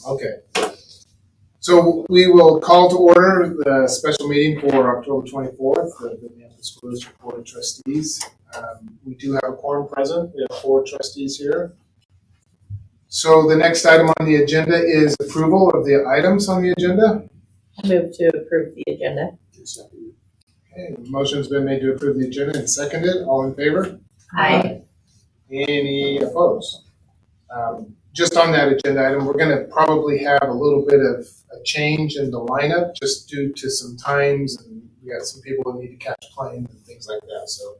Okay. So we will call to order the special meeting for October 24th, the Nampa School District Board of Trustees. We do have a quorum present. We have 4 trustees here. So the next item on the agenda is approval of the items on the agenda. I move to approve the agenda. Okay, motion's been made to approve the agenda and seconded. All in favor? Aye. Any opposed? Just on that agenda item, we're going to probably have a little bit of a change in the lineup just due to some times, and we got some people that need to catch planes and things like that. So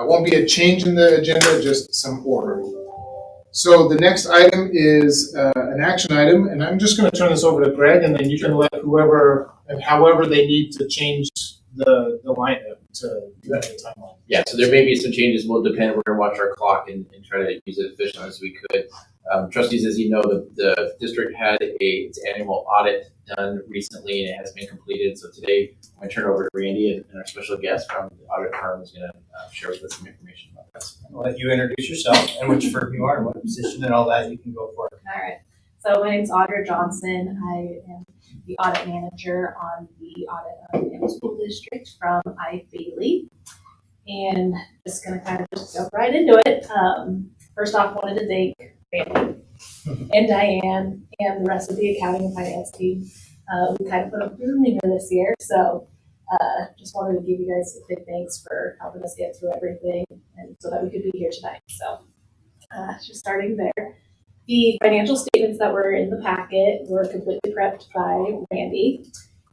it won't be a change in the agenda, just some order. So the next item is an action item, and I'm just going to turn this over to Greg, and then you can let whoever and however they need to change the lineup to do that timeline. Yeah, so there may be some changes. We'll depend. We're going to watch our clock and try to use it efficiently as we could. Trustees, as you know, the district had its annual audit done recently, and it has been completed. So today, I'm going to turn it over to Randy, and our special guest from the audit firm is going to share with us some information about this. I'll let you introduce yourself and which firm you are and what position and all that. You can go for it. All right. So my name's Audra Johnson. I am the audit manager on the audit of the Nampa School District from Bailey. And just going to kind of just jump right into it. First off, wanted to thank Randy and Diane and the rest of the accounting and finance team. We kind of put them through the ringer this year. So just wanted to give you guys a big thanks for helping us get through everything and so that we could be here tonight. So just starting there. The financial statements that were in the packet were completely prepped by Randy,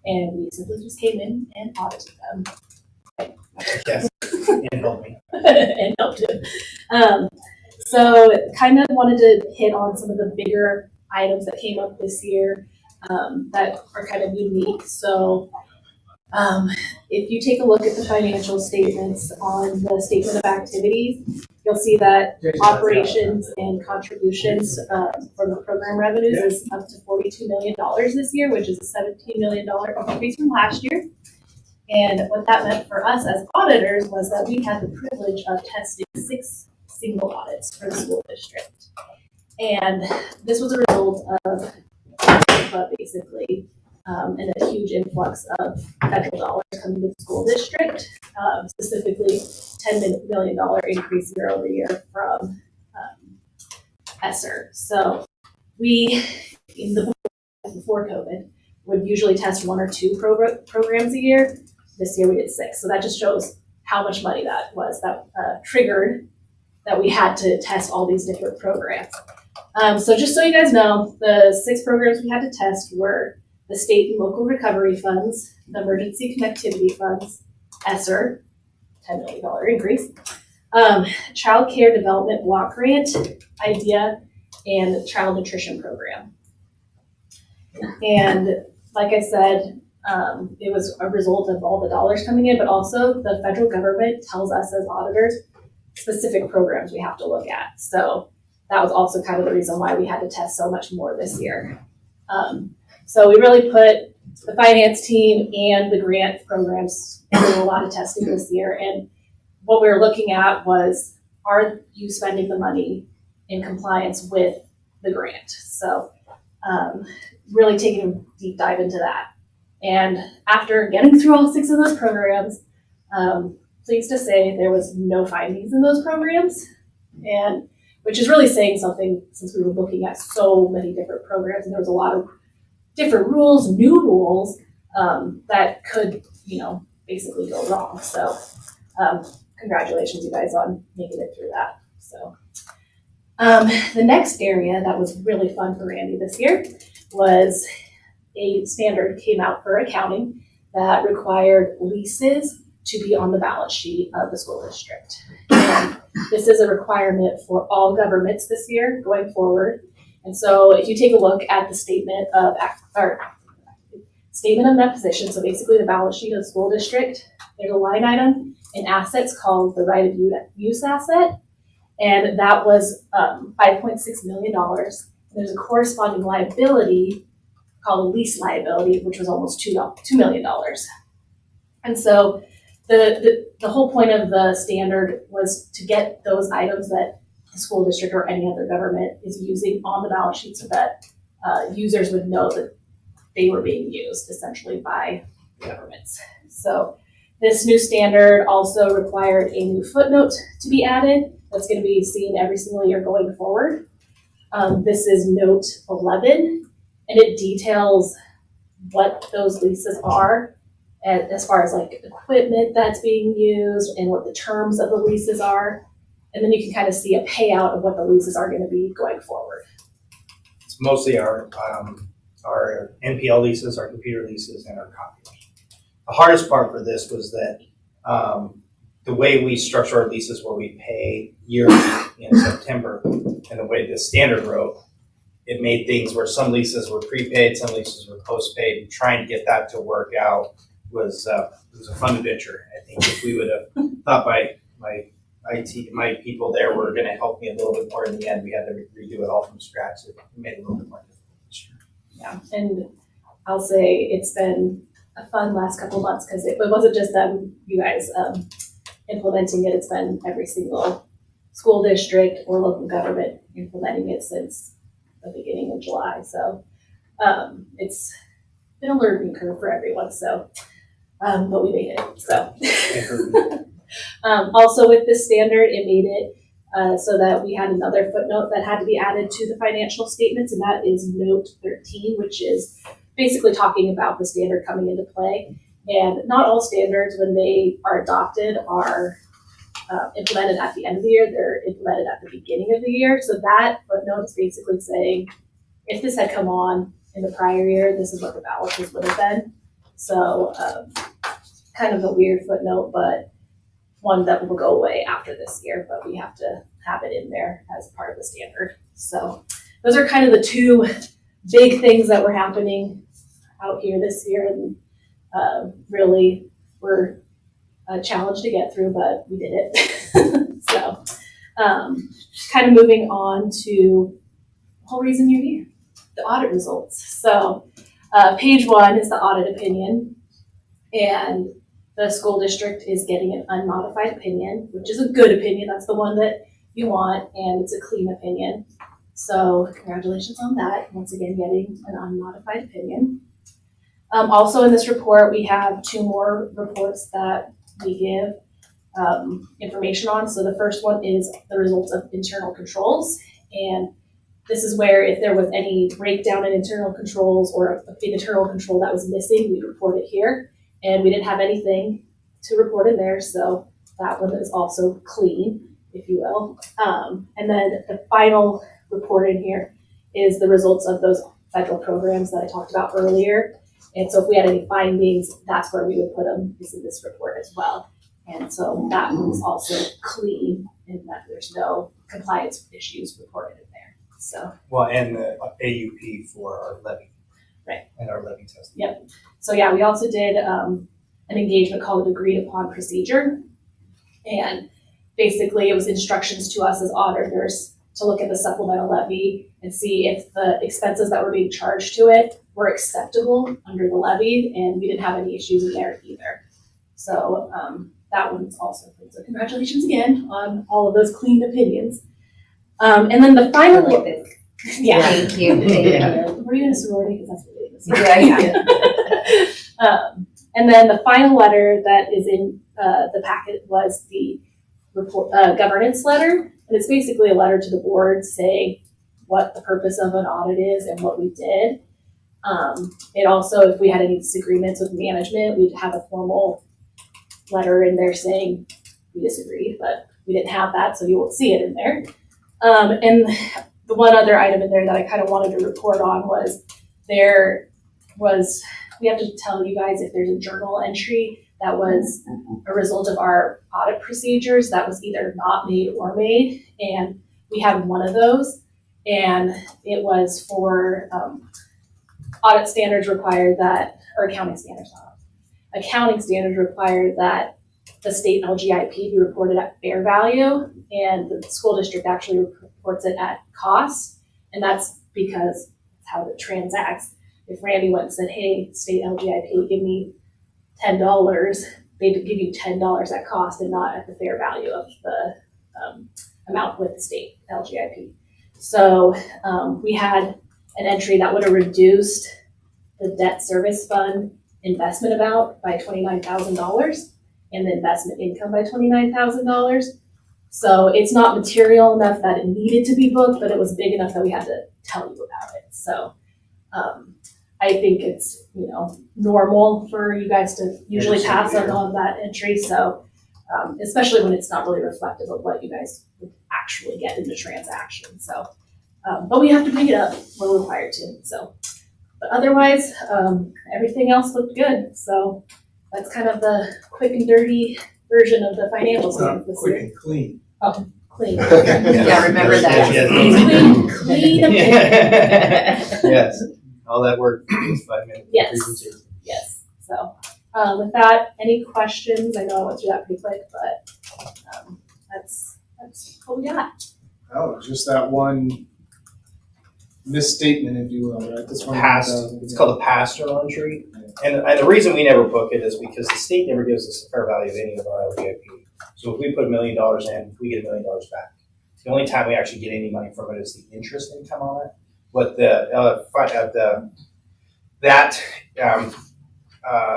and we simply just came in and audited them. Yes, and help me. And helped him. So kind of wanted to hit on some of the bigger items that came up this year that are kind of unique. So if you take a look at the financial statements on the statement of activities, you'll see that operations and contributions from the program revenues is up to $42 million this year, which is a $17 million increase from last year. And what that meant for us as auditors was that we had the privilege of testing 6 single audits for the school district. And this was a result of basically and a huge influx of federal dollars coming to the school district, specifically $10 million increase year over year from ESSER. So we, before COVID, would usually test 1 or 2 programs a year. This year we did 6. So that just shows how much money that was that triggered that we had to test all these different programs. So just so you guys know, the 6 programs we had to test were the state and local recovery funds, the emergency connectivity funds, ESSER, $10 million increase, child care development block grant, IDEA, and child nutrition program. And like I said, it was a result of all the dollars coming in, but also the federal government tells us as auditors specific programs we have to look at. So that was also kind of the reason why we had to test so much more this year. So we really put the finance team and the grant programs through a lot of testing this year. And what we were looking at was, are you spending the money in compliance with the grant? So really taking a deep dive into that. And after getting through all 6 of those programs, pleased to say there was no findings in those programs, and which is really saying something since we were looking at so many different programs and there was a lot of different rules, new rules that could, basically go wrong. So congratulations, you guys, on making it through that. So the next area that was really fun for Randy this year was a standard came out for accounting that required leases to be on the balance sheet of the school district. And this is a requirement for all governments this year going forward. And so if you take a look at the statement of net position, so basically the balance sheet of the school district, there's a line item in assets called the right of use asset. And that was $5.6 million. There's a corresponding liability called a lease liability, which was almost $2 million. And so the whole point of the standard was to get those items that the school district or any other government is using on the balance sheet so that users would know that they were being used essentially by governments. So this new standard also required a new footnote to be added. That's going to be seen every single year going forward. This is note 11, and it details what those leases are, and as far as like equipment that's being used and what the terms of the leases are. And then you can kind of see a payout of what the leases are going to be going forward. It's mostly our NPL leases, our computer leases, and our copiers. The hardest part for this was that the way we structure our leases, where we pay yearly in September, and the way the standard wrote, it made things where some leases were prepaid, some leases were postpaid, and trying to get that to work out was a fun adventure. I think if we would have thought my people there were going to help me a little bit more in the end, we had to redo it all from scratch. It made it a little bit more difficult this year. Yeah, and I'll say it's been a fun last couple of months because it wasn't just you guys implementing it. It's been every single school district or local government implementing it since the beginning of July. So it's been a learning curve for everyone. So, but we made it. So also with this standard, it made it so that we had another footnote that had to be added to the financial statements, and that is note 13, which is basically talking about the standard coming into play. And not all standards, when they are adopted, are implemented at the end of the year. They're implemented at the beginning of the year. So that footnote is basically saying, if this had come on in the prior year, this is what the balances would have been. So kind of a weird footnote, but one that will go away after this year, but we have to have it in there as part of the standard. So those are kind of the two big things that were happening out here this year, and really were a challenge to get through, but we did it. So kind of moving on to the whole reason you're here, the audit results. So page 1 is the audit opinion, and the school district is getting an unmodified opinion, which is a good opinion. That's the one that you want, and it's a clean opinion. So congratulations on that. Once again, getting an unmodified opinion. Also in this report, we have 2 more reports that we give information on. So the first one is the results of internal controls. And this is where if there was any breakdown in internal controls or an internal control that was missing, we'd report it here. And we didn't have anything to report in there, so that one is also clean, if you will. And then the final report in here is the results of those federal programs that I talked about earlier. And so if we had any findings, that's where we would put them, is in this report as well. And so that one's also clean in that there's no compliance issues reported in there. So well, and the AUP for our levy. Right. And our levy testing. Yep. So yeah, we also did an engagement called agreed upon procedure. And basically it was instructions to us as auditors to look at the supplemental levy and see if the expenses that were being charged to it were acceptable under the levy, and we didn't have any issues in there either. So that one's also clean. So congratulations again on all of those clean opinions. And then the final I like this. yeah. Thank you. Were you in a sorority? Because that's what it is. Yeah. And then the final letter that is in the packet was the report, governance letter. And it's basically a letter to the board saying what the purpose of an audit is and what we did. And also, if we had any disagreements with management, we'd have a formal letter in there saying we disagreed, but we didn't have that, so you won't see it in there. And the one other item in there that I kind of wanted to report on was we have to tell you guys if there's a journal entry that was a result of our audit procedures that was either not made or made. And we had one of those, and it was for audit standards required that, or accounting standards required that the state LGIP be reported at fair value, and the school district actually reports it at cost. And that's because that's how it transacts. If Randy went and said, hey, state LGIP, give me $10, they'd give you $10 at cost and not at the fair value of the amount with the state LGIP. So we had an entry that would have reduced the debt service fund investment amount by $29,000 and the investment income by $29,000. So it's not material enough that it needed to be booked, but it was big enough that we had to tell you about it. So I think it's, normal for you guys to usually pass on that entry. So especially when it's not really reflective of what you guys would actually get in the transaction. So, but we have to bring it up. We're required to. So, but otherwise, everything else looked good. So that's kind of the quick and dirty version of the financial statement this Quick year. and clean. Oh, clean. Yeah, remember that. Clean. Yes, all that work was 5 minutes. Yes. Presentation. Yes. So with that, any questions? I know I went through that pretty quick, but that's what we got. Oh, just that one misstatement, if you will, right? This one. It's called a past journal entry. And the reason we never book it is because the state never gives us the fair value of any of our LGIP. So if we put $1 million in, we get $1 million back. The only time we actually get any money from it is the interest income on it. What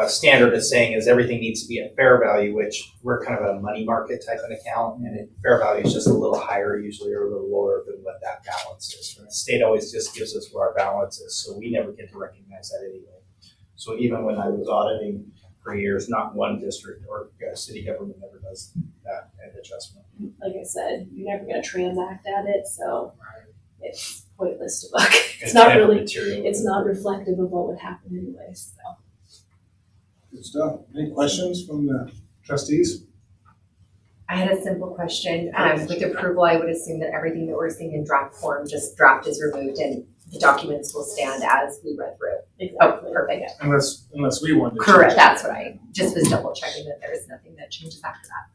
standard is saying is everything needs to be at fair value, which we're kind of a money market type of account, and fair value is just a little higher usually or a little lower than what that balance is. And the state always just gives us where our balance is, so we never get to recognize that anyway. So even when I was auditing for years, not one district or city government ever does that adjustment. Like I said, you're never going to transact at it, so it's pointless to book. It's not never really. material. It's not reflective of what would happen anyway. So. Good stuff. Any questions from the trustees? I had a simple question. With approval, I would assume that everything that we're seeing in draft form, just draft is removed and the documents will stand as we read through. Exactly. Oh, perfect. Unless we wanted to. Correct. change it. That's what I just was double checking that there is nothing that changes after that.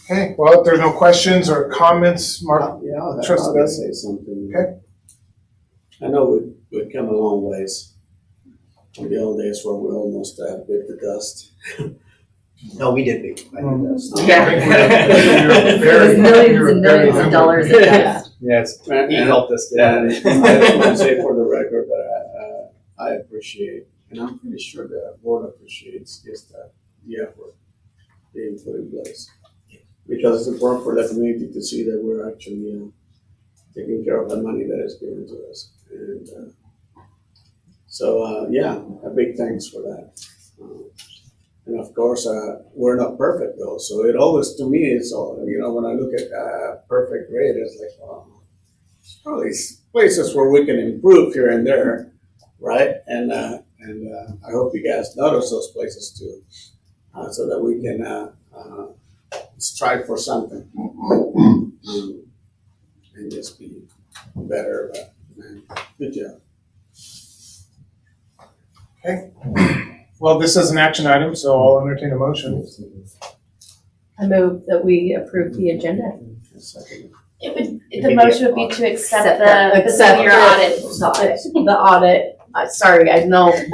Okay, well, if there's no questions or comments, Mark, Yeah, I'll Trustee have to Beth? say something. Okay. I know we've come a long ways from the old days where we almost bit the dust. No, we did big. I did this. Yeah. It was millions and millions of dollars of dust. Yes, And- he helped us get And it. I just want to say for the record that I appreciate, and I'm pretty sure the board appreciates, just the effort being put in place. Because it's important for the community to see that we're actually taking care of the money that is given to us. And yeah, a big thanks for that. And of course, we're not perfect though. So it always, to me, it's all, when I look at perfect grade, it's like, well, there's probably places where we can improve here and there, right? And I hope you guys notice those places too, so that we can strive for something and just be better. But man, good job. Okay. Well, this is an action item, so I'll entertain a motion. I move that we approve the agenda. A second. The motion would be to accept the Accept your the- audit. The audit. Sorry, I know. It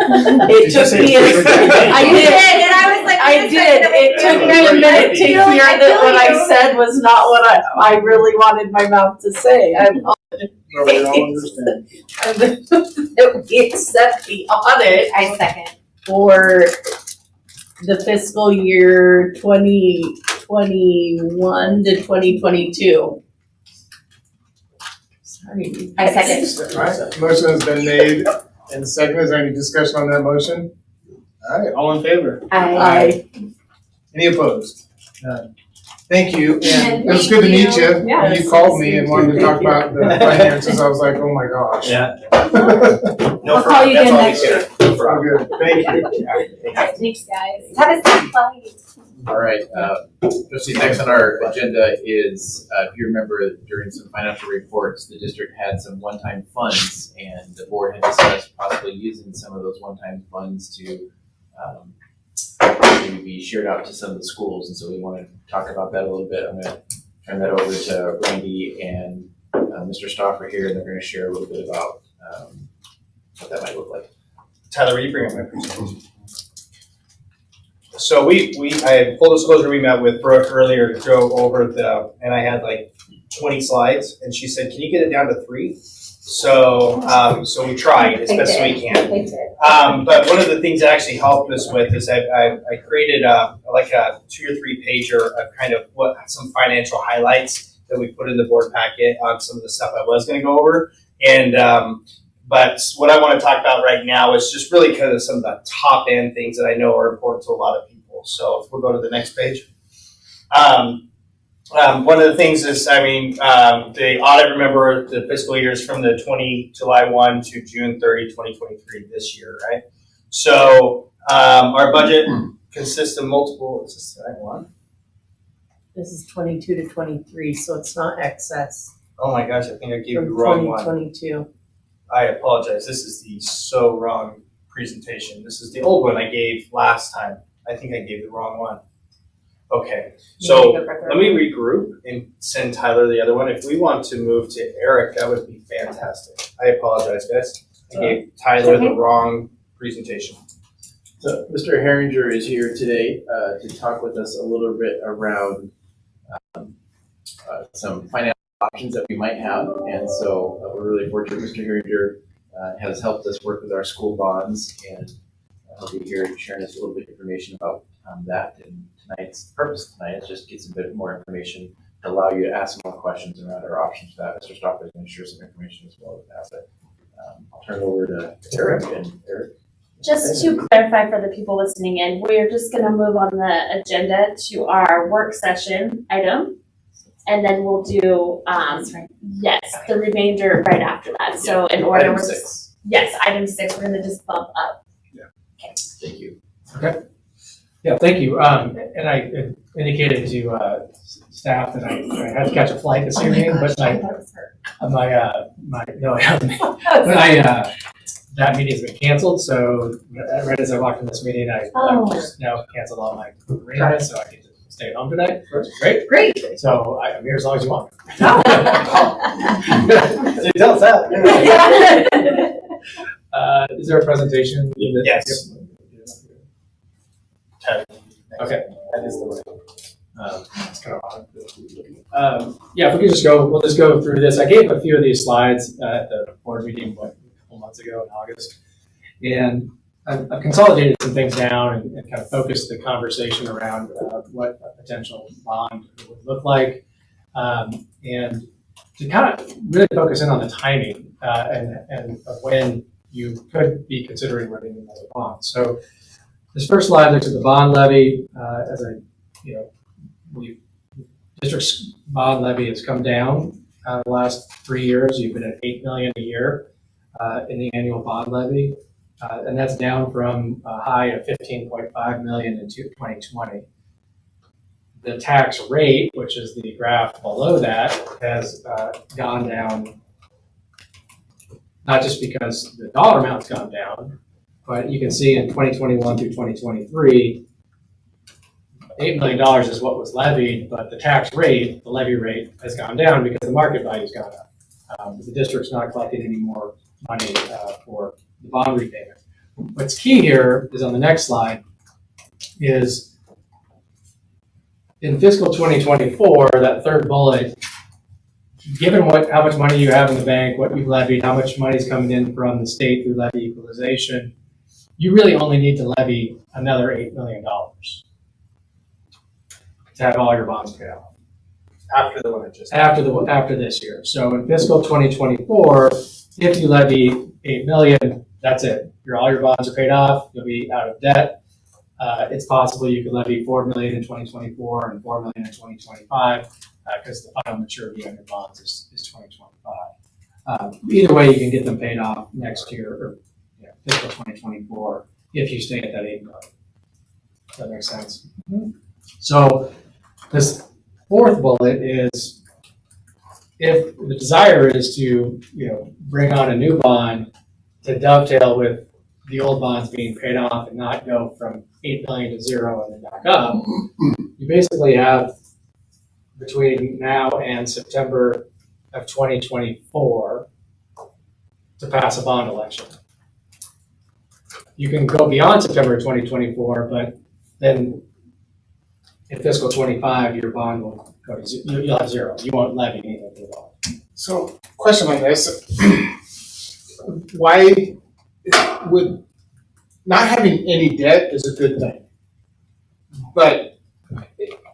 Did you took say me. perfect? I You did. and I was like, I wait a did. second, It took me a minute to hear that what I said was not what I really wanted my mouth to say. No, we all understand. That we accept the audit I second. for the fiscal year 2021 to 2022. Sorry. I second. All right, motion has been made and seconded. Is there any discussion on that motion? All right, all in favor? Aye. Any opposed? None. Thank you, and And it was good to thank meet you. you. Yeah, When you it's called nice me to and meet wanted you. to talk Thank about the finances, I was like, oh my gosh. Yeah. I'll call you again next year. Oh, good, thank you. Thanks, guys. That is so funny. All right, trustees, next on our agenda is, if you remember during some financial reports, the district had some one-time funds, and the board had discussed possibly using some of those one-time funds to be shared out to some of the schools, and so we want to talk about that a little bit. I'm going to turn that over to Randy and Mr. Stauffer here, and they're going to share a little bit about what that might look like. Tyler, will you bring up my presentation? So I full disclosure, we met with Brooke earlier to go over and I had like 20 slides, and she said, "Can you get it down to 3?" So, so we tried as best as we can. They did. But one of the things that actually helped us with is I created like a 2 or 3 pager of kind of what some financial highlights that we put in the board packet on some of the stuff I was going to go over. And but what I want to talk about right now is just really kind of some of the top end things that I know are important to a lot of people. So if we'll go to the next page. One of the things is, the audit, remember, the fiscal year is from the July 1 to June 30, 2023 this year, right? So our budget consists of multiple, is this the right one? This is 22 to 23, so it's not excess. Oh my gosh, I think I gave you the From wrong one. 2022. I apologize. This is the so wrong presentation. This is the old one I gave last time. I think I gave the wrong one. Okay, so let me regroup and send Tyler the other one. If we want to move to Eric, that would be fantastic. I apologize, guys. I gave Tyler the wrong presentation. So Mr. Herringer is here today to talk with us a little bit around some financial options that we might have. And so we're really fortunate Mr. Herringer has helped us work with our school bonds, and he'll be here sharing us a little bit of information about that. And tonight's purpose tonight is just get some bit more information to allow you to ask some more questions around our options for that. Mr. Stopper is going to share some information as well with that. But I'll turn it over to Eric. And Eric. Just to clarify for the people listening in, we're just going to move on the agenda to our work session item, and then we'll do the remainder right after that. So in order, Item 6. Yes, item 6. We're going to just bump up. Yeah. Okay. Thank you. Okay. Yeah, thank you. And I indicated to staff that I had to catch a flight this evening, but that meeting's been canceled. So right as I walked in this meeting, I just now canceled all my arrangements, so I get to stay at home tonight, which is great. Great. So I'm here as long as you want. So tell us that. Is there a presentation? Yes. Okay. That is the way. It's kind of odd. Yeah, if we could we'll just go through this. I gave a few of these slides at the board meeting a couple months ago in August. And I've consolidated some things down and kind of focused the conversation around what a potential bond would look like. And to kind of really focus in on the timing and of when you could be considering running another bond. So this first slide looks at the bond levy. District's bond levy has come down the last 3 years. You've been at $8 million a year in the annual bond levy, and that's down from a high of $15.5 million in 2020. The tax rate, which is the graph below that, has gone down, not just because the dollar amount's gone down, but you can see in 2021 through 2023, $8 million is what was levied, but the tax rate, the levy rate, has gone down because the market value's gone up. The district's not collecting any more money for the bond repayment. What's key here is on the next slide is in fiscal 2024, that third bullet, given how much money you have in the bank, what you've levied, how much money is coming in from the state through levy equalization, you really only need to levy another $8 million to have all your bonds paid off. After the one I just After this year. So in fiscal 2024, if you levy $8 million, that's it. All your bonds are paid off. You'll be out of debt. It's possible you could levy $4 million in 2024 and $4 million in 2025 because the final maturity on your bonds is 2025. Either way, you can get them paid off next year or fiscal 2024 if you stay at that $8 million. Does that make sense? Mm-hmm. So this fourth bullet is if the desire is to bring on a new bond to dovetail with the old bonds being paid off and not go from 8 million to 0 and then back up, you basically have between now and September of 2024 to pass a bond election. You can go beyond September 2024, but then in fiscal '25, your bond will go to, you'll have zero. You won't levy anything for the bond. So, question on this. Why would, not having any debt is a good thing. But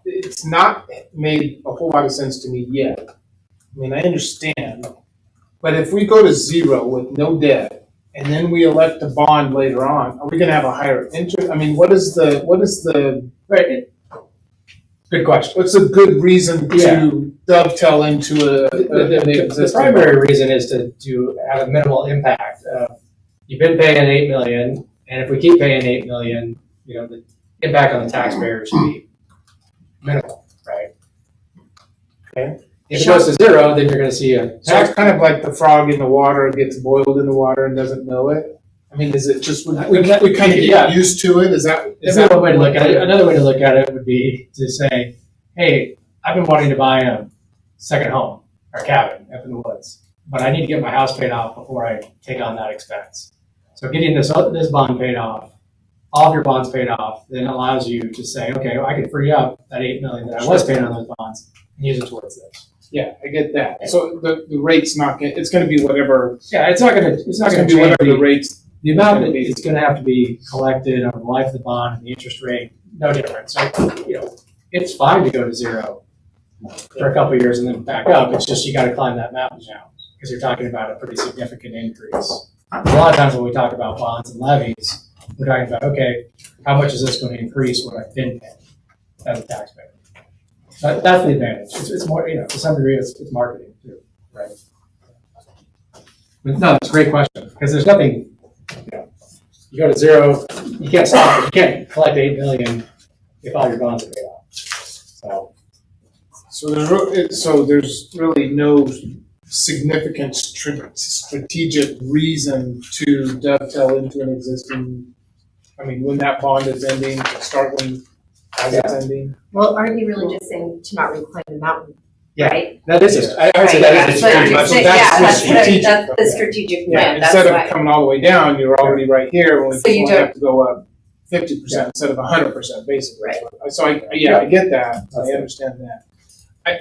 it's not made a whole lot of sense to me yet. I mean, I understand, but if we go to zero with no debt, and then we elect a bond later on, are we gonna have a higher interest? I mean, what is the, Right. Good question. what's a good reason to dovetail into The primary reason is to have a minimal impact. You've been paying $8 million, and if we keep paying $8 million, the impact on the taxpayer should be minimal, right? Okay. If it goes to zero, then you're going to see a So it's kind of like the frog in the water gets boiled in the water and doesn't know it. I mean, is it just we kind of get used to it? Is that one way to look at it? Another way to look at it would be to say, hey, I've been wanting to buy a second home or cabin up in the woods, but I need to get my house paid off before I take on that expense. So getting this bond paid off, all of your bonds paid off, then allows you to say, okay, I can free up that $8 million that I was paying on those bonds and use it towards this. Yeah, I get that. So the rate's not gonna, it's gonna be whatever. Yeah, it's not gonna be whatever the rates. The amount that is going to have to be collected over the life of the bond and the interest rate, no different. So, it's fine to go to zero for a couple of years and then back up. It's just you got to climb that mountain now because you're talking about a pretty significant increase. A lot of times when we talk about bonds and levies, we're talking about, okay, how much is this going to increase what I've been paying as a taxpayer? That's the advantage. It's more, to some degree, it's marketing too, right? But no, it's a great question because there's nothing. You go to zero, you can't stop it. You can't collect $8 million if all your bonds are paid off. So there's really no significant strategic reason to dovetail into an existing. I mean, when that bond is ending, start when as it's ending. Well, aren't you really just saying to not reclaim the mountain, Yeah. right? That is it. I would say that is That's the strategic plan, that's Instead of why. coming all the way down, you're already right here. When So we you only don't- have to go up 50% instead of 100%, basically. Right. So I get that. I understand that.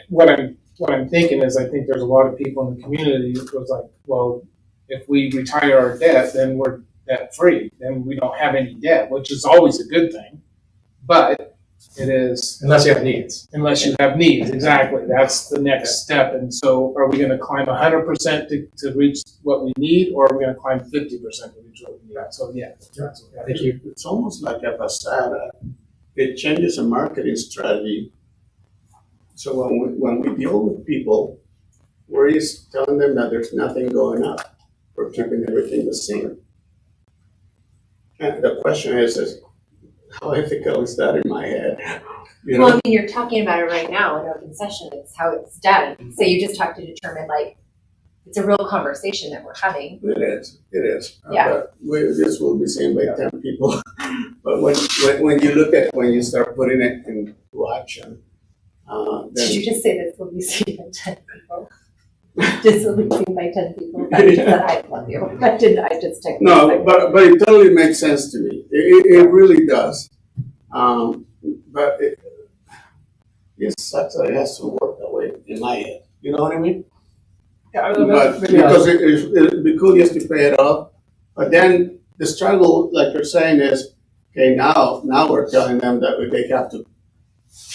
What I'm thinking is, I think there's a lot of people in the community who goes like, well, if we retire our debt, then we're debt free. Then we don't have any debt, which is always a good thing. But it is unless you have needs. unless you have needs. Exactly. That's the next step. And so are we going to climb 100% to reach what we need, or are we going to climb 50% to reach what we need? So yeah. Thank you. It's almost like a facade. It changes the marketing strategy. So when we deal with people, we're just telling them that there's nothing going up. We're keeping everything the same. And the question is how ethical is that in my head? Well, I mean, you're talking about it right now in open session, it's how it's done. So you just have to determine, it's a real conversation that we're having. It is. Yeah. But this will be seen by 10 people. But when you start putting it into action, Did then you just say this will be seen by 10 people? This will be seen by 10 people? That means that I love you. I just checked. no, but it totally makes sense to me. It really does. But it sucks that it has to work that way in my head. You know what I mean? Yeah, But because it'd be cool just to pay it off. But then the struggle, like you're saying, is okay. Now we're telling them that they have to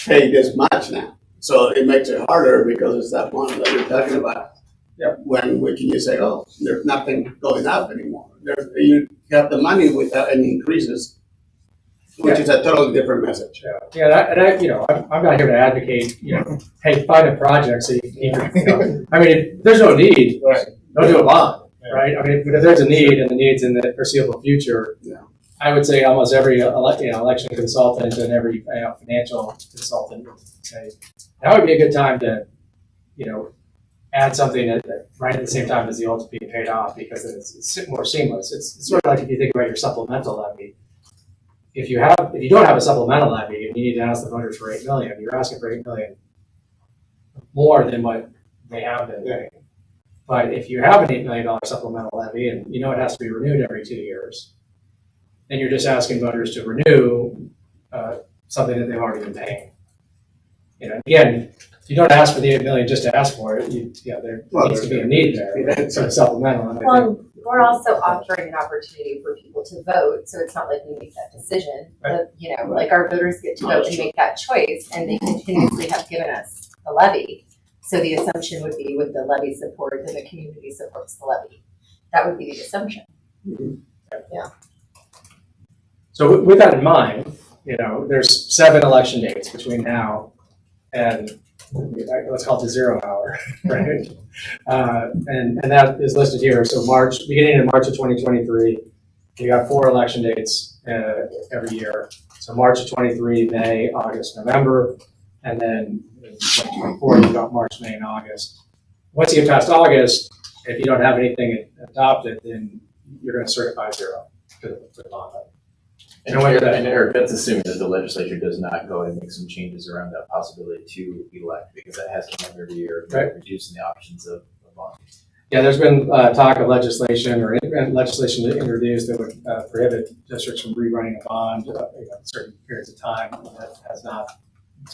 pay this much now. So it makes it harder because it's that one that you're talking about. Yeah. When we can just say, oh, there's nothing going up anymore. You have the money without any increases, which is a totally different message. I'm not here to advocate, hey, find a project so you can keep it. I mean, if there's no need, Right. don't do a bond, right? I mean, but if there's a need and the need's in the foreseeable future, I would say almost every election consultant and every financial consultant would say that would be a good time to, add something that right at the same time as the old's being paid off because it's more seamless. It's sort of like if you think about your supplemental levy. If you don't have a supplemental levy and you need to ask the voters for $8 million, you're asking for $8 million more than what they have been paying. But if you have an $8 million supplemental levy and it has to be renewed every 2 years, then you're just asking voters to renew something that they've already been paying. Again, if you don't ask for the 8 million just to ask for it, there Well, needs to be a need there that's- for the supplemental. And I think Well, we're also offering an opportunity for people to vote, so it's not like we make that decision. Right. But, like our voters get to vote and make that choice, and they continuously have given us a levy. So the assumption would be with the levy support, then the community supports the levy. That would be the assumption. So with that in mind, there's 7 election dates between now and let's call it the 0 hour, right? And that is listed here. So beginning in March of 2023, you got 4 election dates every year. So March of 23, May, August, November, and then in 2024, you've got March, May, and August. Once you get past August, if you don't have anything adopted, then you're going to certify 0 for the bond levy. And Eric, that's assuming that the legislature does not go and make some changes around that possibility to elect, because that has come up every year, Right. reducing the options of bonds. Yeah, there's been talk of legislation legislation introduced that would prohibit districts from rerunning a bond certain periods of time. That has not.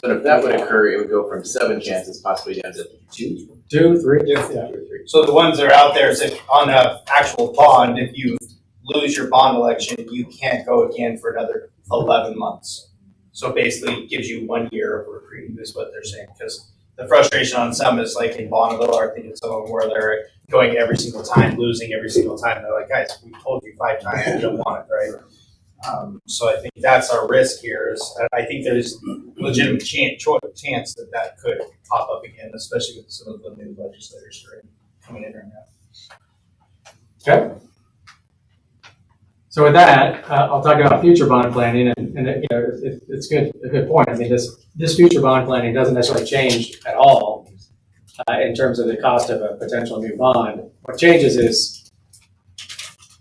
So if that would occur, it would go from 7 chances possibly down to 2. 2, 3, Yeah. 2 or 3. So the ones that are out there is if on an actual bond, if you lose your bond election, you can't go again for another 11 months. So basically it gives you 1 year of reprieve is what they're saying, because the frustration on some is like in Bonneville, or I think it's some of them where they're going every single time, losing every single time. They're like, guys, we told you 5 times you don't want it, right? So I think that's our risk here is I think there's legitimate chance that could pop up again, especially with some of the new legislators that are coming in right now. Okay. So with that, I'll talk about future bond planning, and it's a good point. I mean, this future bond planning doesn't necessarily change at all in terms of the cost of a potential new bond. What changes is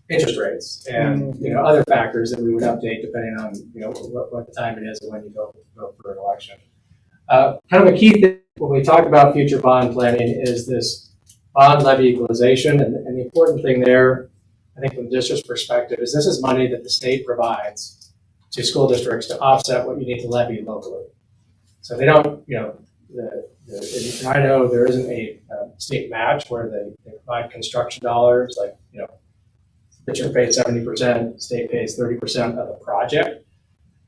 interest rates and other factors that we would update depending on what the time it is and when you go for an election. Kind of a key thing when we talk about future bond planning is this bond levy equalization, and the important thing there, I think from the district's perspective, is this is money that the state provides to school districts to offset what you need to levy locally. So they don't, in Idaho, there isn't a state match where they provide construction dollars, like, district pays 70%, state pays 30% of the project.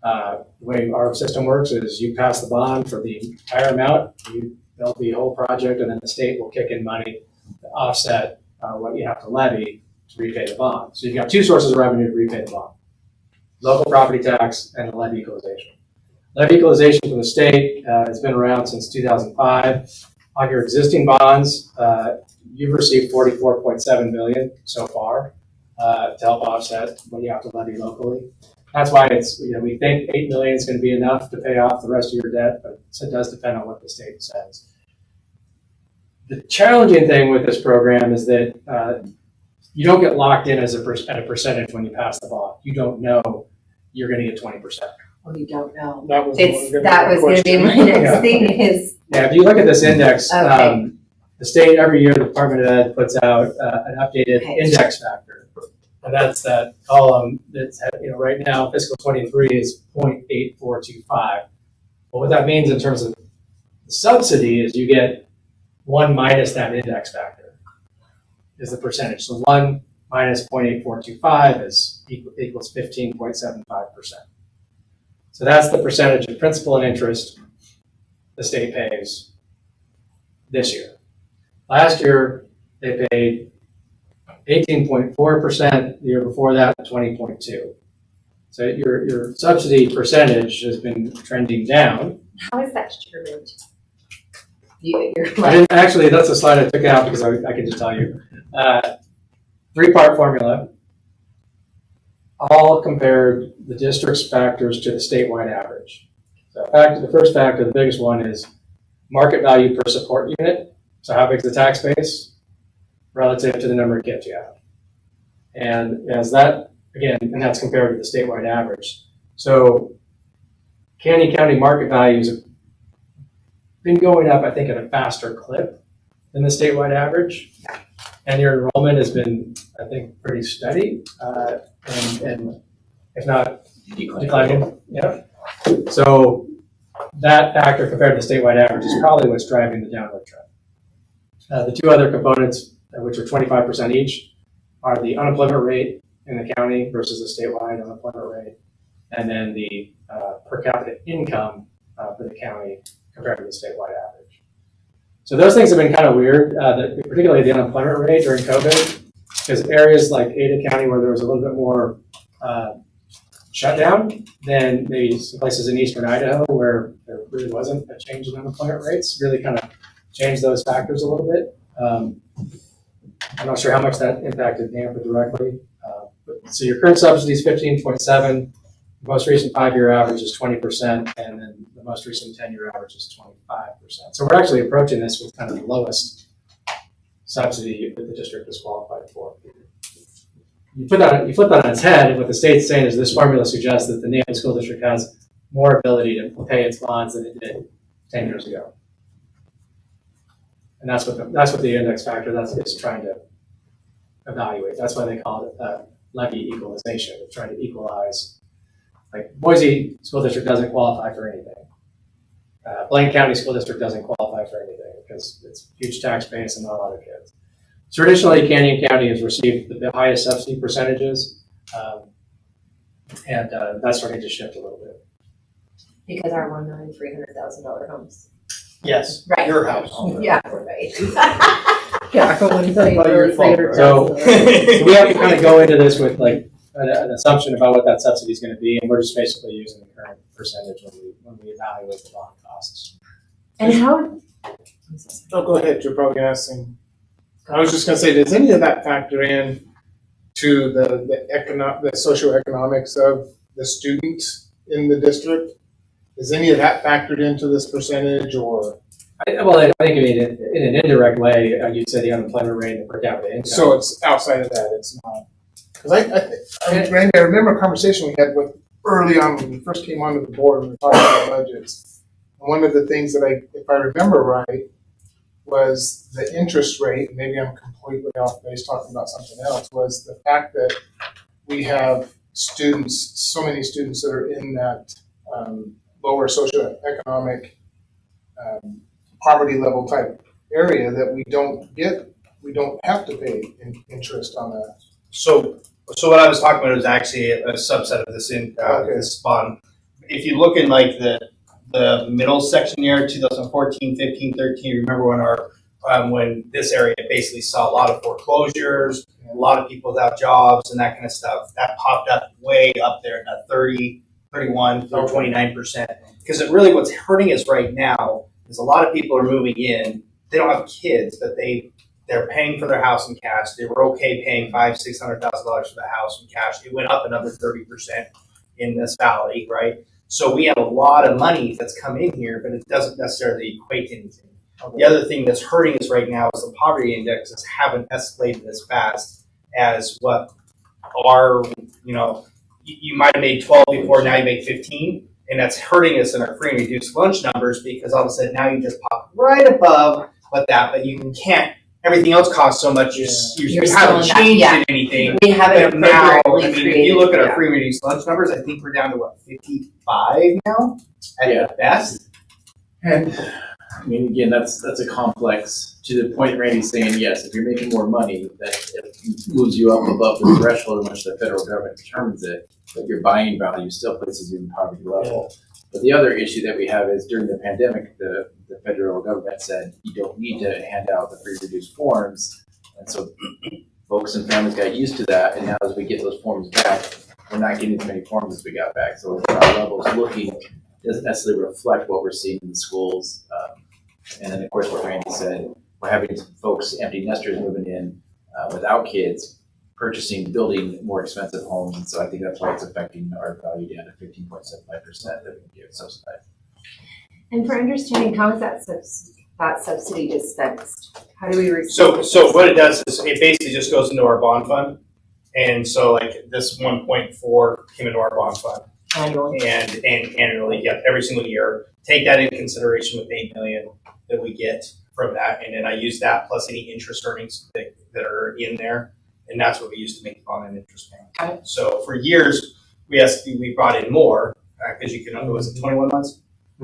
The way our system works is you pass the bond for the entire amount, you build the whole project, and then the state will kick in money to offset what you have to levy to repay the bond. So you've got 2 sources of revenue to repay the bond: local property tax and the levy equalization. Levy equalization from the state has been around since 2005. On your existing bonds, you've received $44.7 million so far to help offset what you have to levy locally. That's why it's, we think 8 million is going to be enough to pay off the rest of your debt, but it does depend on what the state says. The challenging thing with this program is that you don't get locked in at a percentage when you pass the bond. You don't know you're going to get 20%. Well, you don't know. That was going to be my next thing is. Yeah, if you look at this index, Okay. The state every year, the Department of Ed puts out an updated Okay. index factor. And that's that column that's, right now, fiscal 23 is 0.8425. Well, what that means in terms of the subsidy is you get 1 minus that index factor is the percentage. So 1 minus 0.8425 equals 15.75%. So that's the percentage of principal and interest the state pays this year. Last year, they paid 18.4%. The year before that, 20.2%. So your subsidy percentage has been trending down. How is that determined? Actually, that's a slide I took out because I can just tell you. 3-part formula. All compared the district's factors to the statewide average. So the first factor, the biggest one, is market value per support unit. So how big is the tax base relative to the number of kids you have? And as that, again, and that's compared to the statewide average. So Canyon County market values have been going up, I think, at a faster clip than the statewide average. And your enrollment has been, I think, pretty steady, and if not declining. Yeah. So that factor compared to the statewide average is probably what's driving the downward trend. The two other components, which are 25% each, are the unemployment rate in the county versus the statewide unemployment rate, and then the per capita income for the county compared to the statewide average. So those things have been kind of weird, particularly the unemployment rate during COVID, because areas like Ada County where there was a little bit more shutdown than maybe some places in eastern Idaho where there really wasn't a change in unemployment rates, really kind of changed those factors a little bit. I'm not sure how much that impacted Nampa directly. So your current subsidy is 15.7. The most recent 5-year average is 20%, and then the most recent 10-year average is 25%. So we're actually approaching this with kind of the lowest subsidy that the district is qualified for. You flip that on its head, and what the state's saying is this formula suggests that the Nampa School District has more ability to pay its bonds than it did 10 years ago. And that's what the index factor is trying to evaluate. That's why they call it levy equalization. It's trying to equalize. Like Boise School District doesn't qualify for anything. Blaine County School District doesn't qualify for anything because it's a huge tax base and not a lot of kids. Traditionally, Canyon County has received the highest subsidy percentages, and that's starting to shift a little bit. Because our $1,300,000 homes. Yes, Right. your house. Yeah, right. Yeah, for one That's not your fault, right? So we have to kind of go into this with like an assumption about what that subsidy is going to be, and we're just basically using the current percentage when we evaluate the bond costs. And how? Oh, go ahead, you're probably gonna ask him. I was just gonna say, does any of that factor in to the socioeconomics of the students in the district? Is any of that factored into this percentage, or? I think in an indirect way, you'd say the unemployment rate and the per capita income. So it's outside of that, it's not. Because Randy, I remember a conversation we had with early on when we first came onto the board and we were talking about budgets. And one of the things that if I remember right, was the interest rate, maybe I'm completely off base talking about something else, was the fact that we have students, so many students that are in that lower socioeconomic poverty level type area that we don't have to pay interest on that. So what I was talking about is actually a subset of this this bond. If you look in like the middle section here, 2014, 15, 13, remember when this area basically saw a lot of foreclosures, a lot of people without jobs and that kind of stuff, that popped up way up there at 30, 31, 29%. Because it really what's hurting us right now is a lot of people are moving in. They don't have kids, but they're paying for their house in cash. They were okay paying $500,000-$600,000 for the house in cash. It went up another 30% in this valley, right? So we have a lot of money that's come in here, but it doesn't necessarily equate to anything. Okay. The other thing that's hurting us right now is the poverty indexes haven't escalated as fast as what our, you might have made 12 before, now you make 15. And that's hurting us in our free and reduced lunch numbers because all of a sudden now you just pop right above but you can't, everything else costs so much, you haven't changed anything. We haven't now, appropriately created. If you look at our free and reduced lunch numbers, I think we're down to 55 now at the best. And I mean, again, that's a complex, to the point Randy's saying, yes, if you're making more money, that moves you up above the threshold in which the federal government determines it, but your buying value still places you in poverty level. But the other issue that we have is during the pandemic, the federal government said you don't need to hand out the free reduced forms. And so folks and families got used to that. And now as we get those forms back, we're not getting as many forms as we got back. So our levels looking doesn't necessarily reflect what we're seeing in the schools. And then of course what Randy said, we're having folks, empty nesters moving in without kids, building more expensive homes, and so I think that's why it's affecting our value down to 15.75% that we can give subsidized. And for understanding, how is that subsidy dispensed? How do we receive? So what it does is it basically just goes into our bond fund, and so like this 1.4 came into our bond fund Annually. and annually, every single year. Take that into consideration with $8 million that we get from that, and then I use that plus any interest earnings that are in there. And that's what we used to make the bond and interest payment. Okay. So for years, we brought in more because you can, was it 21 months?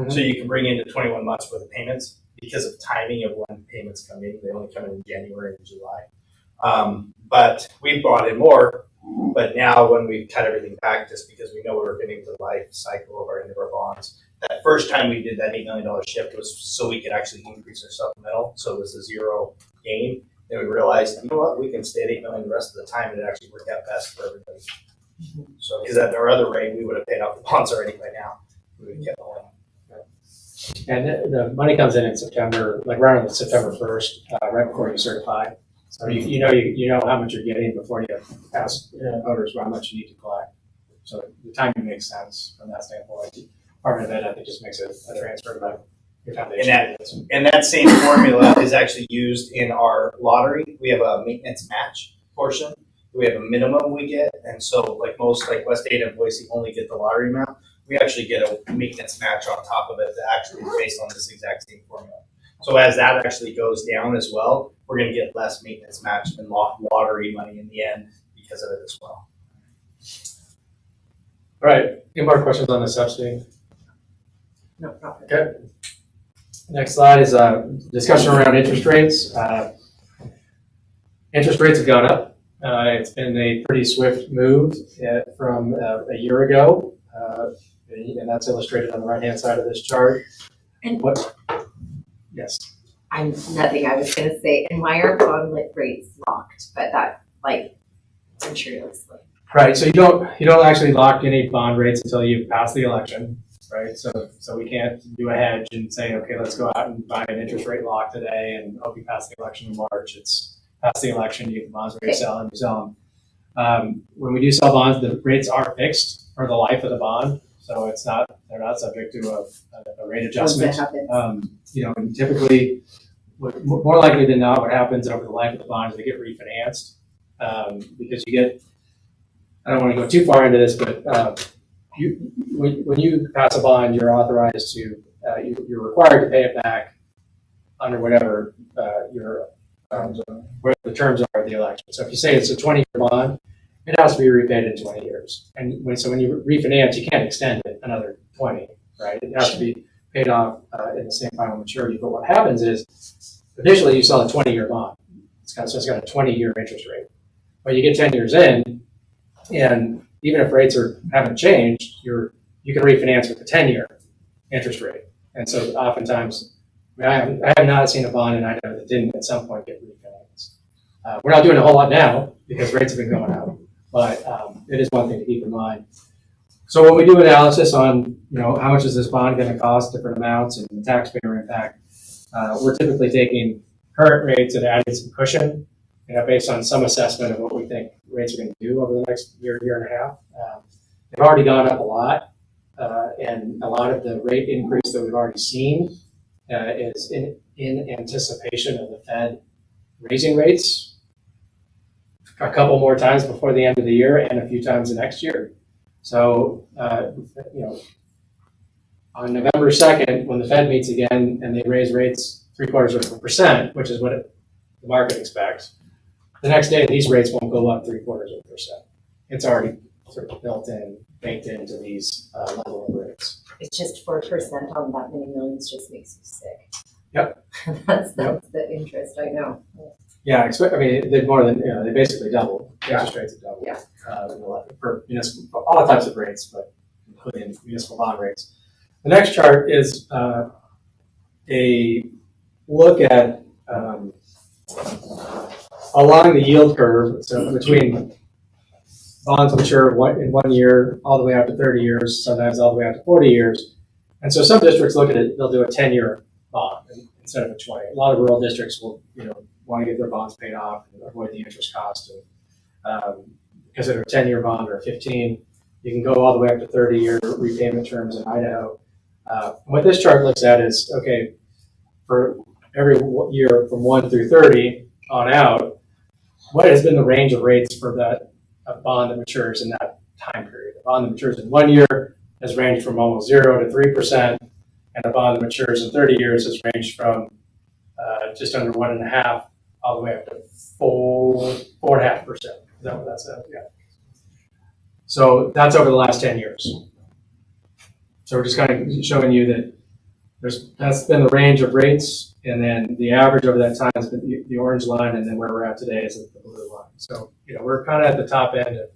So you can bring in the 21 months worth of payments because of timing of when payments come in. They only come in January and July. But we brought in more, but now when we cut everything back, just because we know we're getting to the life cycle of our end of our bonds, that first time we did that $8 million shift was so we could actually increase our supplemental. So it was a zero gain. Then we realized, you know what, we can stay at $8 million the rest of the time, and it actually worked out best for everybody. So, because at our other rate, we would have paid off the bonds already by now. We would have kept going. And the money comes in September, like around September 1st, right before you certify. So you know how much you're getting before you ask voters how much you need to collect. So the timing makes sense from that standpoint. Part of it, I think, just makes a transfer about your foundation. And that same formula is actually used in our lottery. We have a maintenance match portion. We have a minimum we get, and so like most, like West Ada and Boise only get the lottery amount. We actually get a maintenance match on top of it that actually is based on this exact same formula. So as that actually goes down as well, we're going to get less maintenance match and lottery money in the end because of it as well. All right. Any more questions on the subsidy? No problem. Okay. Next slide is a discussion around interest rates. Interest rates have gone up. It's been a pretty swift move from a year ago, and that's illustrated on the right-hand side of this chart. And what? Yes. I'm nothing. I was going to say, and why are bond rates locked? But that, like, I'm sure you'll explain. Right. So you don't actually lock any bond rates until you pass the election, right? So we can't do a hedge and say, okay, let's go out and buy an interest rate lock today and hope you pass the election in March. It's pass the election, you get the bonds ready to sell, and you sell them. When we do sell bonds, the rates are fixed for the life of the bond, so they're not subject to a rate adjustment. And typically, more likely than not, what happens over the life of the bond is they get refinanced because you get. I don't want to go too far into this, but when you pass a bond, you're authorized to you're required to pay it back under whatever where the terms are of the election. So if you say it's a 20-year bond, it has to be repaid in 20 years. And when you refinance, you can't extend it another 20, right? It has to be paid off in the same final maturity. But what happens is, initially you sell a 20-year bond. It's got a 20-year interest rate. But you get 10 years in, and even if rates haven't changed, you can refinance with a 10-year interest rate. And so oftentimes, I have not seen a bond in Idaho that didn't at some point get refinanced. We're not doing a whole lot now because rates have been going up, but it is one thing to keep in mind. So when we do analysis on, how much is this bond going to cost, different amounts, and the taxpayer impact, we're typically taking current rates and adding some cushion, based on some assessment of what we think rates are going to do over the next year and a half. They've already gone up a lot, and a lot of the rate increase that we've already seen is in anticipation of the Fed raising rates a couple more times before the end of the year and a few times the next year. So, on November 2nd, when the Fed meets again and they raise rates 0.75%, which is what the market expects, the next day these rates won't go up 0.75%. It's already sort of baked into these level of rates. It's just 4% on that many millions just makes you sick. Yep. That's the interest, I know. Yeah, they more than, they basically doubled. Interest rates have doubled. Yeah. For all types of rates, but including municipal bond rates. The next chart is a look at along the yield curve, so between bonds mature in 1 year all the way out to 30 years, sometimes all the way out to 40 years. And so some districts look at it, they'll do a 10-year bond instead of a 20. A lot of rural districts will, want to get their bonds paid off and avoid the interest cost. And because of a 10-year bond or a 15, you can go all the way up to 30-year repayment terms in Idaho. What this chart looks at is, okay, for every year from 1 through 30 on out, what has been the range of rates for that bond that matures in that time period? A bond that matures in 1 year has ranged from almost 0 to 3%, and a bond that matures in 30 years has ranged from just under 1.5 all the way up to 4.5%. Is that what that says? Yeah. So that's over the last 10 years. So we're just kind of showing you that that's been the range of rates, and then the average over that time has been the orange line, and then where we're at today is the blue line. So, we're kind of at the top end of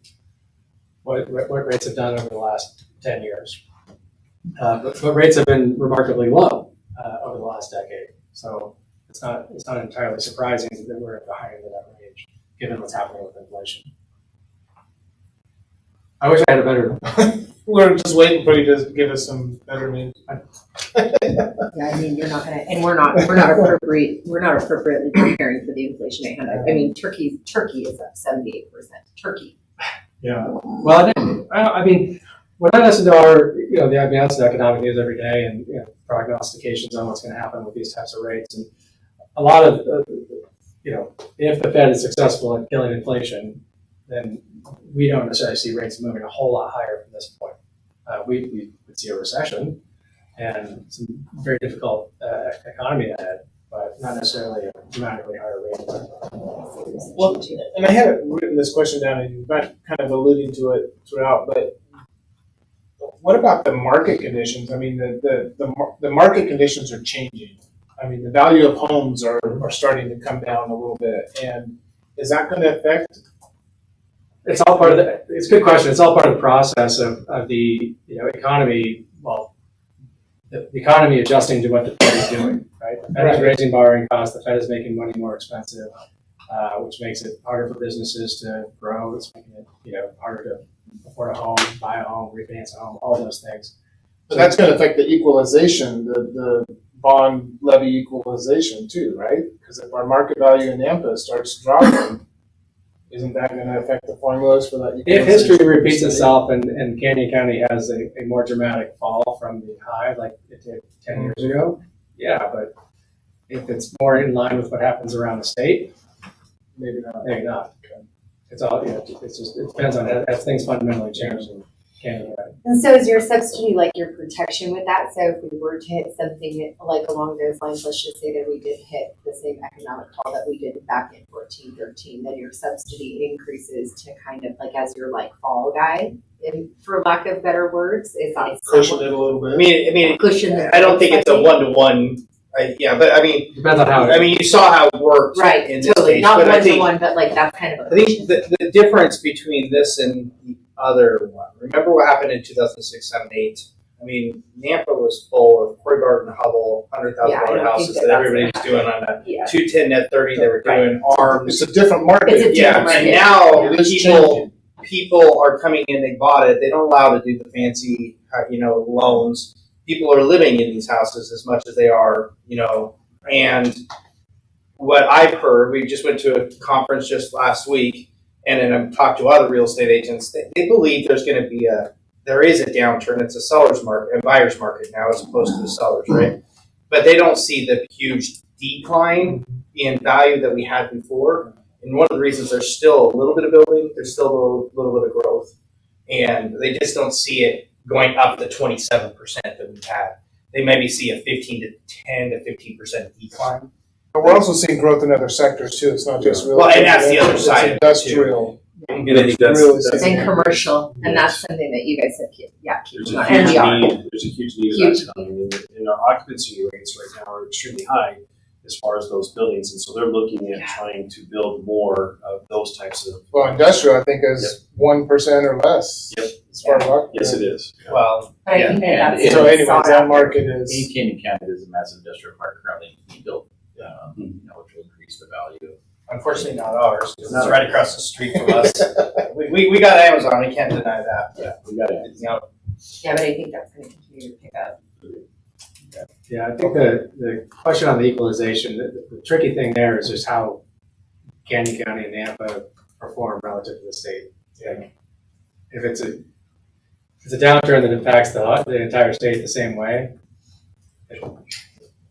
what rates have done over the last 10 years. But rates have been remarkably low over the last decade. So it's not entirely surprising that we're at the high end of that range, given what's happening with inflation. I wish I had a better. We're just waiting for you to give us some better news. Yeah, I mean, you're not gonna, and we're not appropriately preparing for the inflation rate. I mean, Turkey is up 78%. Turkey. Yeah. Well, I mean, we're not listening to our, the advance of economic news every day and prognostications on what's going to happen with these types of rates. And a lot of, if the Fed is successful at killing inflation, then we don't necessarily see rates moving a whole lot higher from this point. We would see a recession and some very difficult economy ahead, but not necessarily a dramatically higher rate. Well, and I haven't written this question down, and you've been kind of alluding to it throughout, but what about the market conditions? I mean, the market conditions are changing. I mean, the value of homes are starting to come down a little bit, and is that going to affect? It's all part of it's a good question. It's all part of the process of the economy. Well, the economy adjusting to what the Fed is doing, right? The Fed is raising borrowing costs. The Fed is making money more expensive, which makes it harder for businesses to grow. It's making it harder to afford a home, buy a home, refinance a home, all those things. So that's going to affect the equalization, the bond levy equalization too, right? Because if our market value in Nampa starts dropping, isn't that going to affect the formulas for that? If history repeats itself and Canyon County has a more dramatic fall from the high like it did 10 years ago, yeah, but if it's more in line with what happens around the state, maybe not. It's all, it depends on as things fundamentally change in Canyon County. And so is your subsidy like your protection with that? So if we were to hit something like along those lines, let's just say that we did hit the same economic fall that we did back in 14-13, then your subsidy increases to kind of like as your like fall guy, for lack of better words, is that Cushion it a little bit. I mean, cushion? I don't think it's a one-to-one. But I mean, Depends on how. I mean, you saw how it worked Right, in this totally, case, not but I one to think one, but like that's kind of. I think the difference between this and the other one. Remember what happened in 2006, 7, 8. I mean, Nampa was full of Corey Barton, Hubble, $100,000 houses that everybody was doing on a 210 net 30. They were doing arms. It's a different market. It's a different market. And now It is people are coming in. They bought it. They don't allow to do the fancy, loans. People are living in these houses as much as they are, And what I've heard, we just went to a conference just last week, and then I've talked to other real estate agents. They believe there is a downturn. It's a seller's market, a buyer's market now, as opposed to the sellers, right? But they don't see the huge decline in value that we had before. And one of the reasons there's still a little bit of building, there's still a little bit of growth, and they just don't see it going up the 27% that we've had. They maybe see a 10 to 15% decline. But we're also seeing growth in other sectors too. It's not just real. Well, and that's the other side of it, industrial. And I think that's And commercial, and that's something that you guys have keeping there's on. a And huge we are. need. There's a huge need of that coming, and our occupancy rates right now are extremely high as far as those buildings, and so they're looking at trying to build more of those types of. Well, industrial, I think, is 1% or less. Yep. As far as occupancy. Yes, it is. Well, But I think that that's. So anyways, sought that after. market is. Canyon County is a massive industrial park currently being built, which will increase the value. unfortunately not ours, because it's right across the street from us. We got Amazon, we can't deny that. Yeah, we got it. Yeah, but I think that's gonna continue to pick up. Yeah, I think the question on the equalization, the tricky thing there is just how Canyon County and Nampa perform relative to the state. Yeah. If it's a downturn that impacts the entire state the same way, it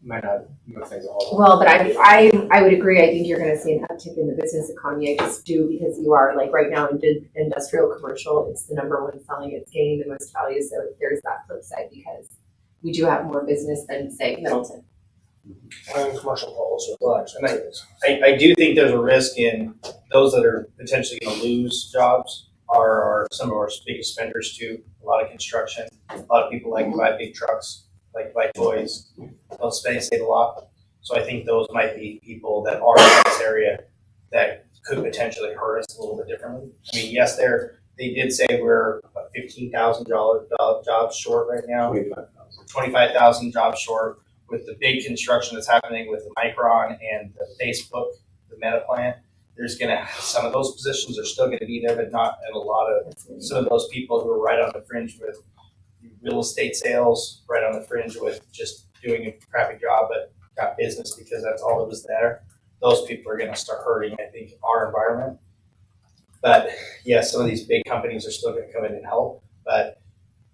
might not move things a whole lot. Well, but I would agree. I think you're going to see an uptick in the business economy. I just do, because you are like right now in industrial commercial, it's the number one selling. It's gaining the most value. So there's that flip side, because we do have more business than say Middleton. And commercial calls are large. I do think there's a risk in those that are potentially going to lose jobs are some of our biggest spenders too. A lot of construction, a lot of people like to buy big trucks. like toys, those space save a lot. So I think those might be people that are in this area that could potentially hurt us a little bit differently. I mean, yes, they did say we're about $15,000 jobs short right now. 25,000 jobs short with the big construction that's happening with the Micron and the Facebook, the Meta plant. There's gonna, some of those positions are still gonna be there, but not at a lot of, some of those people who are right on the fringe with real estate sales, right on the fringe with just doing a crappy job, but got business because that's all that was there. Those people are gonna start hurting, I think, our environment. But yes, some of these big companies are still gonna come in and help, but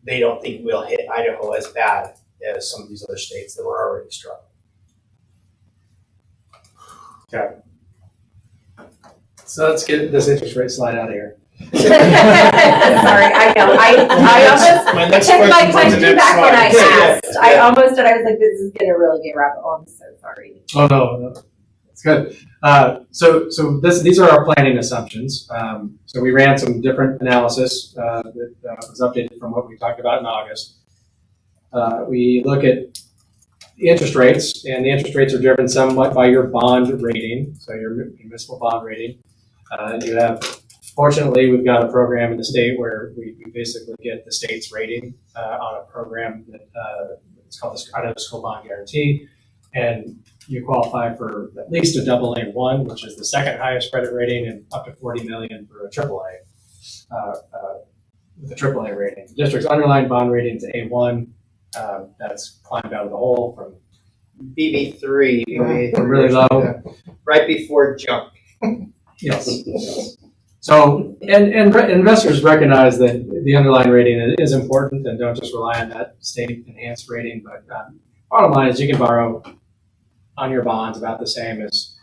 they don't think we'll hit Idaho as bad as some of these other states that were already struggling. Okay. So let's get this interest rate slide out of here. Sorry, I know, I almost My next took my question is the question next back when I slide. asked. I almost did, I was like, this is gonna really get rabbit hole, I'm so sorry. Oh, no, it's good. So these are our planning assumptions. So we ran some different analysis that was updated from what we talked about in August. We look at the interest rates, and the interest rates are driven somewhat by your bond rating, so your municipal bond rating. And you have, fortunately, we've got a program in the state where we basically get the state's rating on a program that it's called the Idaho School Bond Guarantee, and you qualify for at least a AA1, which is the second highest credit rating, and up to $40 million for a AAA. With a AAA rating, the district's underlying bond rating is A1. That's climbed out of the hole from BB3, from really low. right before jump. Yes. So, and investors recognize that the underlying rating is important, and don't just rely on that state enhanced rating. But bottom line is, you can borrow on your bonds about the same as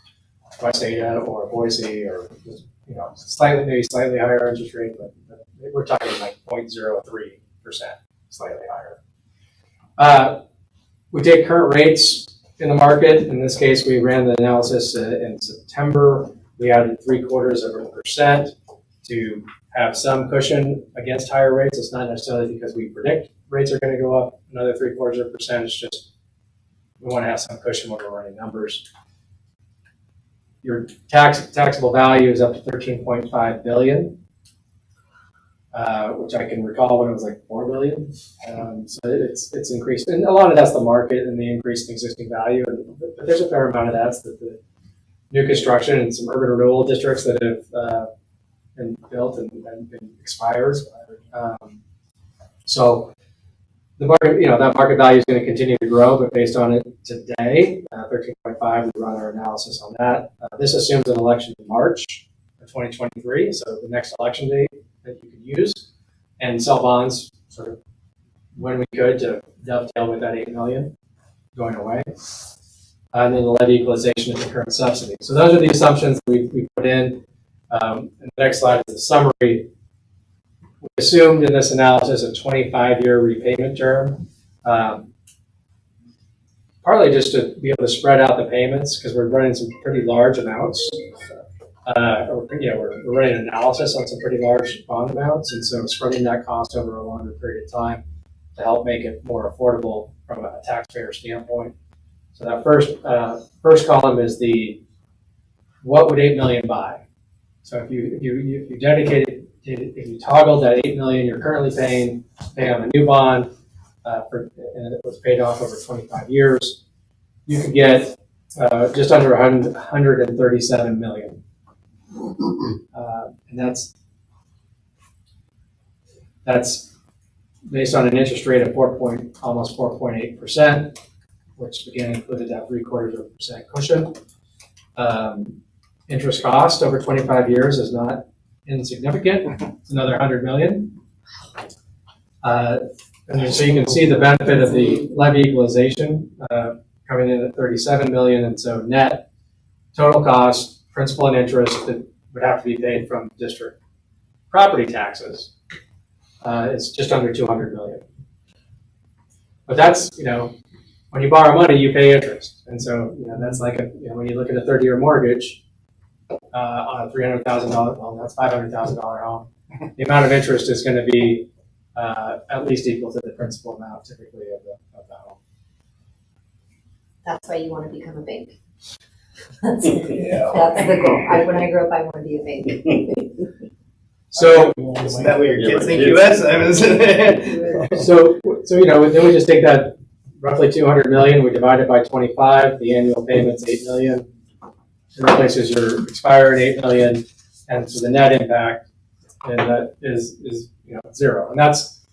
West Ada or Boise, or maybe slightly higher interest rate, but we're talking like 0.03%, slightly higher. We take current rates in the market. In this case, we ran the analysis in September. We added 0.75% to have some cushion against higher rates. It's not necessarily because we predict rates are going to go up another 0.75%. It's just we want to have some cushion when we're running numbers. Your taxable value is up to $13.5 billion. Which I can recall when it was like $4 billion. So it's increased, and a lot of that's the market and the increase in existing value. But there's a fair amount of that's the new construction and some urban renewal districts that have been built and been expired. So the market, that market value is going to continue to grow, but based on it today, 13.5, we run our analysis on that. This assumes an election in March of 2023, so the next election date that you could use and sell bonds sort of when we could to dovetail with that $8 million going away. And then the levy equalization of the current subsidy. So those are the assumptions we put in. And the next slide is the summary. We assumed in this analysis a 25-year repayment term, partly just to be able to spread out the payments because we're running some pretty large amounts. We're running an analysis on some pretty large bond amounts, and so spreading that cost over a longer period of time to help make it more affordable from a taxpayer standpoint. So that first column is what would $8 million buy? So if you dedicated, if you toggled that $8 million you're currently paying on a new bond, and it was paid off over 25 years, you could get just under $137 million. And that's based on an interest rate of almost 4.8%, which again included that 0.75% cushion. Interest cost over 25 years is not insignificant. It's another $100 million. And so you can see the benefit of the levy equalization coming in at $37 million, and so net total cost, principal and interest that would have to be paid from district property taxes is just under $200 million. But that's, when you borrow money, you pay interest. And so, that's like when you look at a 30-year mortgage on a $300,000, well, that's $500,000 home, the amount of interest is going to be at least equal to the principal amount typically of the home. That's why you want to become a bank. That's the goal. When I grow up, I want to be a bank. So, Isn't that what your Yeah, kids my think kids. you as? so, then we just take that roughly 200 million, we divide it by 25, the annual payment's 8 million. It replaces your expired 8 million, and so the net impact is zero. And that's,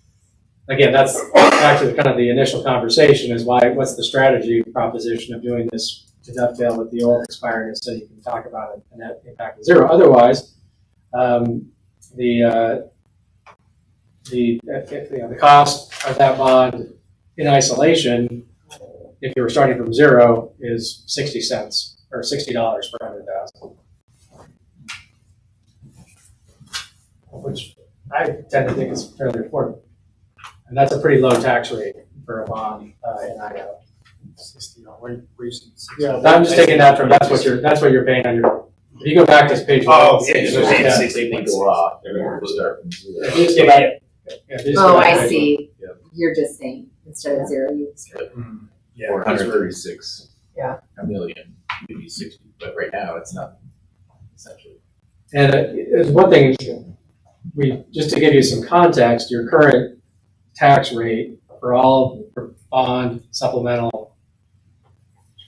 again, that's actually kind of the initial conversation is what's the strategy proposition of doing this to dovetail with the old expiredness so you can talk about a net impact of zero. Otherwise, the cost of that bond in isolation, if you were starting from zero, is 60 cents or $60 per 100,000, which I tend to think is fairly important. And that's a pretty low tax rate for a bond in Idaho. 60, where you see 60? Yeah, I'm just taking that from that's what you're paying on your. If you go back to page Oh, one, yeah, Just just paying yeah. 60, they go off, they're gonna start from zero. if you just go back. Yeah, if you just go Oh, back to I page see. Yeah. You're just saying, instead of zero, you start. Yeah, 436. Yeah. A million, maybe 60, but right now it's not, essentially. one. And it's one thing, just to give you some context, your current tax rate for bond, supplemental,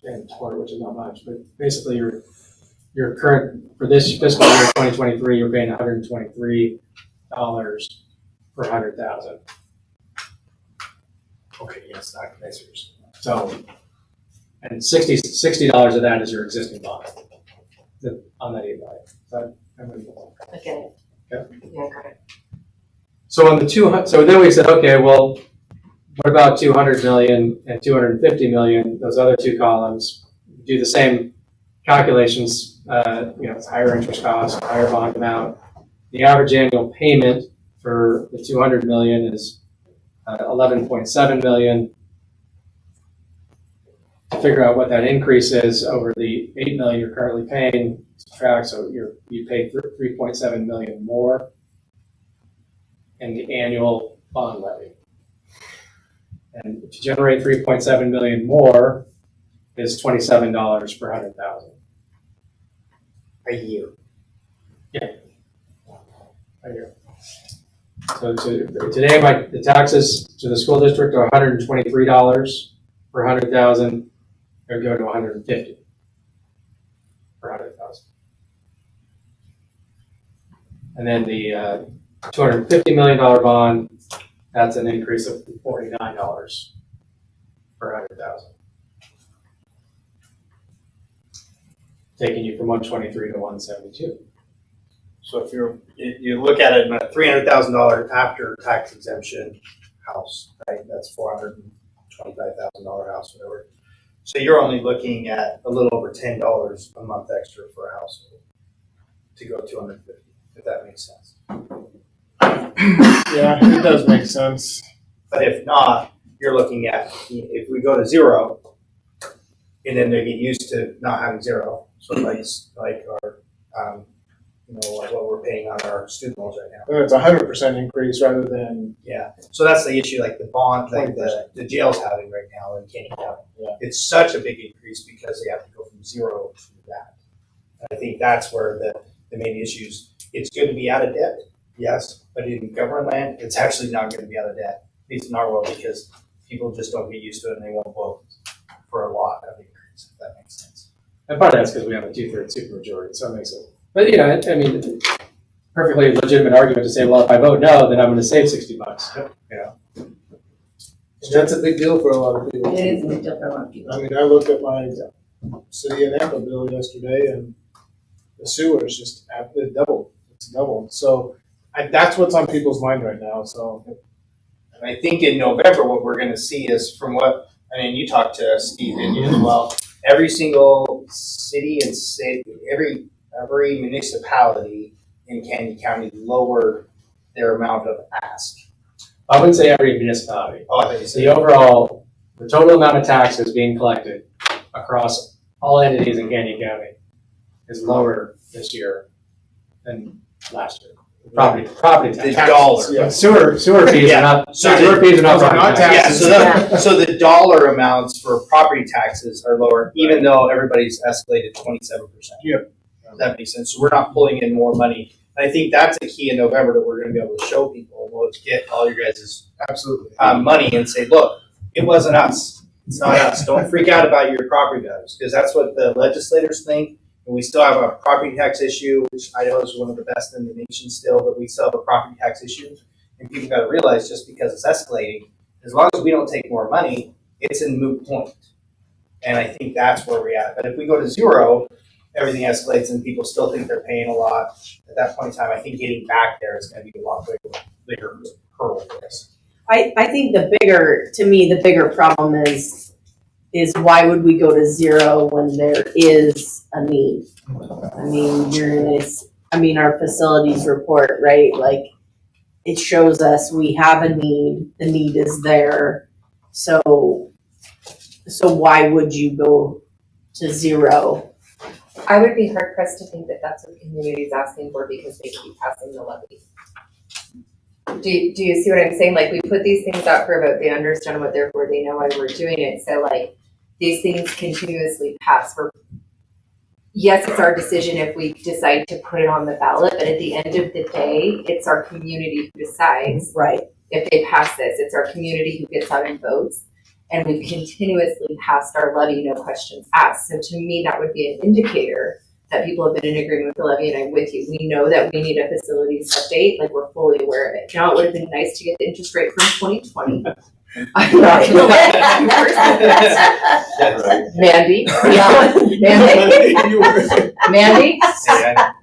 and quarter, which is not much, but basically your current, for this fiscal year 2023, you're paying $123 per 100,000. Okay, yes, that measures. So, and $60 of that is your existing bond on that 8 million. So, I get it. Yep. Yeah, got it. so on the 200, so then we said, okay, well, what about 200 million and 250 million? Those other two columns, do the same calculations. It's higher interest cost, higher bond amount. The average annual payment for the 200 million is 11.7 million. To figure out what that increase is over the 8 million you're currently paying, subtract, so you pay 3.7 million more in the annual bond levy. And to generate 3.7 million more is $27 per 100,000 A year. a year. So today, the taxes to the school district are $123 per 100,000. They'll go to 150 per 100,000. And then the $250 million bond, that's an increase of $49 per 100,000. Taking you from 123 to 172. So if you look at it in a $300,000 after tax exemption house, right? That's $425,000 house, whatever. So you're only looking at a little over $10 a month extra for a household to go 250, if that makes sense. Yeah, it does make sense. But if not, you're looking at, if we go to zero, and then they get used to not having zero, so like our, like what we're paying on our student loans right now. Then it's 100% increase rather than, Yeah, so that's the issue, like the bond, like the jail's having right now in Canyon County. Yeah. It's such a big increase because they have to go from zero to that. And I think that's where the main issues, it's good to be out of debt, yes, but in government land, it's actually not gonna be out of debt, at least in our world, because people just don't get used to it and they won't vote for a lot of increase, if that makes sense. And part of that's because we have a 2/3 supermajority, so it makes it. But I mean, perfectly legitimate argument to say, well, if I vote no, then I'm going to save $60. that's a big deal for a lot of people. It is a big deal for a lot of people. I mean, I looked at my city of Nampa bill yesterday, and the sewer is just it doubled. It's doubled. So that's what's on people's mind right now. So And I think in November, what we're gonna see is from what, I mean, you talked to Steve, didn't you, as well? Every single city and state, every municipality in Canyon County lowered their amount of ask. I wouldn't say every municipality. Oh, I thought you said. The total amount of taxes being collected across all entities in Canyon County is lower this year than last year. property The tax. dollar. Yeah. Sewer fees Yeah. are not, So sewer fees are not those are property not taxes. Yeah, so the dollar amounts for property taxes are lower, even though everybody's escalated 27%. Yep. That makes sense. So we're not pulling in more money. I think that's a key in November that we're going to be able to show people. We'll get all your guys' Absolutely. money and say, look, it wasn't us. It's not us. Don't freak out about your property values, because that's what the legislators think. And we still have a property tax issue, which Idaho is one of the best in the nation still, but we still have a property tax issue. And people got to realize, just because it's escalating, as long as we don't take more money, it's a moot point. And I think that's where we're at. But if we go to zero, everything escalates and people still think they're paying a lot. At that point in time, I think getting back there is going to be a lot bigger hurdle for us. I think to me, the bigger problem is why would we go to zero when there is a need? I mean, our facilities report, right? Like, it shows us we have a need, the need is there. So why would you go to zero? I would be hard pressed to think that that's what the community is asking for because they keep passing the levy. Do you see what I'm saying? Like, we put these things out for a vote, they understand what they're for, they know why we're doing it. So like, these things continuously pass. Yes, it's our decision if we decide to put it on the ballot, but at the end of the day, it's our community who decides Right. if they pass this. It's our community who gets out and votes. And we've continuously passed our levy, no questions asked. So to me, that would be an indicator that people have been in agreement with the levy, and I'm with you. We know that we need a facilities update, like, we're fully aware of it. Now, it would have been nice to get the interest rate from 2020. I'm not gonna let you personally. Mandy, Mandy,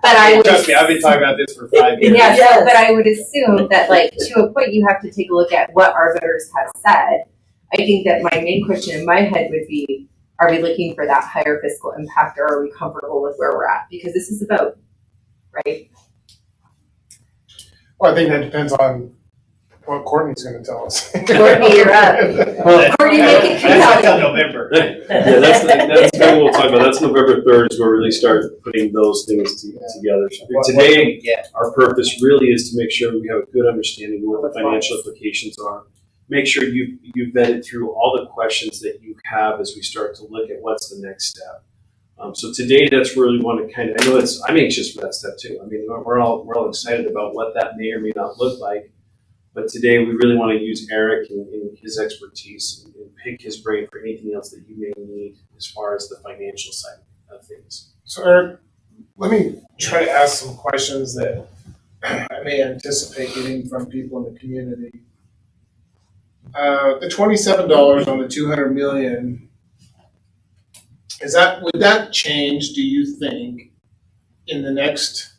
but I would. Trust me, I've been talking about this for 5 years. Yeah, so, but I would assume that, like, to a point, you have to take a look at what our voters have said. I think that my main question in my head would be, are we looking for that higher fiscal impact, or are we comfortable with where we're at? Because this is a vote, right? Well, I think that depends on what Courtney's gonna tell us. Courtney, you're up. Courtney, make it That's count. until November. Yeah, that's maybe we'll talk about. That's November 3rd is where we really start putting those things together. Today, our purpose really is to make sure we have a good understanding of what the financial implications are. Make sure you vetted through all the questions that you have as we start to look at what's the next step. So today, that's where we want to kind of. I know I'm anxious for that step too. I mean, we're all excited about what that may or may not look like. But today, we really want to use Eric and his expertise and pick his brain for anything else that you may need as far as the financial side of things. So Eric, let me try to ask some questions that I may anticipate getting from people in the community. The $27 on the 200 million, would that change, do you think, in the next,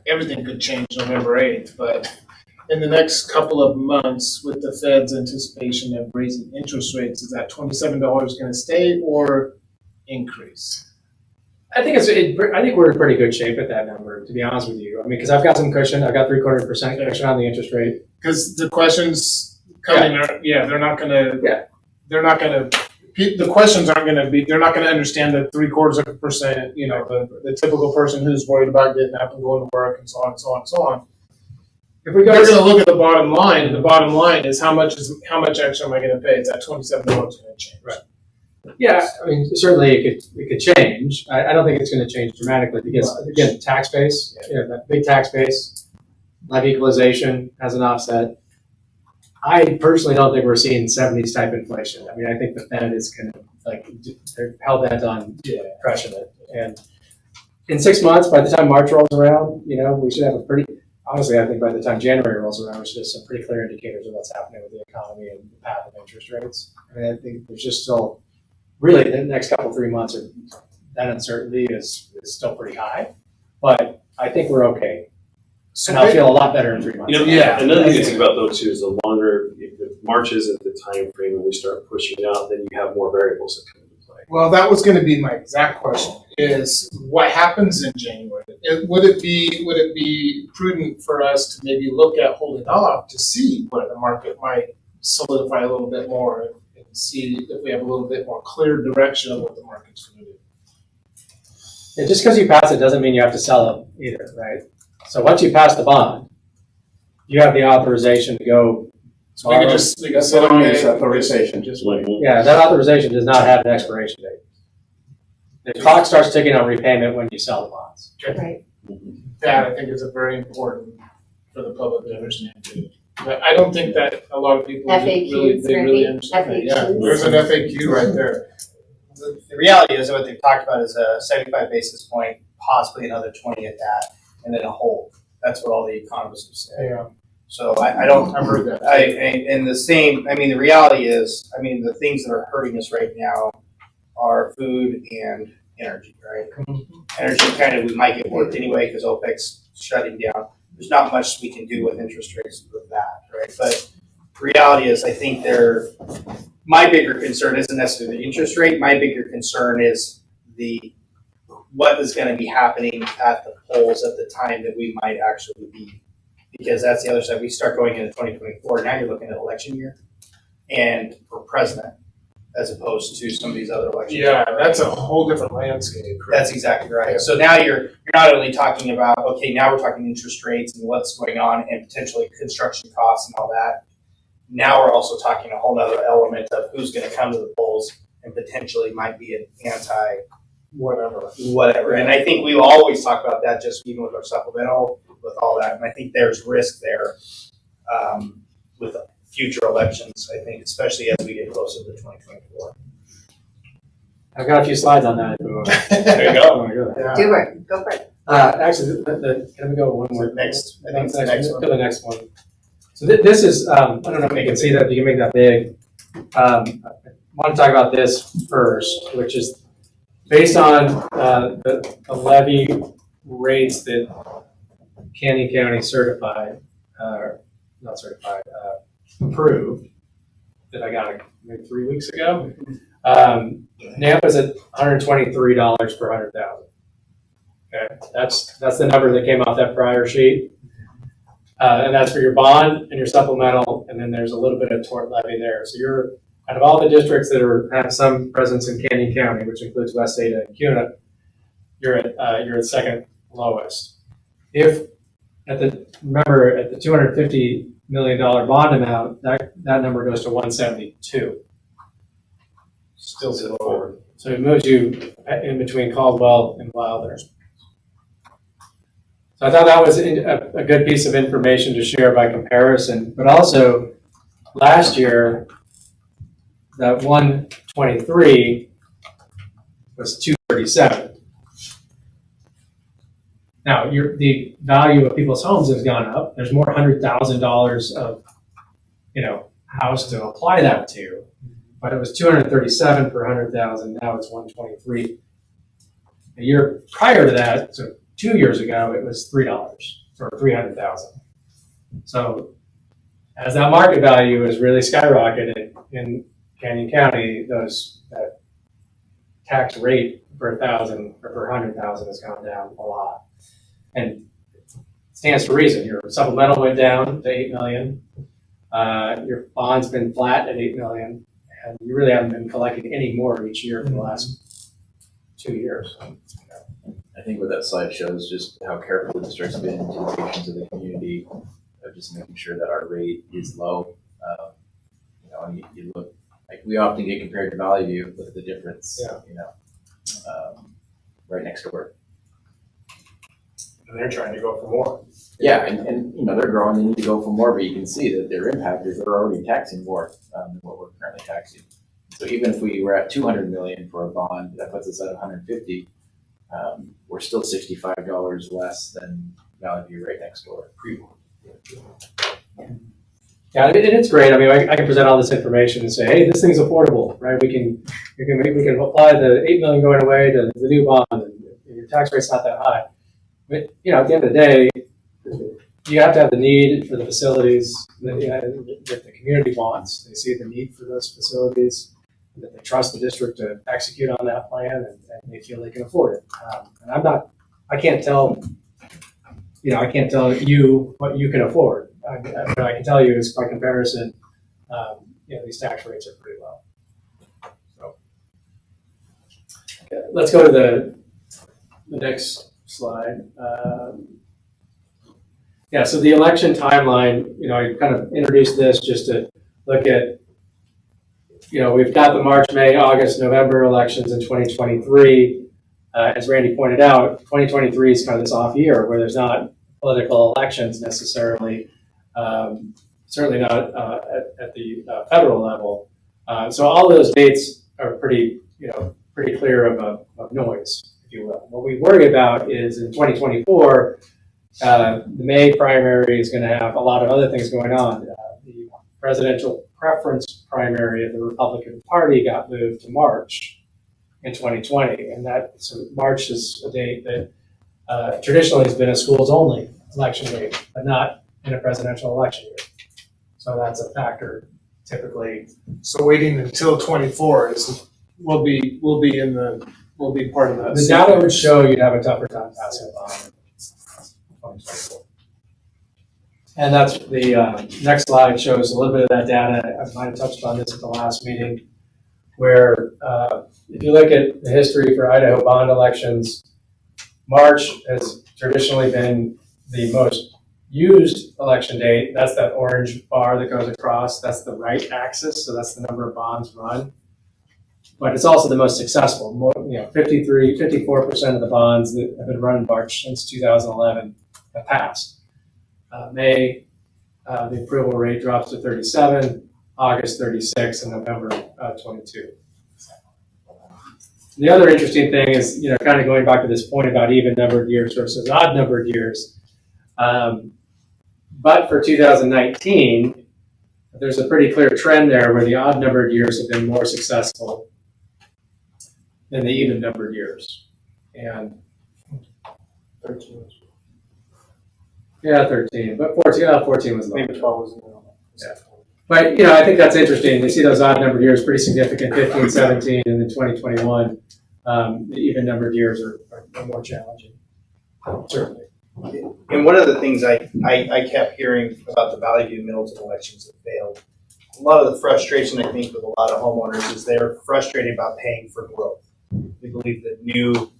everything could change November 8th, but in the next couple of months with the Fed's anticipation of raising interest rates, is that $27 going to stay or increase? I think I think we're in pretty good shape at that number, to be honest with you. I mean, because I've got some cushion. I've got 0.75% cushion on the interest rate. Because the questions coming they're not going to. Yeah. They're not going to. The questions aren't going to be. They're not going to understand the 0.75%. You know, the typical person who's worried about getting up and going to work and so on and so on and so on. If we go, they're going to look at the bottom line, and the bottom line is how much extra am I going to pay? Is that $27 going to change? Right. Yeah, I mean, certainly it could change. I don't think it's going to change dramatically because, again, tax base, that big tax base, levy equalization as an offset. I personally don't think we're seeing 70s type inflation. I mean, I think the Fed is going to, they're hell bent on crushing it. And in 6 months, by the time March rolls around, we should have honestly, I think by the time January rolls around, we should have some pretty clear indicators of what's happening with the economy and the path of interest rates. I mean, I think there's just still, really, the next couple, 3 months, that uncertainty is still pretty high, but I think we're okay. So I'll feel a lot better in 3 months. Another thing to think about though too is the longer, if March isn't the time frame and we start pushing out, then you have more variables that come into play. Well, that was going to be my exact question: is what happens in January? Would it be prudent for us to maybe look at holding off to see what the market might solidify a little bit more? See if we have a little bit more clear direction of what the market's going to do. just because you pass it doesn't mean you have to sell them either, right? So once you pass the bond, you have the authorization to go. So we could just, we could sit on it. authorization. Just wait. Yeah, that authorization does not have an expiration date. The clock starts ticking on repayment when you sell the bonds. Right. That I think is a very important for the public to understand too. But I don't think that a lot of people FAQs, really right? understand that. Yeah, FAQs. there's an FAQ right there. The reality is what they've talked about is a 75 basis point, possibly another 20 at that, and then a hold. That's what all the economists have said. Yeah, So I don't, I've heard that. and the same, I mean, the reality is, I mean, the things that are hurting us right now are food and energy, right? Energy kind of, we might get worked anyway because OPEC's shutting down. There's not much we can do with interest rates with that, right? But the reality is, I think my bigger concern isn't necessarily the interest rate. My bigger concern is what is going to be happening at the polls at the time that we might actually be. Because that's the other side. We start going into 2024. Now you're looking at election year, and for president, as opposed to some of these other elections. Yeah, that's a whole different landscape. That's exactly right. So now you're not only talking about, okay, now we're talking interest rates and what's going on and potentially construction costs and all that. Now we're also talking a whole other element of who's going to come to the polls and potentially might be an anti whatever. And I think we always talk about that just even with our supplemental, with all that. And I think there's risk there with future elections, I think, especially as we get closer to 2024. I've got a few slides on that. There you go. Yeah. Do it, go for it. Actually, can we go one more? Next, I think it's Next, the next go one. to the next one. So this is, I don't know if you can see that, but you can make that big. I want to talk about this first, which is based on the levy rates that Canyon County certified, not certified, approved, that I got maybe 3 weeks ago. Nampa's at $123 per 100,000. Okay, that's the number that came off that prior sheet. And that's for your bond and your supplemental, and then there's a little bit of tort levy there. So you're, out of all the districts that have some presence in Canyon County, which includes West Ada and Cuna, you're at second lowest. Remember at the $250 million bond amount, that number goes to 172. Still to the forward. So it moves you in between Caldwell and Wilder. So I thought that was a good piece of information to share by comparison, but also last year, that 123 was 237. Now, the value of people's homes has gone up. There's more $100,000 of, house to apply that to, but it was 237 per 100,000. Now it's 123. A year prior to that, so 2 years ago, it was $3 for 300,000. So as that market value has really skyrocketed in Canyon County, that tax rate per 1,000 or per 100,000 has gone down a lot. And it stands to reason. Your supplemental went down to $8 million. Your bond's been flat at $8 million, and you really haven't been collecting any more each year for the last 2 years. I think what that slide shows just how careful the district's been to the patients of the community of just making sure that our rate is low. And you look, like we often get compared to Valley View, look at the difference, right next door. And they're trying to go for more. Yeah, and they're growing, they need to go for more, but you can see that their impact is they're already taxing more than what we're currently taxing. So even if we were at 200 million for a bond, that puts us at 150. We're still $65 less than Valley View right next door. Yeah, and it's great. I mean, I can present all this information and say, hey, this thing's affordable, right? We can apply the $8 million going away to the new bond, and your tax rate's not that high. But at the end of the day, you have to have the need for the facilities that the community wants. They see the need for those facilities, that they trust the district to execute on that plan, and they feel they can afford it. And I can't tell you what you can afford. What I can tell you is by comparison, these tax rates are pretty low. So let's go to the next slide. Yeah, so the election timeline, I kind of introduced this just to look at, we've got the March, May, August, November elections in 2023. As Randy pointed out, 2023 is kind of this off year where there's not political elections necessarily, certainly not at the federal level. So all of those dates are pretty clear of noise, if you will. What we worry about is in 2024, the May primary is going to have a lot of other things going on. The presidential preference primary of the Republican Party got moved to March in 2020, and so March is a date that traditionally has been a schools-only election date, but not in a presidential election year. So that's a factor typically. So waiting until 24 will be part of that. The data would show you'd have a tougher time passing a bond in 2024. And that's the next slide shows a little bit of that data. I might have touched on this at the last meeting, where if you look at the history for Idaho bond elections, March has traditionally been the most used election date. That's that orange bar that goes across. That's the right axis, so that's the number of bonds run. But it's also the most successful. 54% of the bonds that have been run in March since 2011 have passed. May, the approval rate drops to 37, August 36, and November 22. The other interesting thing is, kind of going back to this point about even numbered years versus odd numbered years. But for 2019, there's a pretty clear trend there where the odd numbered years have been more successful than the even numbered years. And 13. Yeah, 13, but 14 was low. Maybe 12 was Yeah. But, I think that's interesting. You see those odd numbered years pretty significant, 15, 17, and then 2021. The even numbered years are more challenging, certainly. And one of the things I kept hearing about the Valley View Middleton elections that failed, a lot of the frustration I think with a lot of homeowners is they're frustrated about paying for growth. They believe that new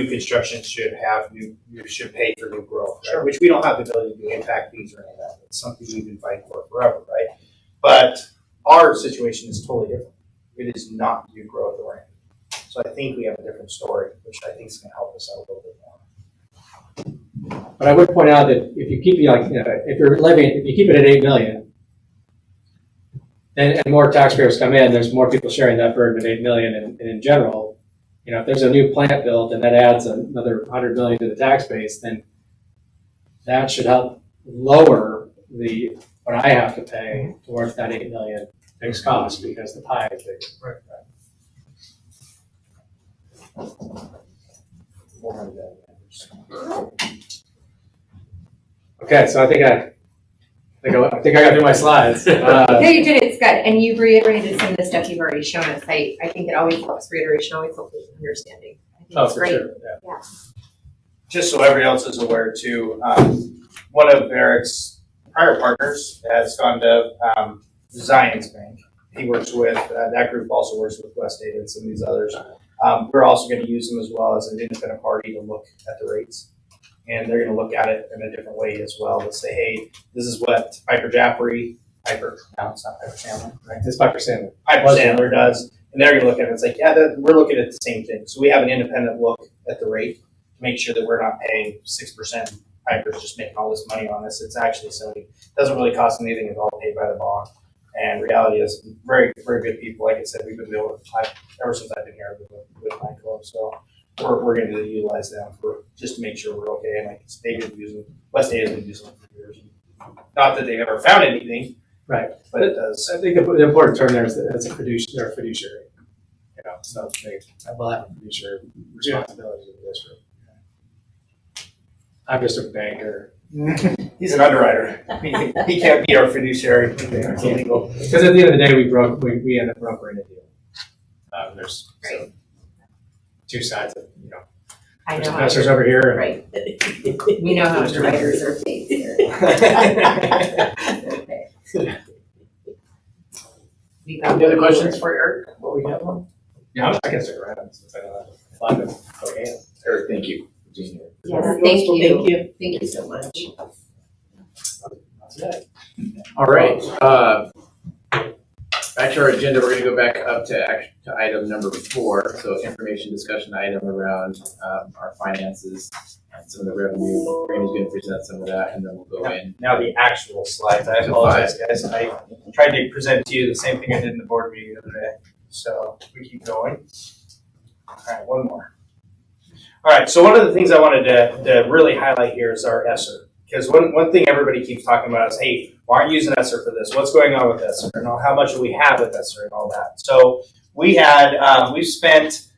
construction should pay for new growth, right? Which we don't have the ability to do impact fees or any of that. It's something we've been fighting for forever, right? But our situation is totally different. It is not new growth oriented. So I think we have a different story, which I think is going to help us out a little bit more. But I would point out that if you keep if you keep it at 8 million, and more taxpayers come in, there's more people sharing that burden of 8 million, and in general, if there's a new plant built and that adds another 100 million to the tax base, then that should help lower what I have to pay towards that 8 million fixed cost because the pie is bigger. Right. Okay, so I think I got through my slides. No, you did. It's good, and you reiterated some of the stuff you've already shown us. I think it always helps. Reiteration always helps with understanding. I think it's for great. sure. Yeah. Just so everybody else is aware too, one of Eric's prior partners has gone to Zions Bank. He works with, that group also works with West Data and some of these others. We're also going to use them as well as an independent party to look at the rates. And they're going to look at it in a different way as well to say, hey, this is what Piper Sandler, right? It's Piper Sandler. Piper Sandler does. And they're going to look at it and say, yeah, we're looking at the same thing. So we have an independent look at the rate to make sure that we're not paying 6%. Piper's just making all this money on this. It's actually it doesn't really cost anything. It's all paid by the bond. And reality is very, very good people. Like I said, we've been able to, ever since I've been here with my club. So we're going to utilize them just to make sure we're okay. And like they've been using, West Data has been using them for years. Not that they've ever found anything. Right. But it does. I think the important term there is that it's a they're a fiduciary. So they will have a fiduciary responsibility in the district. I'm just a banker. He's an underwriter. He can't be our fiduciary. It's illegal. Because at the end of the day, we end up brokering a deal. There's two sides of I there's know. investors over here. And Right. We know how underwriters are paid here. Any other questions for Eric? What we have on? Yeah, I can stick around since I don't have a lot of cocaine. Eric, thank you. Yes, thank you. Thank you. Thank you so much. All right, back to our agenda, we're gonna go back up to item number 4, so information discussion item around, our finances and some of the revenue. Randy's gonna present some of that, and then we'll go in. Now the actual slides. I apologize, guys. I tried to present to you the same thing I did in the board meeting the other day. So we keep going. All right, one more. All right, so one of the things I wanted to really highlight here is our ESSER. Because one thing everybody keeps talking about is, hey, why aren't you using ESSER for this? What's going on with ESSER? And how much do we have with ESSER and all that? So we've spent,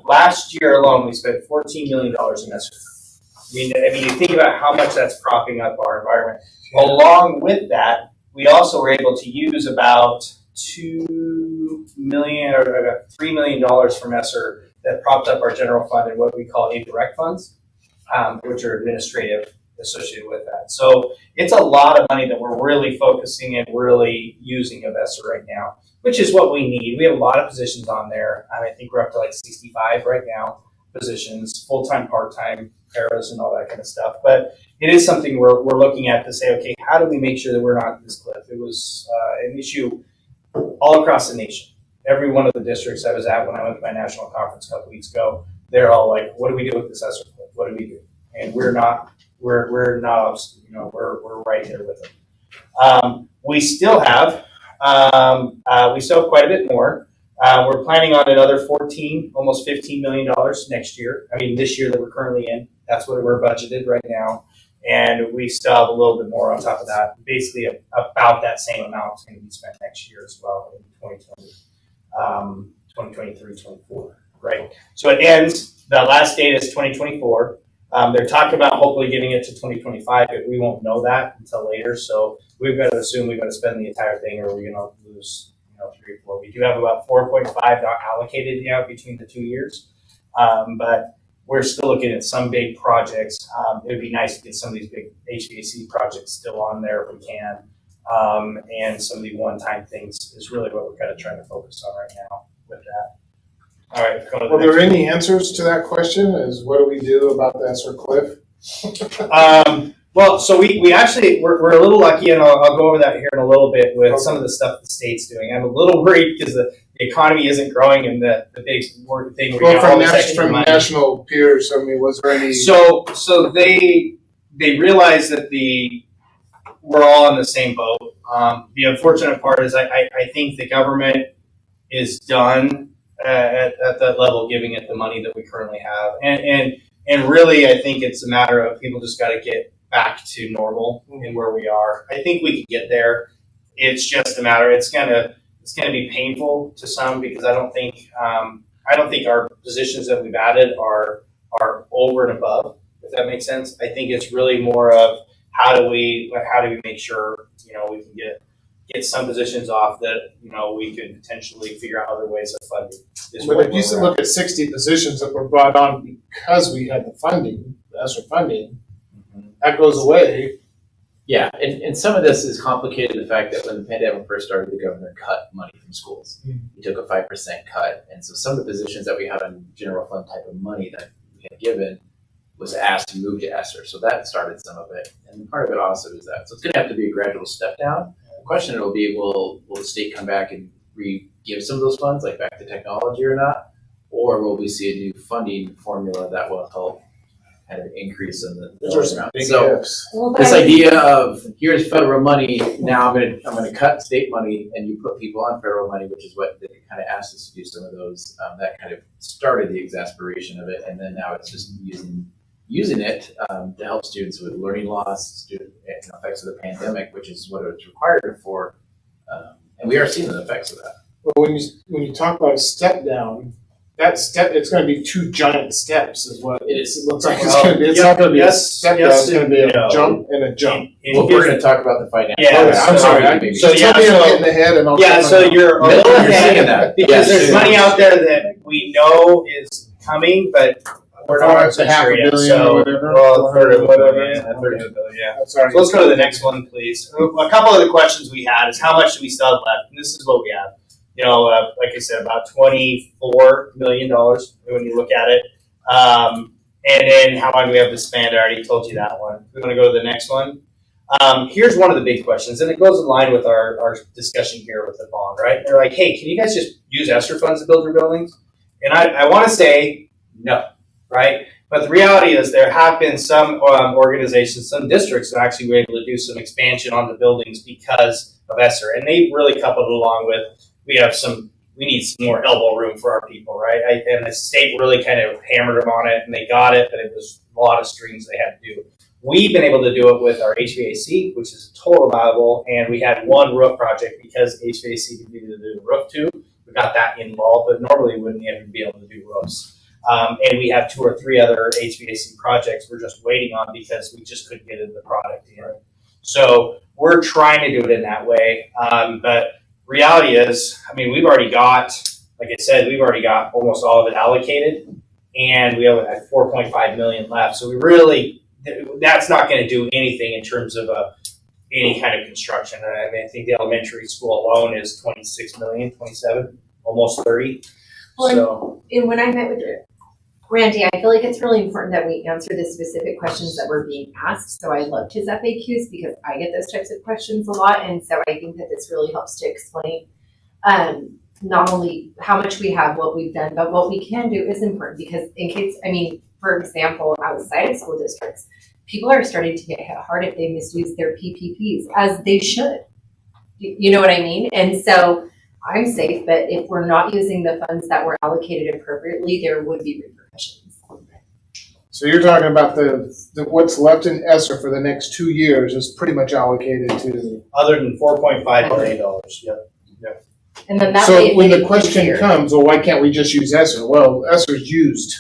last year alone, we spent $14 million in ESSER. I mean, you think about how much that's propping up our environment. Along with that, we also were able to use about $2 million or $3 million from ESSER that propped up our general fund and what we call indirect funds, which are administrative associated with that. So it's a lot of money that we're really focusing and really using of ESSER right now, which is what we need. We have a lot of positions on there. I think we're up to like 65 right now positions, full-time, part-time, paras and all that kind of stuff. But it is something we're looking at to say, okay, how do we make sure that we're not at this cliff? It was an issue all across the nation. Every one of the districts I was at when I went to my national conference a couple weeks ago, they're all like, what do we do with this ESSER cliff? What do we do? And we're not, we're right there with them. We still have quite a bit more. We're planning on another almost $15 million next year. I mean, this year that we're currently in, that's what we're budgeted right now. And we still have a little bit more on top of that. Basically about that same amount is going to be spent next year as well in 2023, 24, right? So it ends, the last date is 2024. They're talking about hopefully getting it to 2025, but we won't know that until later. So we've got to assume we've got to spend the entire thing, or we're going to lose, 3 or 4. We do have about 4.5 allocated now between the 2 years, but we're still looking at some big projects. It would be nice to get some of these big HVAC projects still on there if we can, and some of the one-time things is really what we're kind of trying to focus on right now with that. All right. Were there any answers to that question? Is what do we do about the ESSER cliff? Well, so we actually, we're a little lucky, and I'll go over that here in a little bit with some of the stuff the state's doing. I'm a little worried because the economy isn't growing, and the big word thing. Well, from national peers, I mean, was there any? So they realize that we're all in the same boat. The unfortunate part is I think the government is done at that level, giving it the money that we currently have, and really I think it's a matter of people just got to get back to normal in where we are. I think we can get there. It's just a matter. It's gonna be painful to some because I don't think our positions that we've added are over and above. If that makes sense. I think it's really more of how do we make sure we can get some positions off that we could potentially figure out other ways of funding. But if you look at 60 positions that were brought on because we had the funding, the ESSER funding, that goes away. Yeah, and some of this is complicated. The fact that when the pandemic first started, the governor cut money from schools. He took a 5% cut, and so some of the positions that we had on general fund type of money that we had given was asked to move to ESSER. So that started some of it, and part of it also is that. So it's going to have to be a gradual step down. The question will be, will the state come back and give some of those funds, like back to technology or not? Or will we see a new funding formula that will help kind of increase in the amount? So this idea of here's federal money, now I'm gonna cut state money and you put people on federal money, which is what they kind of asked us to do some of those, that kind of started the exasperation of it, and then now it's just using it to help students with learning loss, effects of the pandemic, which is what it's required for, and we are seeing the effects of that. Well, when you talk about a step down, it's going to be 2 giant steps, is what it is. It looks like it's going to be. It's not going to be a step down. It's going to be a jump and a jump. Well, we're going to talk about the financials. Yeah, I'm sorry. So tell me I'm in the head, and I'll. Yeah, so you're a little ahead because there's money out there that we know is coming, but we're not $500 million so, or whatever. Well, a third of a billion, yeah. So let's go to the next one, please. A couple of the questions we had is how much do we still have left? And this is what we have. Like I said, about $24 million when you look at it. And then how long do we have to spend? I already told you that one. We want to go to the next one. Here's one of the big questions, and it goes in line with our discussion here with the bond, right? They're like, hey, can you guys just use ESSER funds to build your buildings? And I want to say no, right? But the reality is there have been some organizations, some districts that actually were able to do some expansion on the buildings because of ESSER. And they really coupled it along with, we need some more elbow room for our people, right? And the state really kind of hammered them on it, and they got it, but it was a lot of strings they had to do. We've been able to do it with our HVAC, which is total viable, and we had one roof project because HVAC could do the roof too. We got that involved, but normally we wouldn't even be able to do roofs. And we have 2 or 3 other HVAC projects we're just waiting on because we just couldn't get the product in. So we're trying to do it in that way, but reality is, I mean, we've already got, like I said, we've already got almost all of it allocated, and we have 4.5 million left. So we really, that's not going to do anything in terms of any kind of construction. I mean, I think the elementary school alone is 26 million, 27, almost 30. Well, So, and when I met with Randy, I feel like it's really important that we answer the specific questions that were being asked. So I loved his FAQs because I get those types of questions a lot. And so I think that this really helps to explain not only how much we have, what we've done, but what we can do is important because in case, I mean, for example, outside of school districts, people are starting to get hit hard if they misuse their PPPs, as they should. You know what I mean? And so I'm safe, but if we're not using the funds that were allocated appropriately, there would be repercussions. So you're talking about the what's left in ESSER for the next 2 years is pretty much allocated to. other than $4.5 million. Yep. And then that So way when it the question easier, comes, well, why can't we just use ESSER? Well, ESSER's used.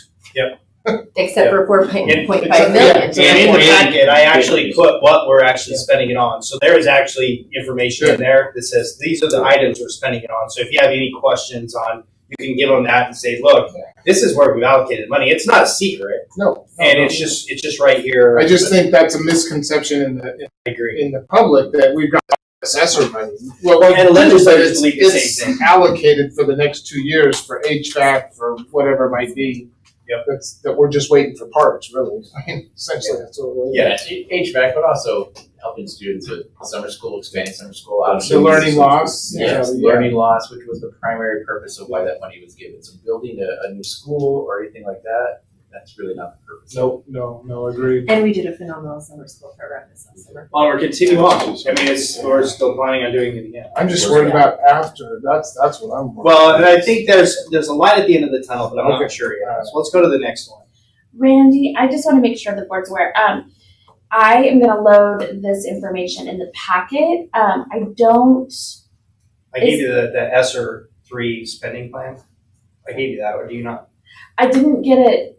except for 4.5 Yeah. million. And in the packet, I actually put what we're actually spending it on. So there is actually information in there that says these are the items we're spending it on. So if you have any questions on, you can give them that and say, look, this is where we've allocated money. It's not a secret, No. and it's just right here. I just think that's a misconception in the public that we've got ESSER money. Well, And legislators it's believe the same thing. allocated for the next 2 years for HVAC, for whatever it might be. Yep. That we're just waiting for parts, really. I mean, essentially, that's what we're. Yeah, HVAC, but also helping students with summer school, expanding summer school out. The learning loss. Yes, Yeah. learning loss, which was the primary purpose of why that money was given. So building a new school or anything like that, that's really not the purpose. No, agreed. And we did a phenomenal summer school program this summer. Well, we're continuing on. I mean, we're still planning on doing it again. I'm just worried about after. That's what I'm worried Well, about. and I think there's a light at the end of the tunnel, but I'm not sure yet. So let's go to the next one. Randy, I just want to make sure the board's aware. I am going to load this information in the packet. I gave you the ESSER 3 spending plan. I gave you that, or do you not? I didn't get it.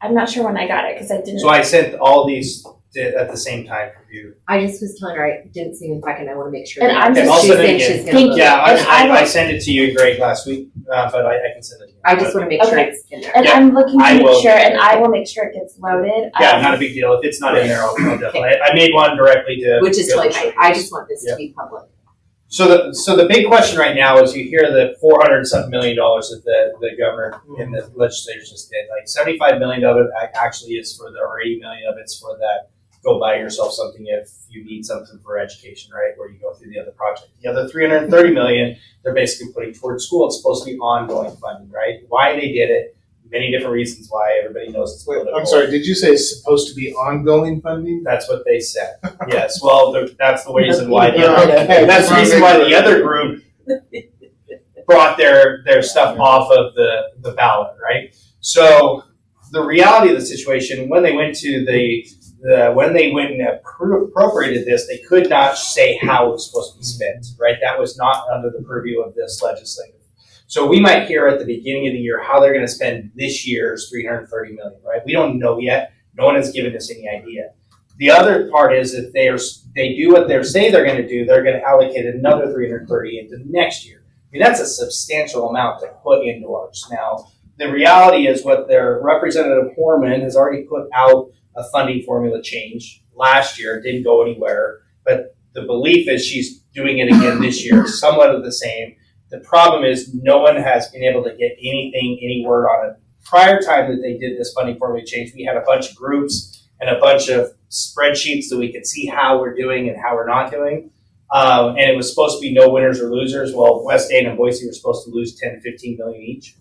I'm not sure when I got it because I didn't. So I sent all these at the same time for you. I just was telling her I didn't see in the packet. I want to make sure. And I'm Okay, just- I'll she's send it saying again. she's gonna Thank look. you. Yeah, And I sent it to you, Greg, last week, but I can send it again. I just want to make sure Okay. it's in there. And Yeah, I'm looking to I make will. sure, and I will make sure it gets loaded. Yeah, not a big deal. If it's not in there, I'll definitely. I made one directly to. Which is to totally show fine. you. I just want this Yeah. to be public. So the big question right now is you hear the $400-something million that the governor and the legislators just did. Like $75 million of it actually is for or $80 million of it's for that go buy yourself something if you need something for education, right? Where you go through the other project. The other $330 million they're basically putting towards school. It's supposed to be ongoing funding, right? Why they did it, many different reasons why. Everybody knows it's political. I'm sorry, did you say it's supposed to be ongoing funding? That's what they said. Yes. Well, that's the reason why the other. Okay. That's the reason why the other group brought their stuff off of the ballot, right? So the reality of the situation, when they went to when they went and appropriated this, they could not say how it was supposed to be spent, right? That was not under the purview of this legislature. So we might hear at the beginning of the year how they're going to spend this year's $330 million, right? We don't know yet. No one has given us any idea. The other part is if they do what they say they're going to do, they're going to allocate another $330 into next year. I mean, that's a substantial amount to put into ours. Now, the reality is what their Representative Horman has already put out a funding formula change last year. It didn't go anywhere, but the belief is she's doing it again this year, somewhat of the same. The problem is no one has been able to get any word on it prior time that they did this funding formula change, we had a bunch of groups and a bunch of spreadsheets so we could see how we're doing and how we're not doing. And it was supposed to be no winners or losers. Well, West Dane and Boise were supposed to lose 10 to 15 million each.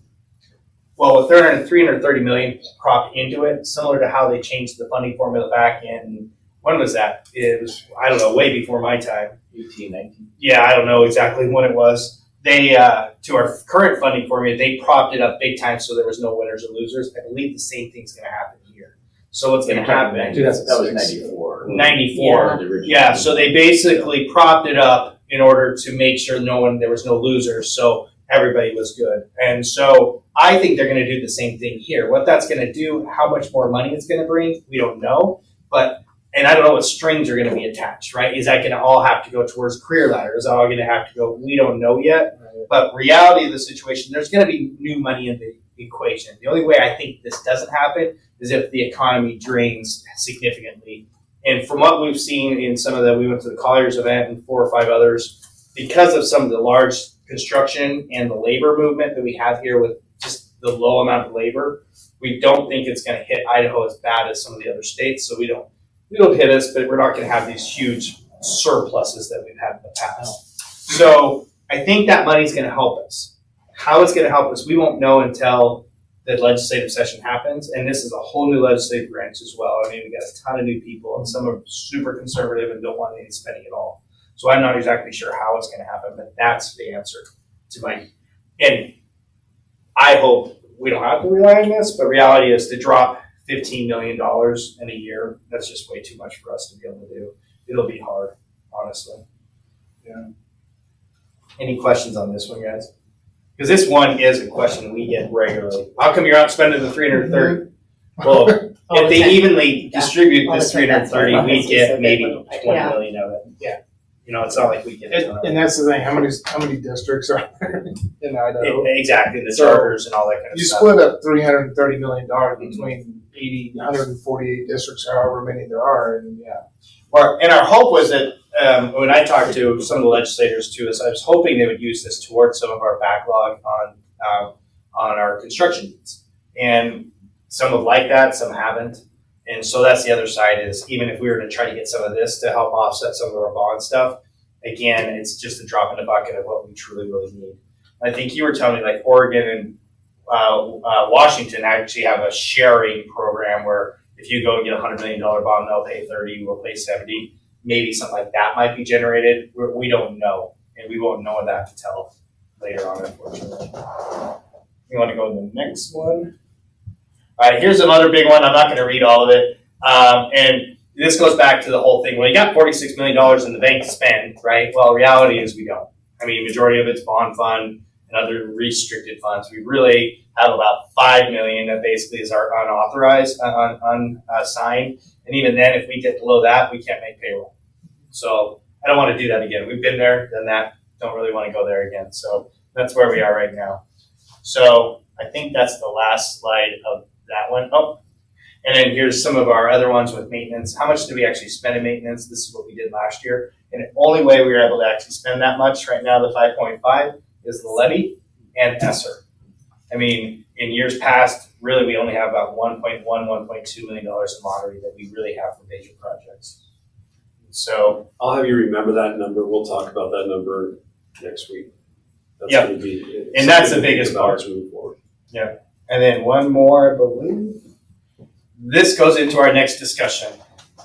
Well, with 330 million cropped into it, similar to how they changed the funding formula back in, when was that? It was, I don't know, way before my time. 18, 19. Yeah, I don't know exactly when it was. They, to our current funding formula, they propped it up big time so there was no winners or losers. I believe the same thing's going to happen here. So what's going to happen? That was 94. 94. Yeah, so they basically propped it up in order to make sure there was no losers, so everybody was good. And so I think they're going to do the same thing here. What that's going to do, how much more money it's going to bring, we don't know. And I don't know what strings are going to be attached, right? Is that going to all have to go towards career ladder? Is that all going to have to go? We don't know yet. But reality of the situation, there's going to be new money in the equation. The only way I think this doesn't happen is if the economy drains significantly. And from what we've seen in we went to the Colliers event and 4 or 5 others, because of some of the large construction and the labor movement that we have here with just the low amount of labor, we don't think it's going to hit Idaho as bad as some of the other states. So it'll hit us, but we're not going to have these huge surpluses that we've had in the past. So I think that money's going to help us. How it's going to help us, we won't know until the legislative session happens. And this is a whole new legislative branch as well. I mean, we got a ton of new people, and some are super conservative and don't want any spending at all. So I'm not exactly sure how it's going to happen, but that's the answer to and I hope we don't have to rely on this, but reality is to drop $15 million in a year, that's just way too much for us to be able to do. It'll be hard, honestly. Yeah. Any questions on this one, guys? Because this one is a question we get regularly. How come you're not spending the 330? Well, if they evenly distribute this 330, we get maybe 20 million of it. Yeah. You know, it's not like we get it. And that's the thing, how many districts are there in Idaho? Exactly, the charters and all that kind of You stuff. split up $330 million between 148 districts, however many there are, and yeah. And our hope was that when I talked to some of the legislators too, is I was hoping they would use this towards some of our backlog on our construction needs. And some have liked that, some haven't. And so that's the other side is even if we were to try to get some of this to help offset some of our bond stuff, again, it's just a drop in the bucket of what we truly really need. I think you were telling me like Oregon and Washington actually have a sharing program where if you go and get a $100 million bond, they'll pay 30, we'll pay 70. Maybe something like that might be generated. We don't know, and we won't know that until later on, unfortunately. You want to go to the next one? All right, here's another big one. I'm not going to read all of it. And this goes back to the whole thing. Well, you got $46 million in the bank to spend, right? Well, reality is we don't. I mean, majority of it's bond fund and other restricted funds. We really have about $5 million that basically is our unauthorized, unsigned. And even then, if we get below that, we can't make payroll. So I don't want to do that again. We've been there, done that. Don't really want to go there again. So that's where we are right now. So I think that's the last slide of that one. Oh, and then here's some of our other ones with maintenance. How much did we actually spend in maintenance? This is what we did last year. And the only way we were able to actually spend that much right now, the 5.5, is the levy and ESSER. I mean, in years past, really we only have about $1.2 million in lottery that we really have for major projects. So I'll have you remember that number. We'll talk about that number next week. That's Yep. going to be, And that's the biggest part. moving forward. Yeah. And then one more, I believe. This goes into our next discussion.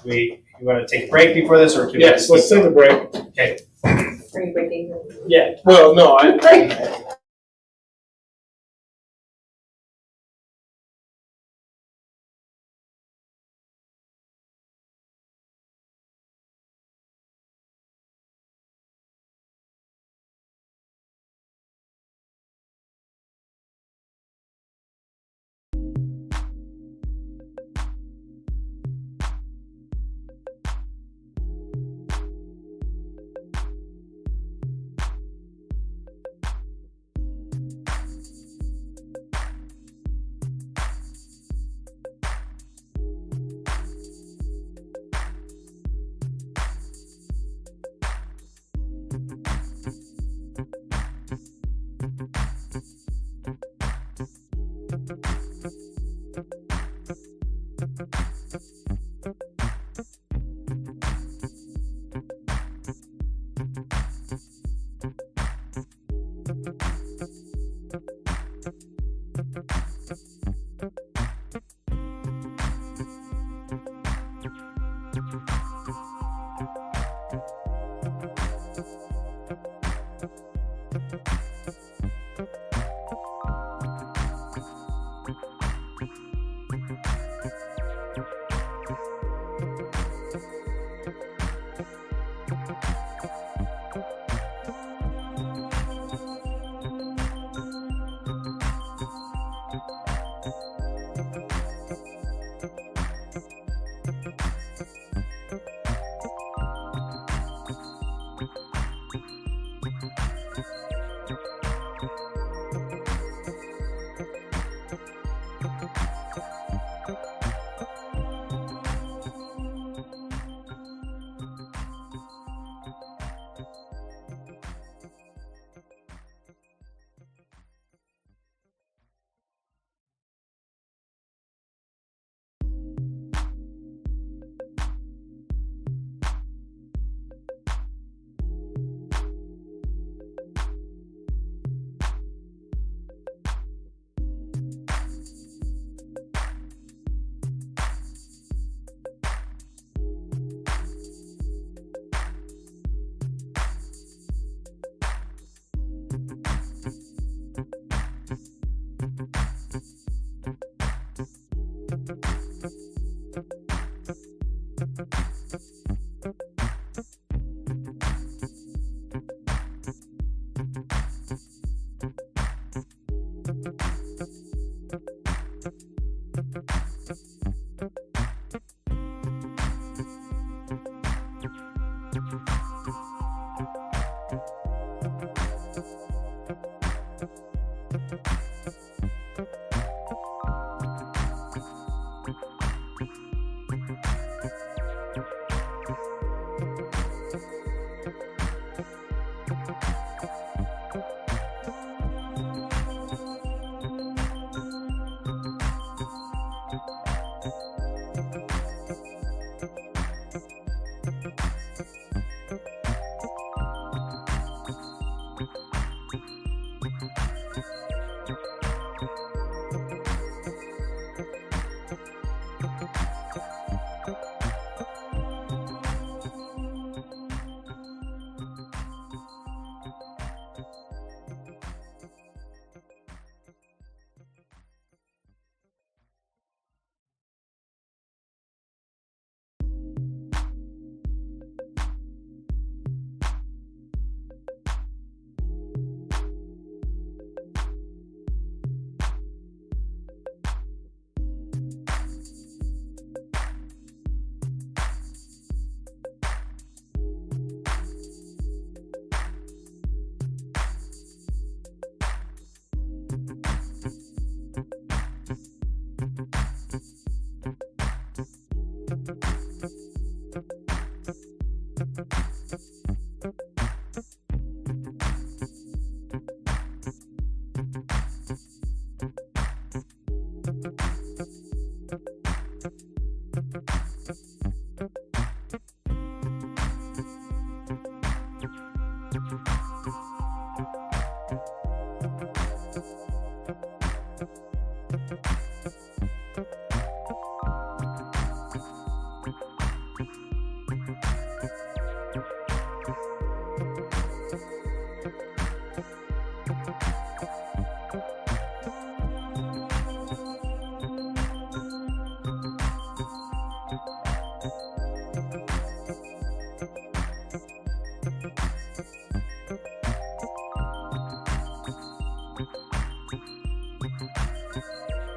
You want to take a break before this, or can we Yes, just let's keep take a going? break. Okay. Are you breaking? Yeah. Well, no,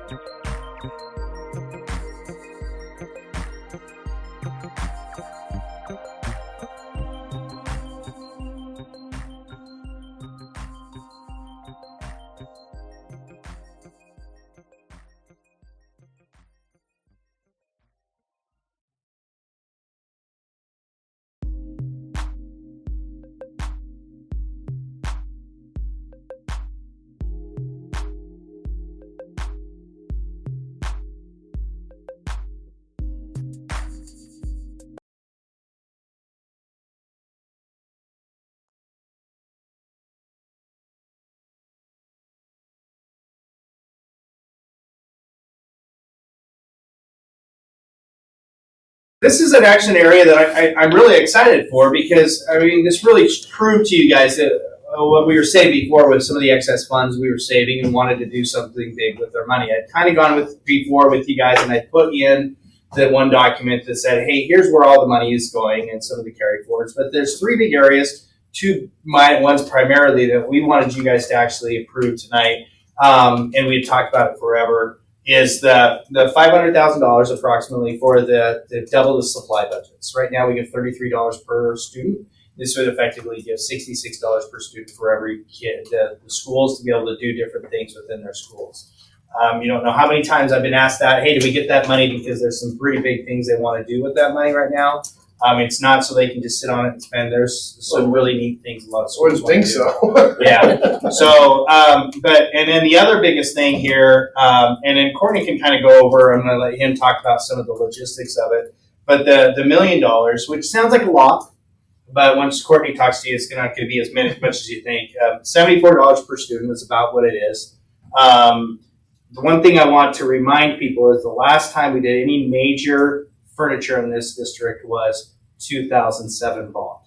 Thank you. This is an area that I'm really excited for because, I mean, this really proved to you guys that what we were saying before with some of the excess funds we were saving and wanted to do something big with our money. I'd kind of gone with before with you guys, and I put in the one document that said, hey, here's where all the money is going and some of the carry forwards. But there's three big areas, two ones primarily that we wanted you guys to actually approve tonight, and we had talked about it forever, is the $500,000 approximately for the double the supply budgets. Right now we give $33 per student. This would effectively give $66 per student for every kid, the schools to be able to do different things within their schools. You don't know how many times I've been asked that, hey, do we get that money? Because there's some pretty big things they want to do with that money right now. It's not so they can just sit on it and spend. There's some really neat things a lot of schools I wouldn't think so. Yeah. So, and then the other biggest thing here, and then Courtney can kind of go over, I'm going to let him talk about some of the logistics of it, but the $1 million, which sounds like a lot, but once Courtney talks to you, it's not going to be as much as you think. $74 per student is about what it is. The one thing I want to remind people is the last time we did any major furniture in this district was 2007 bond.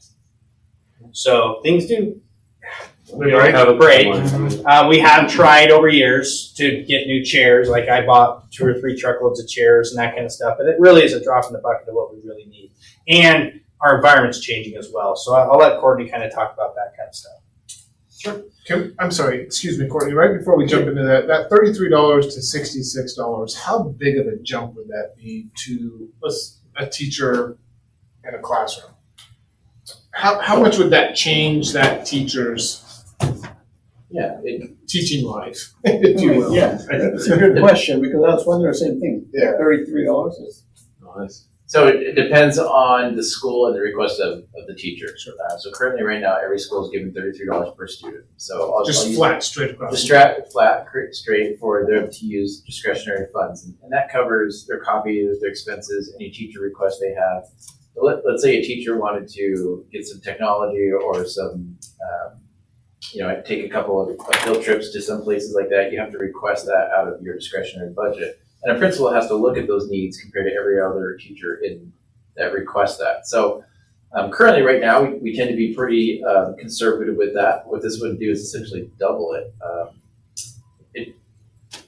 So things do have a break. timeline. We have tried over years to get new chairs. Like I bought 2 or 3 truckloads of chairs and that kind of stuff, but it really is a drop in the bucket of what we really need. And our environment's changing as well. So I'll let Courtney kind of talk about that kind of stuff. Sure. I'm sorry, excuse me, Courtney, right before we jump into that $33 to $66, how big of a jump would that be to a teacher in a classroom? How much would that change that teacher's teaching life, if you will? Yeah, it's a good question because I was wondering the same thing. Yeah. $33 is. Nice. So it depends on the school and the request of the teacher. So currently, right now, every school is giving $33 per student. So I'll Just use flat, straight across. just straight for them to use discretionary funds, and that covers their copies, their expenses, any teacher requests they have. Let's say a teacher wanted to get some technology or some, take a couple of field trips to some places like that. You have to request that out of your discretionary budget. And a principal has to look at those needs compared to every other teacher in that requests that. So currently, right now, we tend to be pretty conservative with that. What this would do is essentially double it.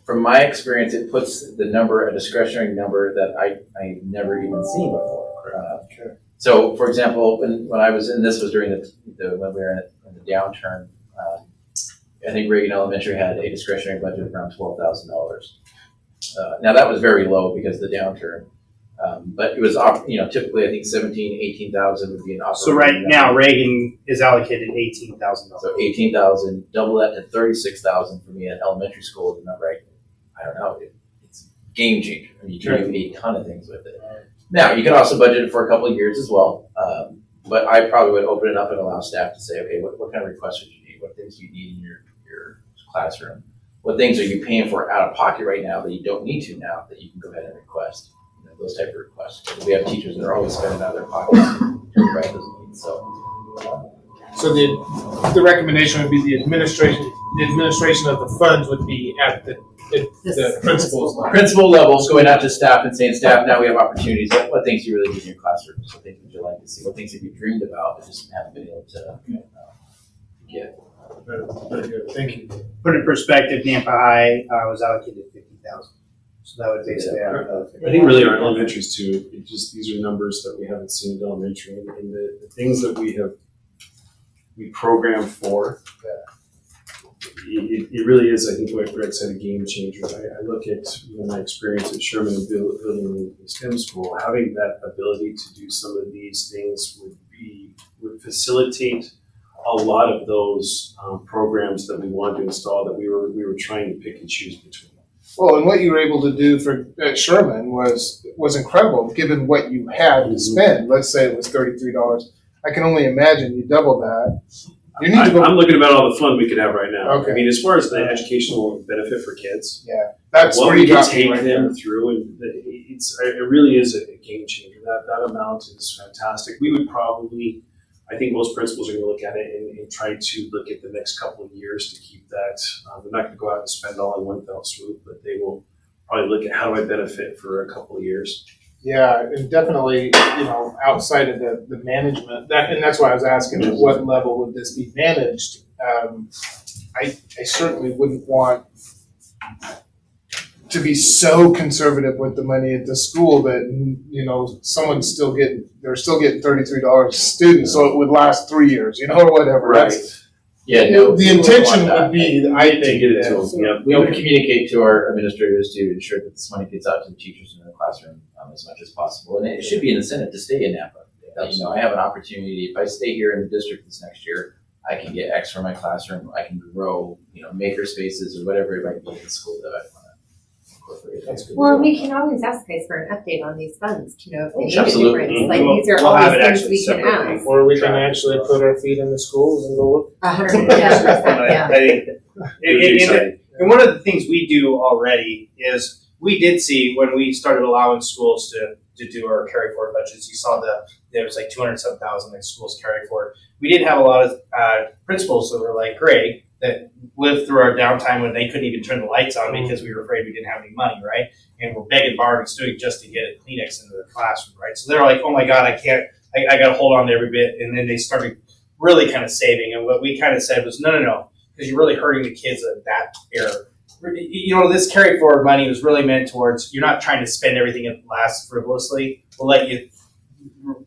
From my experience, it puts the number, a discretionary number that I've never even seen before. So, for example, when I was in, this was during when we were in the downturn, I think Reagan Elementary had a discretionary budget of around $12,000. Now that was very low because of the downturn, but it was typically I think 18,000 would be an operating. So right number. now Reagan is allocated $18,000. So 18,000, double that to 36,000 for me at elementary school is not right. I don't know. It's a game changer. I mean, you can do a ton of things with it. Now you can also budget it for a couple of years as well, but I probably would open it up and allow staff to say, okay, what kind of requests would you need? What things do you need in your classroom? What things are you paying for out of pocket right now that you don't need to now that you can go ahead and request? Those type of requests. Because we have teachers that are always spending out of their pockets to provide those needs. So the recommendation would be the administration of the funds would be at the principal's level. Principal levels going out to staff and saying, staff, now we have opportunities. What things do you really need in your classroom? What things would you like to see? What things have you dreamed about but just haven't been able to get? Very good. Thank you. Put it in perspective, Nampa High was allocated $50,000. So that would basically I think really our elementaries too, these are numbers that we haven't seen in elementary, and the things that we program for, it really is, I think what Greg said, a game changer. I look at my experience at Sherman and building the STEM school, having that ability to do some of these things would facilitate a lot of those programs that we wanted to install that we were trying to pick and choose between. Well, and what you were able to do at Sherman was incredible, given what you had to spend. Let's say it was $33. I can only imagine you double that. You need to go. I'm looking about all the fun we could have right now. Okay. I mean, as far as the educational benefit for kids, That's what where we you can got me take right them there. through, and it really is a game changer. That amount is fantastic. We would probably, I think most principals are going to look at it and try to look at the next couple of years to keep that. They're not going to go out and spend all in one fell swoop, but they will probably look at how do I benefit for a couple of years. Yeah, and definitely, outside of the management, and that's why I was asking at what level would this be managed? I certainly wouldn't want to be so conservative with the money at the school that, they're still getting $33 a student, so it would last 3 years, or whatever. That's- Yeah, no. The intention would be, I They think, get it to that- them, yeah. We would communicate to our administrators to ensure that this money gets out to the teachers in the classroom as much as possible. And it should be an incentive to stay in Nampa. I have an opportunity, if I stay here in the district this next year, I can get X for my classroom, I can grow, maker spaces or whatever it might be in the school that I want to incorporate. That's good. Well, we can always ask guys for an update on these funds to know if they need a Absolutely. difference. Like, We'll- these are we'll all have these it things actually we can separately. ask. Or we can actually put our feet in the schools and go look. 100%, yeah. I think, It would be exciting. and one of the things we do already is we did see when we started allowing schools to do our carry forward budgets, you saw there was like 207,000 that schools carry forward. We did have a lot of principals that were like Greg that lived through our downtime when they couldn't even turn the lights on because we were afraid we didn't have any money, right? And we're begging, borrowing, stealing just to get a Kleenex into their classroom, right? So they're like, oh my God, I got to hold on to every bit. And then they started really kind of saving. And what we kind of said was, no, because you're really hurting the kids at that era. This carry forward money was really meant towards, you're not trying to spend everything at last frivolously. We'll let you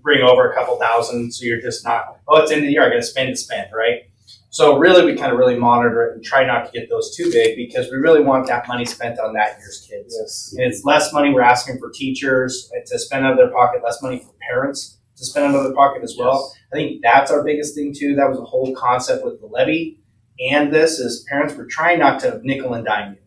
bring over a couple thousand, so you're just not, it's end of the year, I got to spend, right? So really, we kind of really monitor it and try not to get those too big because we really want that money spent on that year's kids. Yes. And it's less money we're asking for teachers to spend out of their pocket, less money for parents to spend out of their pocket as well. I think that's our biggest thing too. That was the whole concept with the levy. And this is parents, we're trying not to nickel and dime you.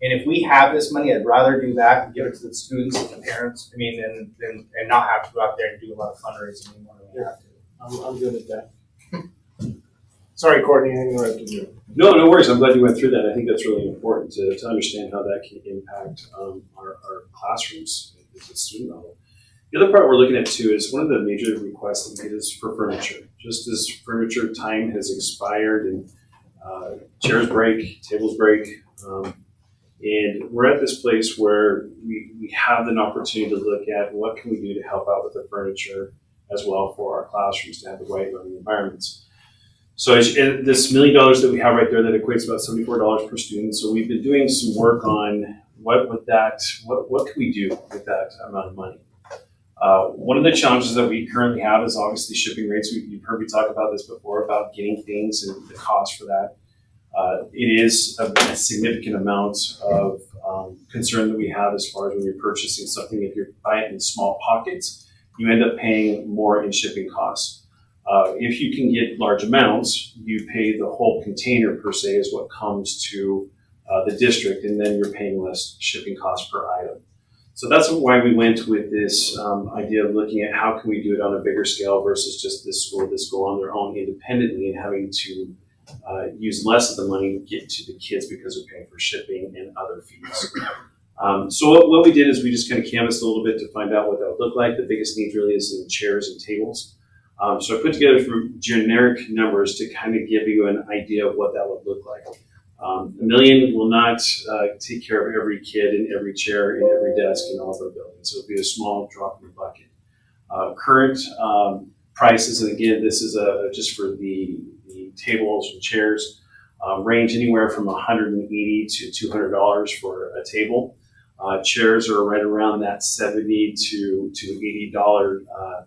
And if we have this money, I'd rather do that and give it to the students and the parents, and not have to go out there and do a lot of fundraising anymore than we have to. I'm good at that. Sorry, Courtney, I interrupted you. No worries. I'm glad you went through that. I think that's really important to understand how that can impact our classrooms at the student level. The other part we're looking at too is one of the major requests that we get is for furniture. Just as furniture time has expired and chairs break, tables break, and we're at this place where we have an opportunity to look at what can we do to help out with the furniture as well for our classrooms to have the right learning environments. So this $1 million that we have right there, that equates about $74 per student. So we've been doing some work on what can we do with that amount of money. One of the challenges that we currently have is obviously shipping rates. You've heard me talk about this before about getting things and the cost for that. It is a significant amount of concern that we have as far as when you're purchasing something. If you buy it in small pockets, you end up paying more in shipping costs. If you can get large amounts, you pay the whole container per se is what comes to the district, and then you're paying less shipping costs per item. So that's why we went with this idea of looking at how can we do it on a bigger scale versus just this school on their own independently and having to use less of the money to get to the kids because we're paying for shipping and other fees. So what we did is we just kind of canvassed a little bit to find out what that would look like. The biggest need really is in chairs and tables. So I put together some generic numbers to kind of give you an idea of what that would look like. $1 million will not take care of every kid in every chair, in every desk in all of our buildings. So it'll be a small drop in the bucket. Current prices, and again, this is just for the tables and chairs, range anywhere from $180 to $200 for a table. Chairs are right around that $70 to $80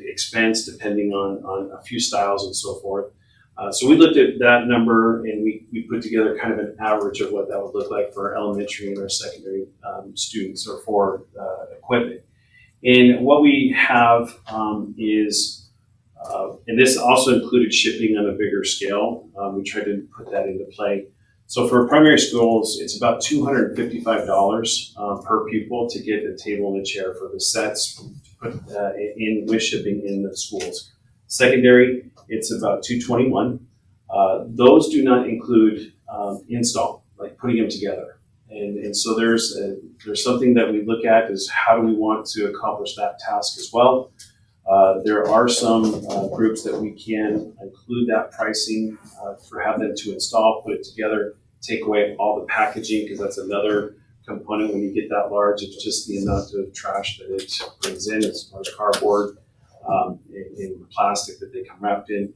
expense, depending on a few styles and so forth. So we looked at that number and we put together kind of an average of what that would look like for our elementary and our secondary students or for equipment. And what we have is, and this also included shipping on a bigger scale. We tried to put that into play. So for primary schools, it's about $255 per pupil to get a table and a chair for the sets to put in with shipping in the schools. Secondary, it's about $221. Those do not include install, like putting them together. And so there's something that we look at is how do we want to accomplish that task as well. There are some groups that we can include that pricing for have them to install, put it together, take away all the packaging because that's another component when you get that large. It's just the amount of trash that it brings in as far as cardboard, in plastic that they come wrapped in.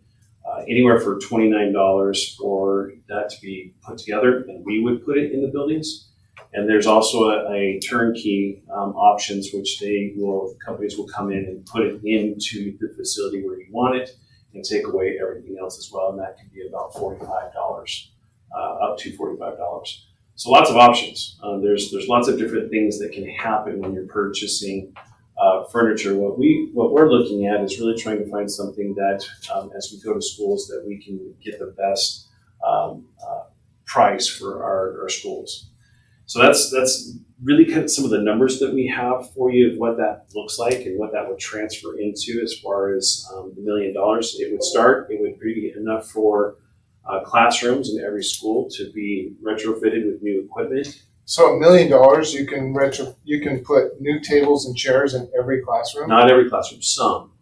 Anywhere for $29 for that to be put together, and we would put it in the buildings. And there's also a turnkey options, which companies will come in and put it into the facility where you want it and take away everything else as well. And that can be about $45, up to $45. So lots of options. There's lots of different things that can happen when you're purchasing furniture. What we're looking at is really trying to find something that, as we go to schools, that we can get the best price for our schools. So that's really kind of some of the numbers that we have for you of what that looks like and what that would transfer into as far as the $1 million. It would be enough for classrooms in every school to be retrofitted with new equipment. So $1 million, you can put new tables and chairs in every classroom? Not every classroom, some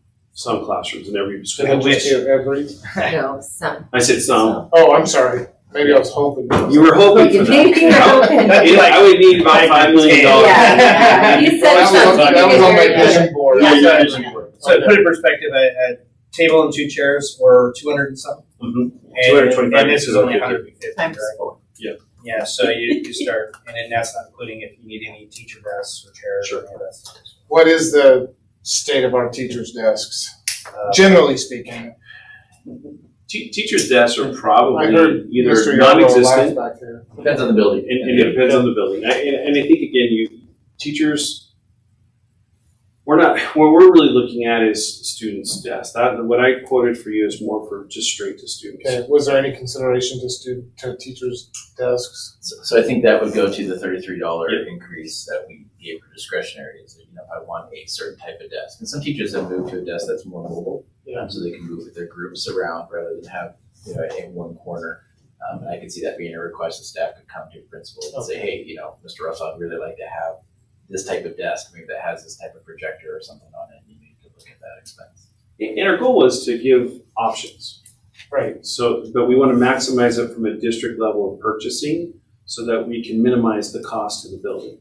classrooms in every school. Every? No, some. I said some. Oh, I'm sorry. Maybe I was hoping. You were hoping for that. Maybe you were hoping. I would need about $5 million. Yeah. You said something. That was on my vision board. Yeah, your vision board. So to put it in perspective, a table and 2 chairs were 200 and something. Mm-hmm. And 225 and this is only 150. 150. Times right? 4. Yeah, so you start, and then that's not including if you need any teacher desks or chairs or any of that stuff. What is the state of our teachers' desks, generally speaking? Teachers' desks are I probably heard either Mr. Yarbo non-existent. laugh back there. Depends on the building. And it depends on the building. And I think, again, teachers, what we're really looking at is students' desks. What I quoted for you is more for just straight to students. Okay, was there any consideration to teachers' desks? So I think that would go to the $33 increase that we gave for discretionary. Is that, if I want a certain type of desk, and some teachers have moved to a desk that's more mobile, so they can move with their groups around rather than have in one corner. And I could see that being a request. The staff could come to the principal and say, hey, Mr. Russell, I'd really like to have this type of desk, maybe that has this type of projector or something on it. You need to look at that expense. And our goal was to give options. Right. But we want to maximize it from a district level of purchasing so that we can minimize the cost to the building.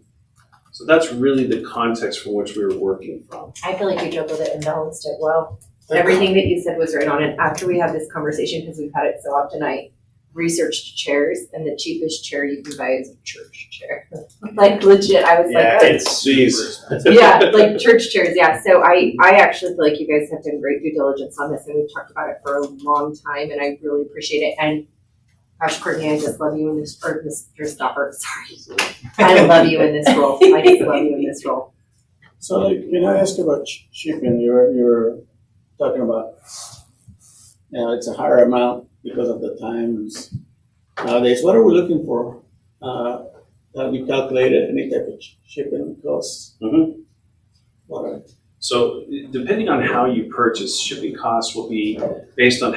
So that's really the context from which we were working from. I feel like you juggled it and balanced it well. Everything that you said was right on. And after we had this conversation, because we've had it so often, I researched chairs, and the cheapest chair you can buy is a church chair. Like legit, I was like, oh. It's Yeah, like church chairs, yeah. So I actually feel like you guys have done great due diligence on this, and we've talked about it for a long time, and I really appreciate it. And gosh, Courtney, I just love you in this, or Mr. Stopper, sorry. I love you in this role. I just love you in this role. So, can I ask about shipping? You're talking about, it's a higher amount because of the times nowadays. What are we looking for? Have we calculated any type of shipping costs? Mm-hmm. What are So depending on how you purchase, shipping costs will be based on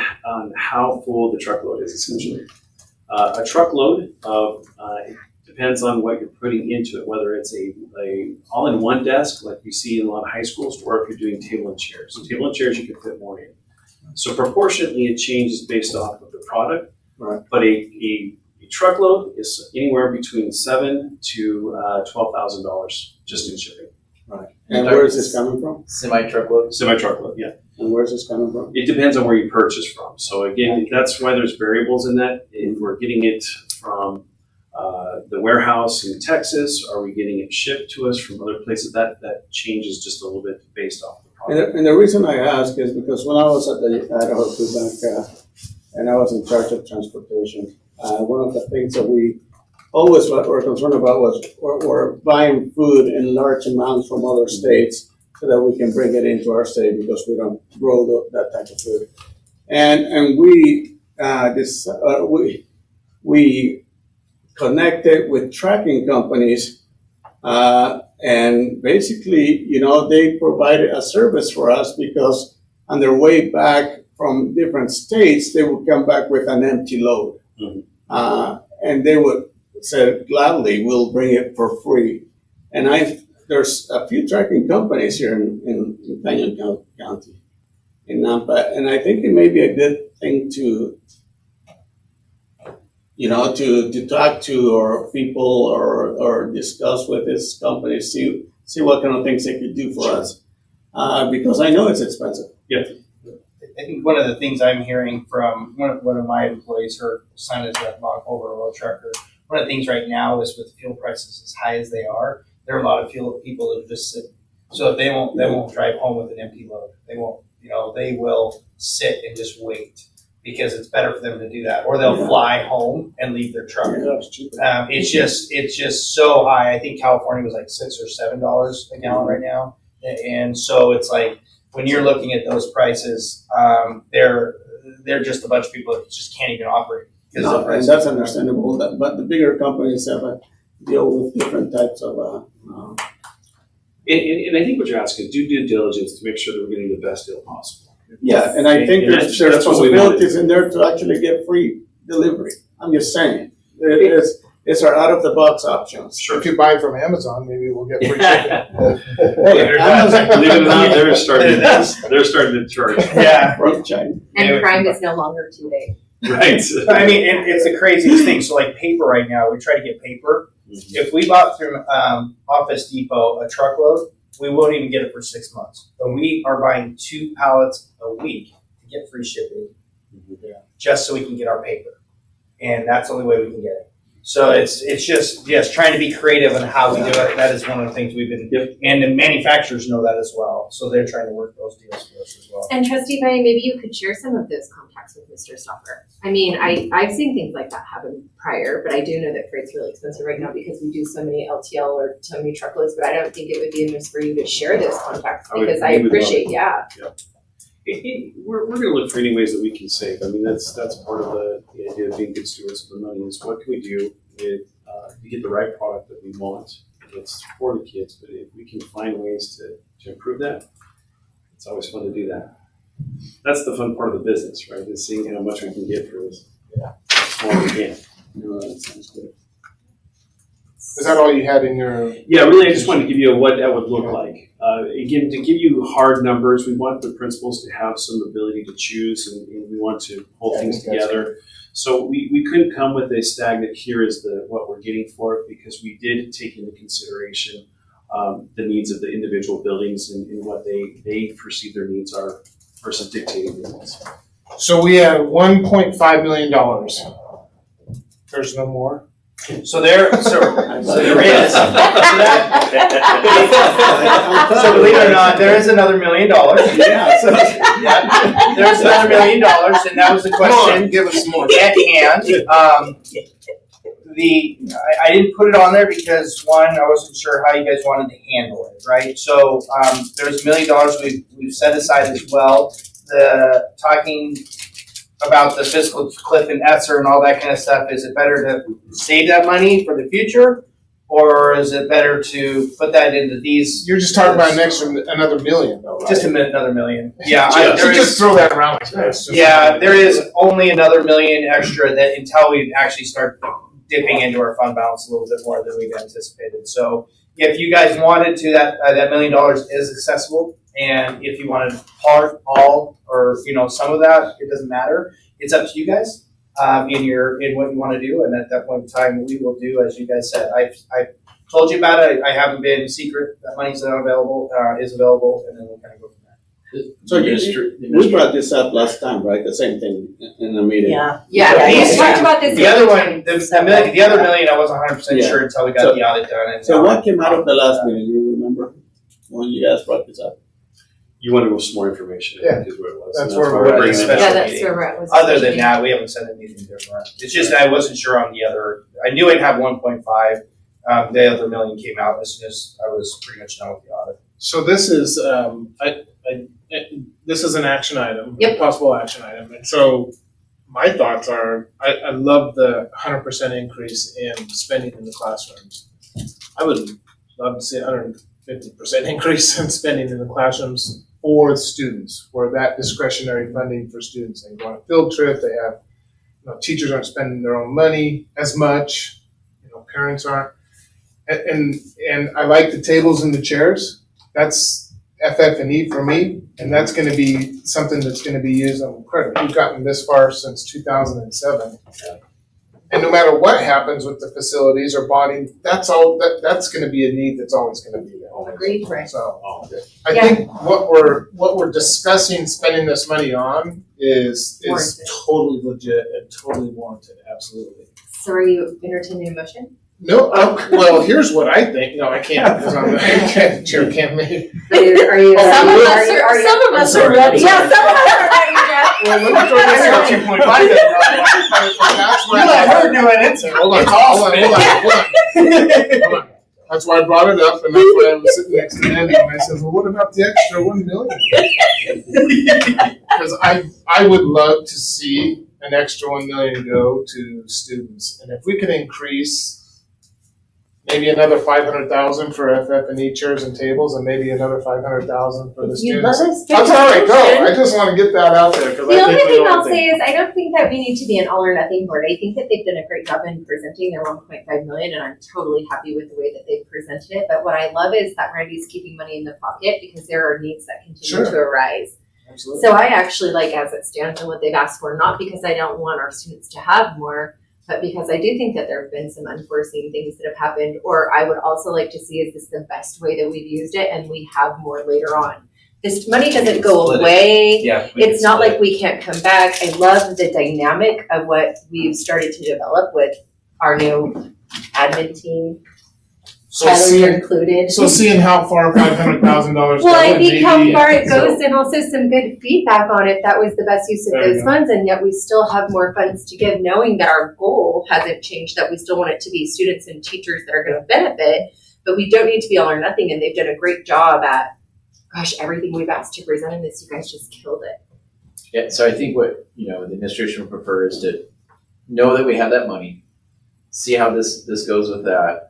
how full the truckload is, essentially. A truckload of it depends on what you're putting into it, whether it's a all-in-one desk like you see in a lot of high schools, or if you're doing table and chairs. So table and chairs, you can fit more in. So proportionately, it changes based off of the product. Right. But a truckload is anywhere between $7,000 to $12,000 just in shipping. Right. And where is this coming from? Semi-truckload? Semi-truckload, yeah. And where's this coming from? It depends on where you purchase from. So again, that's why there's variables in that. If we're getting it from the warehouse in Texas, are we getting it shipped to us from other places? That changes just a little bit based off the product. And the reason I ask is because when I was at the Idaho Food Bank and I was in charge of transportation, one of the things that we always were concerned about was we're buying food in large amounts from other states so that we can bring it into our state because we don't grow that type of food. And we connected with tracking companies, and basically, they provided a service for us because on their way back from different states, they would come back with an empty load. Mm-hmm. And they would say, gladly, we'll bring it for free. And there's a few tracking companies here in Canyon County, in Nampa, and I think it may be a good thing to to talk to or people or discuss with this company, see what kind of things they could do for us. Because I know it's expensive. I think one of the things I'm hearing from one of my employees, her son is a over-the-road trucker. One of the things right now is with fuel prices as high as they are, there are a lot of people that are just sitting. So if they won't drive home with an empty load. They won't, they will sit and just wait because it's better for them to do that. Or they'll fly home and leave their truck. It's just so high. I think California was like $6 or $7 a gallon right now. And so it's like, when you're looking at those prices, they're just a bunch of people that just can't even operate. No, and that's understandable. But the bigger companies have a deal with different types of. And I think what you're asking is do due diligence to make sure that we're getting the best deal possible. Yeah, and I think there's that's what we possibilities in there to actually get free delivery. I'm just saying, it's our out of the box options. If you buy from Amazon, maybe we'll get free shipping. Hey, Amazon, Believe it or not, they're starting to charge. Yeah. from China. And Prime is no longer 2 days. Right. I mean, it's the craziest thing. So like paper right now, we try to get paper. If we bought through Office Depot a truckload, we won't even get it for 6 months. But we are buying 2 pallets a week to get free shipping, just so we can get our paper. And that's the only way we can get it. So it's just trying to be creative on how we do it. That is one of the things we've been, and the manufacturers know that as well. So they're trying to work those deals for us as well. And Trustee Benny, maybe you could share some of those contacts with Mr. Stoffer. I mean, I've seen things like that happen prior, but I do know that freight's really expensive right now because we do so many LTL or so many truckloads, but I don't think it would be amiss for you to share those contacts because I appreciate, We're going to look for any ways that we can save. I mean, that's part of the idea of being good stewards of the money is what can we do with to get the right product that we want. It's for the kids, but if we can find ways to improve that, it's always fun to do that. That's the fun part of the business, right? Is seeing how much we can get for this. Small we can. That sounds good. Is that all you had in your? Yeah, really, I just wanted to give you what that would look like. Again, to give you hard numbers, we want the principals to have some ability to choose, and we want to hold things together. So we couldn't come with a stagnant, here is what we're getting for it, because we did take into consideration the needs of the individual buildings and what they perceive their needs are versus dictating the needs. So we have $1.5 million. There's no more? So there is. So believe it or not, there is another $1 million. Yeah. So, there's another $1 million, and that was the question. Give us some more. At hand. I didn't put it on there because one, I wasn't sure how you guys wanted to handle it, right? So there's $1 million we've set aside as well. The talking about the fiscal cliff and ESSER and all that kind of stuff, is it better to save that money for the future, or is it better to put that into these? You're just talking about another $1 million, though, right? Just another $1 million. Yeah, Just throw that around like this. there is only another $1 million extra that until we actually start dipping into our fund balance a little bit more than we've anticipated. So if you guys wanted to, that $1 million is accessible. And if you wanted part, all, or some of that, it doesn't matter. It's up to you guys in what you want to do. And at that point in time, we will do as you guys said. I've told you about it. I haven't been secret. That money's not available. Is available, and then we'll kind of go from there. So we brought this up last time, right? The same thing in the meeting. Yeah. We talked about this. The other one, the other $1 million, I wasn't 100% sure until we got the audit done. And So what came out of the last meeting? You remember when you guys brought this up? You want to go some more information, I think is what it was. That's And where why we're bringing it special up. that's where we're at. Was Other than that, we haven't said anything different. It's just I wasn't sure on the other. I knew I'd have 1.5. The other $1 million came out as soon as I was pretty much done with the audit. So this is this is an action item, a possible action item, and so my thoughts are I love the 100% increase in spending in the classrooms. I would love to see 150% increase in spending in the classrooms for students, for that discretionary funding for students. They go on a field trip. They have teachers aren't spending their own money as much. Parents aren't. And I like the tables and the chairs. That's FF&E for me, and that's going to be something that's going to be used on credit. We've gotten this far since 2007. And no matter what happens with the facilities or body, that's gonna be a need that's always gonna be there. Agreed, right. So, I think what we're discussing spending this money on is Warranted. totally legit and totally warranted, absolutely. So are you entertaining a motion? No, well, here's what I think. No, I can't, because I'm the chair can't make. Are you? Some of Oh, us are, some of us are ready. Yeah, some of us are ready, Jeff. Well, let me throw this out 2.5 then. That's why You let her do it, it's. Hold on. That's why I brought it up, and that's why I was sitting next to Andy, and I said, well, what about the extra 1 million? Because I would love to see an extra 1 million go to students, and if we could increase maybe another 500,000 for FF&E chairs and tables, and maybe another 500,000 for the You let students. us take I'm sorry, a go. motion. I just want to get that out there, because The I only think we thing all I'll think. say is I don't think that we need to be an all or nothing board. I think that they've done a great job in presenting their 1.5 million, and I'm totally happy with the way that they've presented it. But what I love is that Randy's keeping money in the pocket because there are needs that continue Sure. to arise. Absolutely. So I actually like as it stands and what they've asked for, not because I don't want our students to have more, but because I do think that there have been some unforeseen things that have happened, or I would also like to see, is this the best way that we've used it and we have more later on? This money doesn't go Split it. away. Yeah. It's not like we can't come back. I love the dynamic of what we've started to develop with our new admin team, So Tyler seeing, included. seeing how far $500,000 Well, go, I and think how maybe- far it goes and also some good feedback on if that was the best use of There you those go. funds, and yet we still have more funds to give, knowing that our goal hasn't changed, that we still want it to be students and teachers that are gonna benefit, but we don't need to be all or nothing, and they've done a great job at, gosh, everything we've asked to present in this, you guys just killed it. Yeah, so I think what, the administration would prefer is to know that we have that money, see how this goes with that,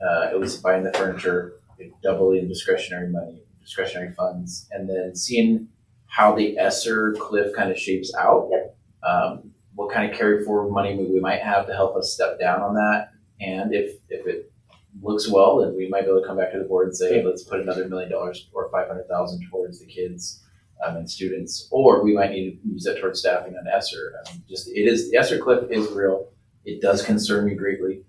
at least buying the furniture, doubling discretionary money, discretionary funds, and then seeing how the ESSER cliff kind of shapes out. What kind of carry forward money we might have to help us step down on that. And if it looks well, then we might be able to come back to the board and say, hey, let's put another $1 million or 500,000 towards the kids and students, or we might need to use that towards staffing on ESSER. The ESSER cliff is real. It does concern me greatly.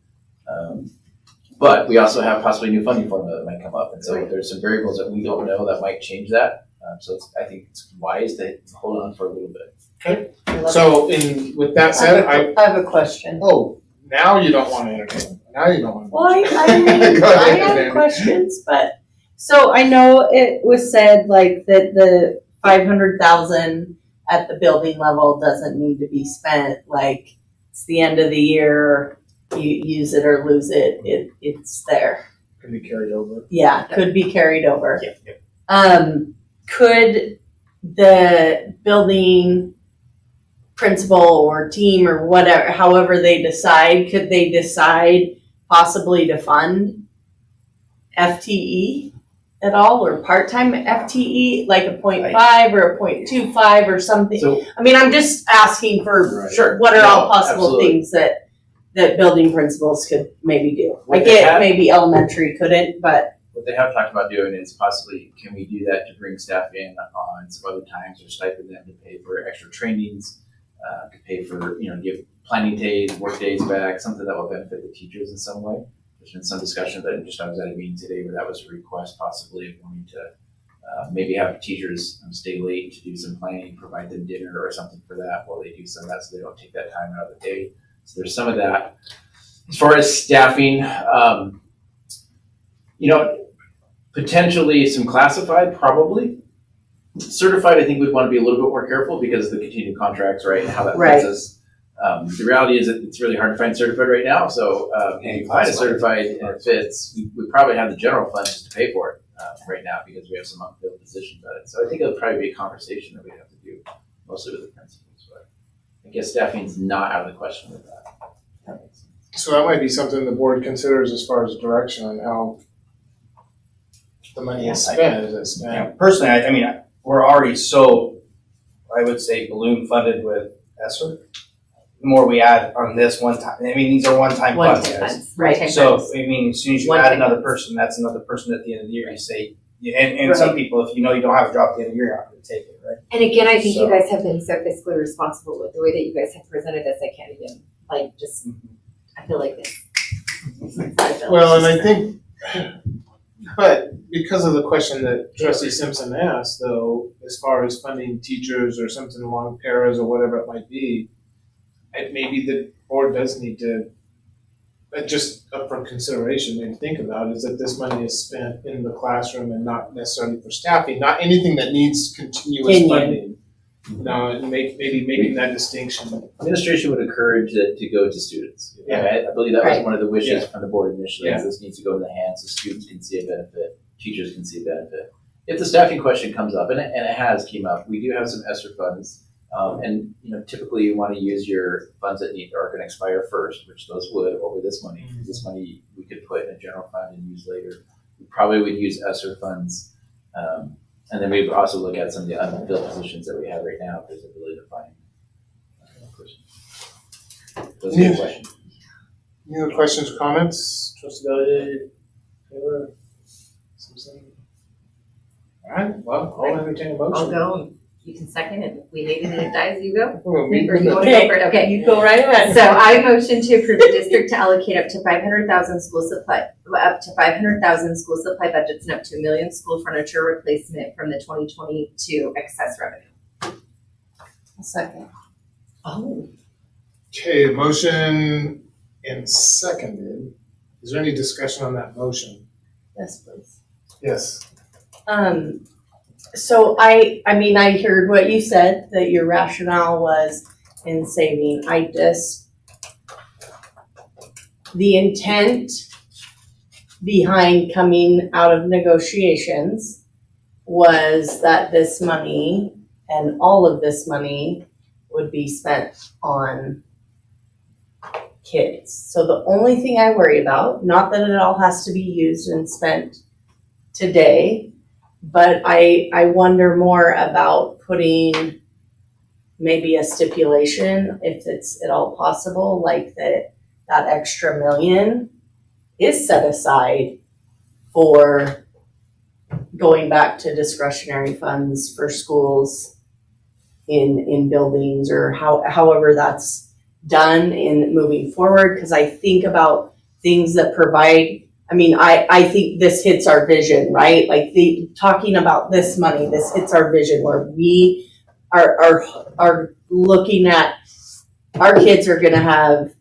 But we also have possibly new funding formula that might come up. And so there's some variables that we don't know that might change that. I think it's wise to hold on for a little bit. So with that said, I have a question. now you don't want to entertain. Now you don't want to. Well, I mean, Go I ahead, have Amanda. questions, but, so I know it was said like that the 500,000 at the building level doesn't need to be spent, like it's the end of the year, you use it or lose it, it's there. Can be carried over. Yeah, could be carried over. Yep. Could the building principal or team or whatever, however they decide, could they decide possibly to fund FTE at all, or part-time FTE, like a 0.5 or a 0.25 or something? So I mean, I'm just asking for Sure. what are all No, possible absolutely. things that building principals could maybe do. I What they get have- maybe elementary couldn't, but What they have talked about doing is possibly, can we do that to bring staff in on some other times, or stipend them to pay for extra trainings, to pay for, give planning days, work days back, something that will benefit the teachers in some way. There's been some discussion that I was at a meeting today where that was a request possibly of wanting to maybe have teachers stay late to do some planning, provide them dinner or something for that while they do some of that, so they don't take that time out of the day. So there's some of that. As far as staffing, potentially some classified, probably. Certified, I think we'd want to be a little bit more careful because of the continued contracts, right, and how that Right. affects us. The reality is that it's really hard to find certified right now, so if you find a certified and it fits, we probably have the general fund just to pay for it right now because we have some unfilled positions at it. So I think it'll probably be a conversation that we have to do mostly with the principals, but I guess staffing's not out of the question with that. That makes sense. So that might be something the board considers as far as direction on how the money is spent. Is it spent? Personally, I mean, we're already so, I would say, balloon funded with ESSER. The more we add on this one time, I mean, these are one-time funds, guys. right. So, I mean, as soon as you One add time. another person, that's another person at the end of the year, you say, and some people, if you know you don't have a job at the end of the year, you're not gonna take it, right? And again, I think you So- guys have been so fiscally responsible with the way that you guys have presented this, I can't even like, just, I feel like this. Well, and I think, but because of the question that Trustee Simpson asked, though, as far as funding teachers or something along paras or whatever it might be, maybe the board does need to, just up for consideration, maybe think about, is that this money is spent in the classroom and not necessarily for staffing, not anything that needs continuous funding. No, and maybe making that distinction. Administration would encourage it to go to students. Yeah. I believe that was Right. one of the wishes from the board initially, is Yeah. this needs to go to the hands so students can see a benefit, teachers can see a benefit. If the staffing question comes up, and it has came up, we do have some ESSER funds. And typically you want to use your funds that are going to expire first, which those would over this money. This money we could put in a general fund and use later. We probably would use ESSER funds. And then we would also look at some of the unfilled positions that we have right now, if there's an ability to find a person. Those are good questions. Any other questions or comments? Trustee Valier, Taylor, Simpson? All right, well, I'll entertain a motion. I'll go. You can second it. If we need it and it dies, you go. Well, Or you want to go for it? Okay. You go right ahead. So I motion to approve the district to allocate up to 500,000 school supply budgets and up to $1 million school furniture replacement from the 2022 excess revenue. Second. Oh. Okay, motion and seconded. Is there any discussion on that motion? Yes, please. Yes. So I mean, I heard what you said, that your rationale was in saving. The intent behind coming out of negotiations was that this money and all of this money would be spent on kids. So the only thing I worry about, not that it all has to be used and spent today, but I wonder more about putting maybe a stipulation, if it's at all possible, like that extra $1 million is set aside for going back to discretionary funds for schools in buildings, or however that's done in moving forward. Because I think about things that provide, I think this hits our vision, right? Like talking about this money, this hits our vision where we are looking at, our kids are gonna have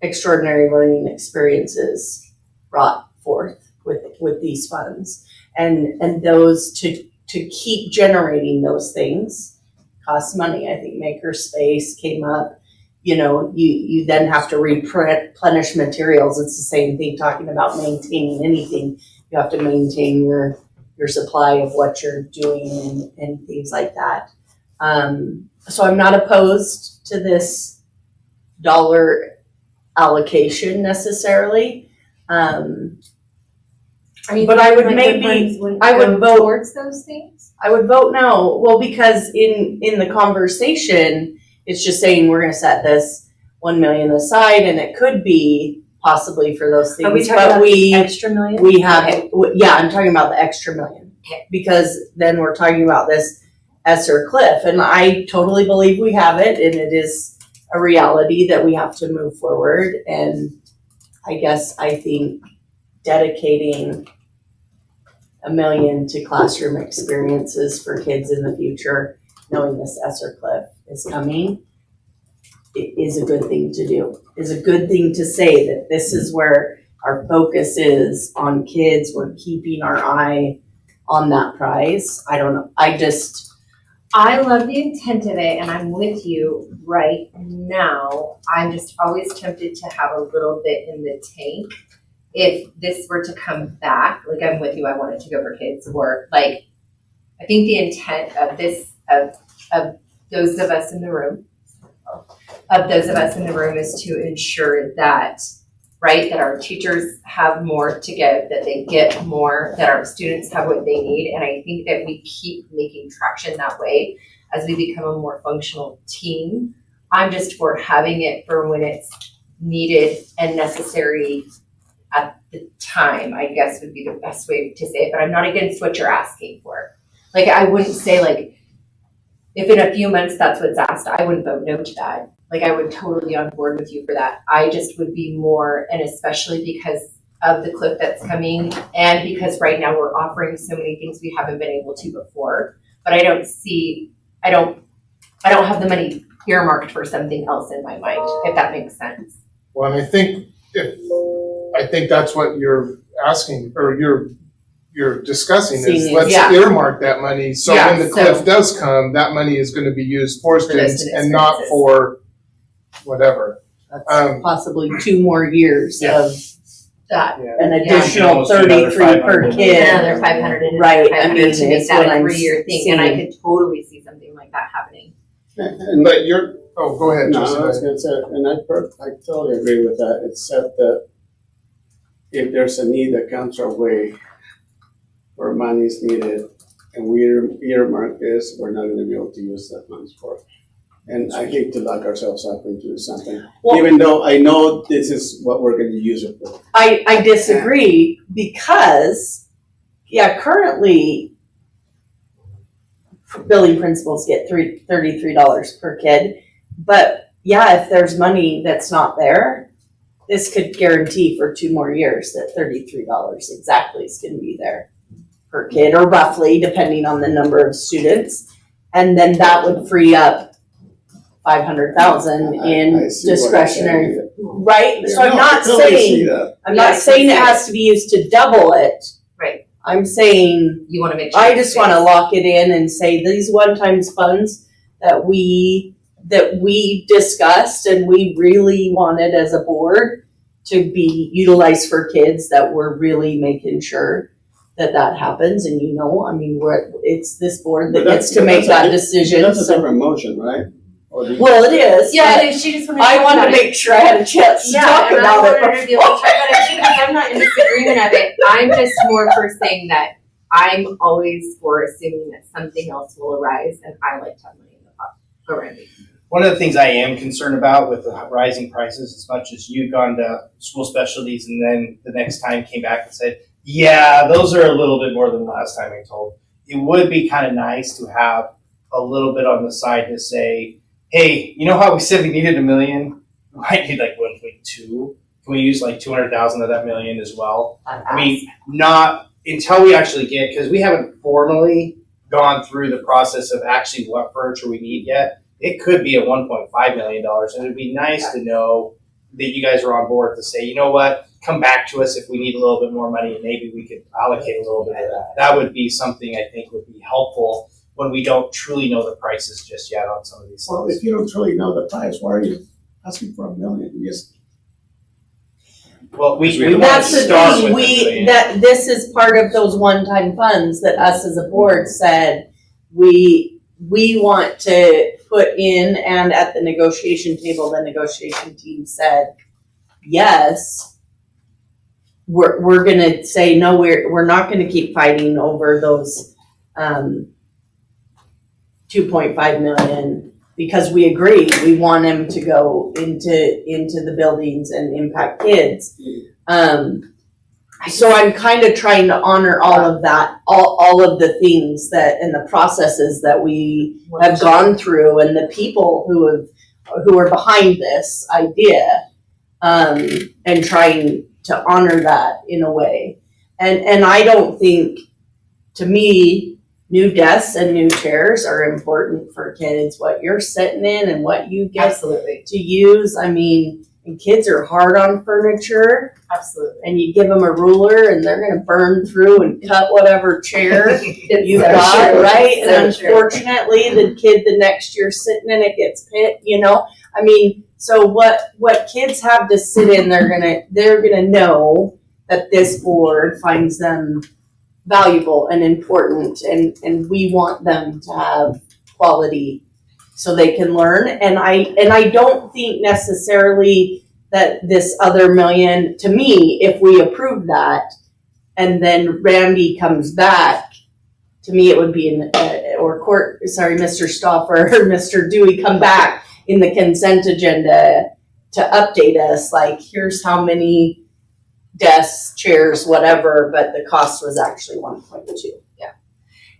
extraordinary learning experiences brought forth with these funds. And those to keep generating those things costs money. I think makerspace came up. You then have to replenish materials. It's the same thing talking about maintaining anything. You have to maintain your supply of what you're doing and things like that. So I'm not opposed to this dollar allocation necessarily. But I would vote towards those things? I would vote no. Well, because in the conversation, it's just saying we're gonna set this 1 million aside, and it could be possibly for those things. Are we talking but about we extra million? we have I'm talking about the extra $1 million. Okay. Because then we're talking about this ESSER cliff, and I totally believe we have it, and it is a reality that we have to move forward. And I think dedicating $1 million to classroom experiences for kids in the future, knowing this ESSER cliff is coming, it is a good thing to do. Is a good thing to say that this is where our focus is on kids. We're keeping our eye on that prize. I don't know. I love the intent of it, and I'm with you right now. I'm just always tempted to have a little bit in the tank if this were to come back. Like, I'm with you, I want it to go for kids, or like, I think the intent of this, of those of us in the room, is to ensure that, right, that our teachers have more to give, that they get more, that our students have what they need. And I think that we keep making traction that way as we become a more functional team. I'm just for having it for when it's needed and necessary at the time, I guess would be the best way to say it. But I'm not against what you're asking for. Like, I wouldn't say, like, if in a few months that's what's asked, I wouldn't vote no to that. like I would totally be on board with you for that. I just would be more, and especially because of the cliff that's coming, and because right now we're offering so many things we haven't been able to before. But I don't have the money earmarked for something else in my mind, if that makes sense. Well, and I think that's what you're asking, or you're discussing, is Seeing, let's yeah. earmark that money, so Yeah, when the cliff does come, that money is gonna be used for students student and not expenses. for whatever. That's possibly 2 more years Yeah. of That, an Yeah. additional Almost another 33 per 500. kid. another 500 and Right, another I 500 mean, to make it's that what a I'm 3-year thing, and I seeing. could totally see something like that happening. And But go ahead, no, I Joseph. was gonna say, and I totally agree with that, except that if there's a need that comes our way or money is needed and we earmark this, we're not gonna be able to use that money for it. And I hate to lock ourselves up into something, Well- even though I know this is what we're gonna use it for. I disagree because, currently building principals get $33 per kid. But if there's money that's not there, this could guarantee for 2 more years that $33 exactly is gonna be there per kid, or roughly, depending on the number of students. And then that would free up 500,000 in I see what you're discretionary, saying. right? So Yeah, I'm no, I not totally see saying, that. I'm Yeah, I not can saying it see has to be used to double it. Right. I'm saying, You wanna make sure. I it's just wanna safe. lock it in and say these one-time funds that we discussed and we really wanted as a board to be utilized for kids, that we're really making sure that happens. And I mean, it's this board that But gets to make that decision. That's a So- different motion, right? Or do you- Well, it is. Yeah, but I think she just wanted to I talk wanted about to it. make sure I had a chance to Yeah, talk and I about wanted her to be able it. to talk about it too, because I'm not in disagreement of it. I'm just more for saying that I'm always for assuming that something else will arise, and I like to have money in the pot around me. One of the things I am concerned about with the rising prices, as much as you've gone to school specialties and then the next time came back and said, yeah, those are a little bit more than the last time I told. It would be kind of nice to have a little bit on the side to say, hey, you know how we said we needed $1 million? We might need like 1.2. Can we use like 200,000 of that $1 million as well? I mean, not until we actually get, because we haven't formally gone through the process of actually what furniture we need yet. It could be at $1.5 million, and it'd be nice to know that you guys are on board to say, you know what, come back to us if we need a little bit more money, and maybe we could allocate a little bit of that. That would be something I think would be helpful when we don't truly know the prices just yet on some of these Well, things. if you don't truly know the price, why are you asking for $1 million? You just Well, we want to That's the start thing, with $1 million. this is part of those one-time funds that us as a board said, we want to put in, and at the negotiation table, the negotiation team said, yes, we're gonna say, no, we're not gonna keep fighting over those, 2.5 million, because we agree, we want them to go into the buildings and impact kids. So I'm kind of trying to honor all of that, all of the things that, and the processes that we have gone through, and the people who are behind this idea, and trying to honor that in a way. And I don't think, to me, new desks and new chairs are important for kids, what you're sitting in and what you get Absolutely, to use. I mean, and kids are hard on furniture, absolutely. and you give them a ruler and they're gonna burn through and cut whatever chair you've so got, true. right? So And true. unfortunately, the kid the next year sitting in it gets hit, I mean, so what kids have to sit in, they're gonna know that this board finds them valuable and important, and we want them to have quality so they can learn. And I don't think necessarily that this other $1 million, to me, if we approve that and then Randy comes back, to me it would be Mr. Stoffer or Mr. Dewey come back in the consent agenda to update us, like, here's how many desks, chairs, whatever, but the cost was actually 1.2.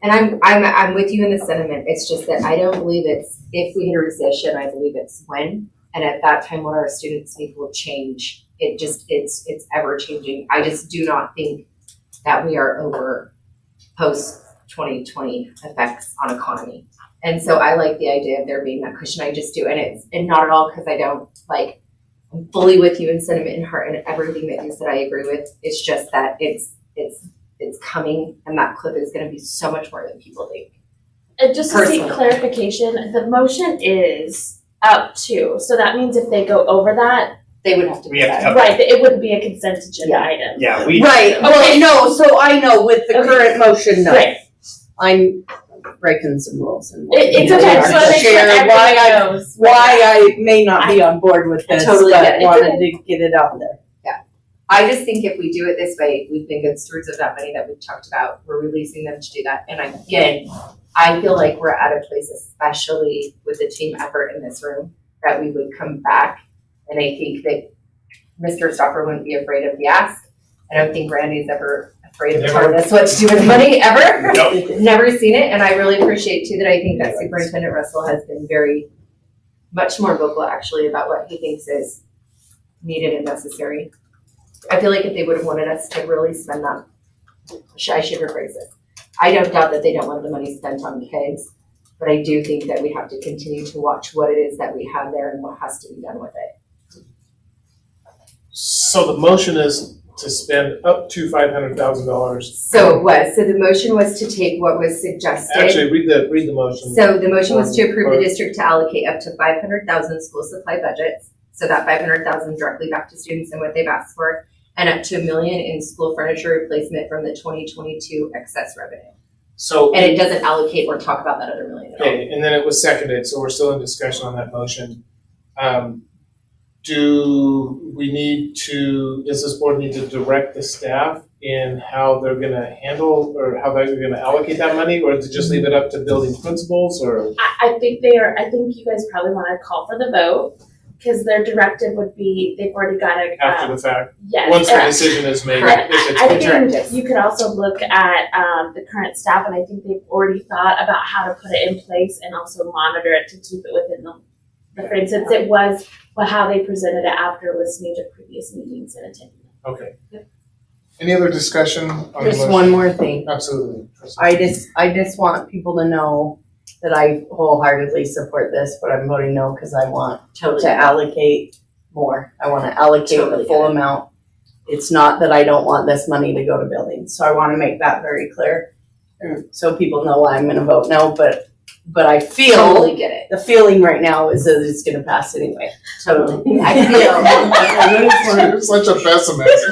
And I'm with you in the sentiment. It's just that I don't believe it's if we hit a recession. I believe it's when And at that time, what our students need will change. It's ever changing. I just do not think that we are over post 2020 effects on economy. And so I like the idea of there being that cushion. I just do. And not at all because I don't like, I'm fully with you in sentiment and heart and everything that you said I agree with. It's just that it's coming and that clip is going to be so much more than people think. And just to seek Personally. clarification, the motion is up to, so that means if they go over that, They would have to We have to decide. cover- right, it wouldn't be a consent agenda Yeah. item. Yeah, we. Right, well, no, so I know with the Okay. current motion, no. Right. I'm breaking some rules and. It's okay, I just wanna make sure Share why everybody I, knows. why I may not be on board with this, totally get but it. wanted to get it out there. I just think if we do it this way, we've been good stewards of that money that we've talked about. We're releasing them to do that. And again, I feel like we're at a place, especially with the team effort in this room, that we would come back. And I think that Mr. Stoffer wouldn't be afraid of the ask. I don't think Randy's ever afraid of telling us what to do with money, ever. Never seen it. And I really appreciate too that I think that Superintendent Russell has been very much more vocal actually about what he thinks is needed and necessary. I feel like if they would have wanted us to really spend that, I should rephrase it. I don't doubt that they don't want the money spent on kids, but I do think that we have to continue to watch what it is that we have there and what has to be done with it. So the motion is to spend up to $500,000. So it was, so the motion was to take what was suggested. Actually, read the motion. So the motion was to approve the district to allocate up to 500,000 school supply budgets. So that 500,000 directly back to students and what they've asked for, and up to $1 million in school furniture replacement from the 2022 excess revenue. So, And it doesn't allocate or talk about that other $1 million at all. okay, and then it was seconded, so we're still in discussion on that motion. Do we need to, does this board need to direct the staff in how they're gonna handle, or how they're gonna allocate that money, or to just leave it up to building principals, or? I think you guys probably wanna call for the vote, cause their directive would be, they've already got a, After the fact, yes. once the decision is made, Correct. if it's I made. think you could also look at the current staff, and I think they've already thought about how to put it in place and also monitor it to keep it within the frame, since it was how they presented it after listening to previous meetings and attending them. Okay. Any other discussion on the Just motion? one more thing. Absolutely. I just want people to know that I wholeheartedly support this, but I'm voting no because I want Totally. to allocate more. I want to allocate Totally the full get it. amount. It's not that I don't want this money to go to buildings, so I want to make that very clear. So people know why I'm going to vote no, but I feel, Totally get it. the feeling right now is that it's going to pass anyway. Totally. I feel. You're such a pessimist.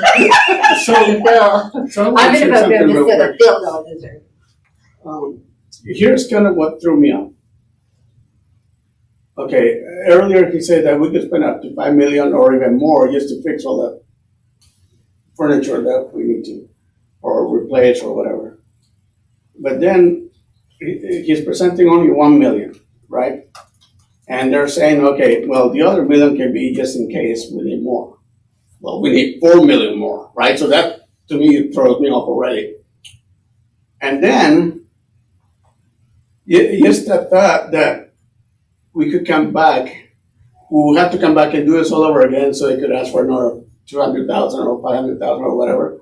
So I'm gonna vote no just so the Phil don't deserve. Here's kind of what threw me off. Okay, earlier he said that we could spend up to 5 million or even more just to fix all the furniture that we need to, or replace or whatever. But then he's presenting only 1 million, right? And they're saying, okay, well, the other million can be just in case we need more. Well, we need 4 million more, right? So that, to me, throws me off already. And then, just the thought that we could come back, we would have to come back and do this all over again, so they could ask for another 200,000 or 500,000 or whatever.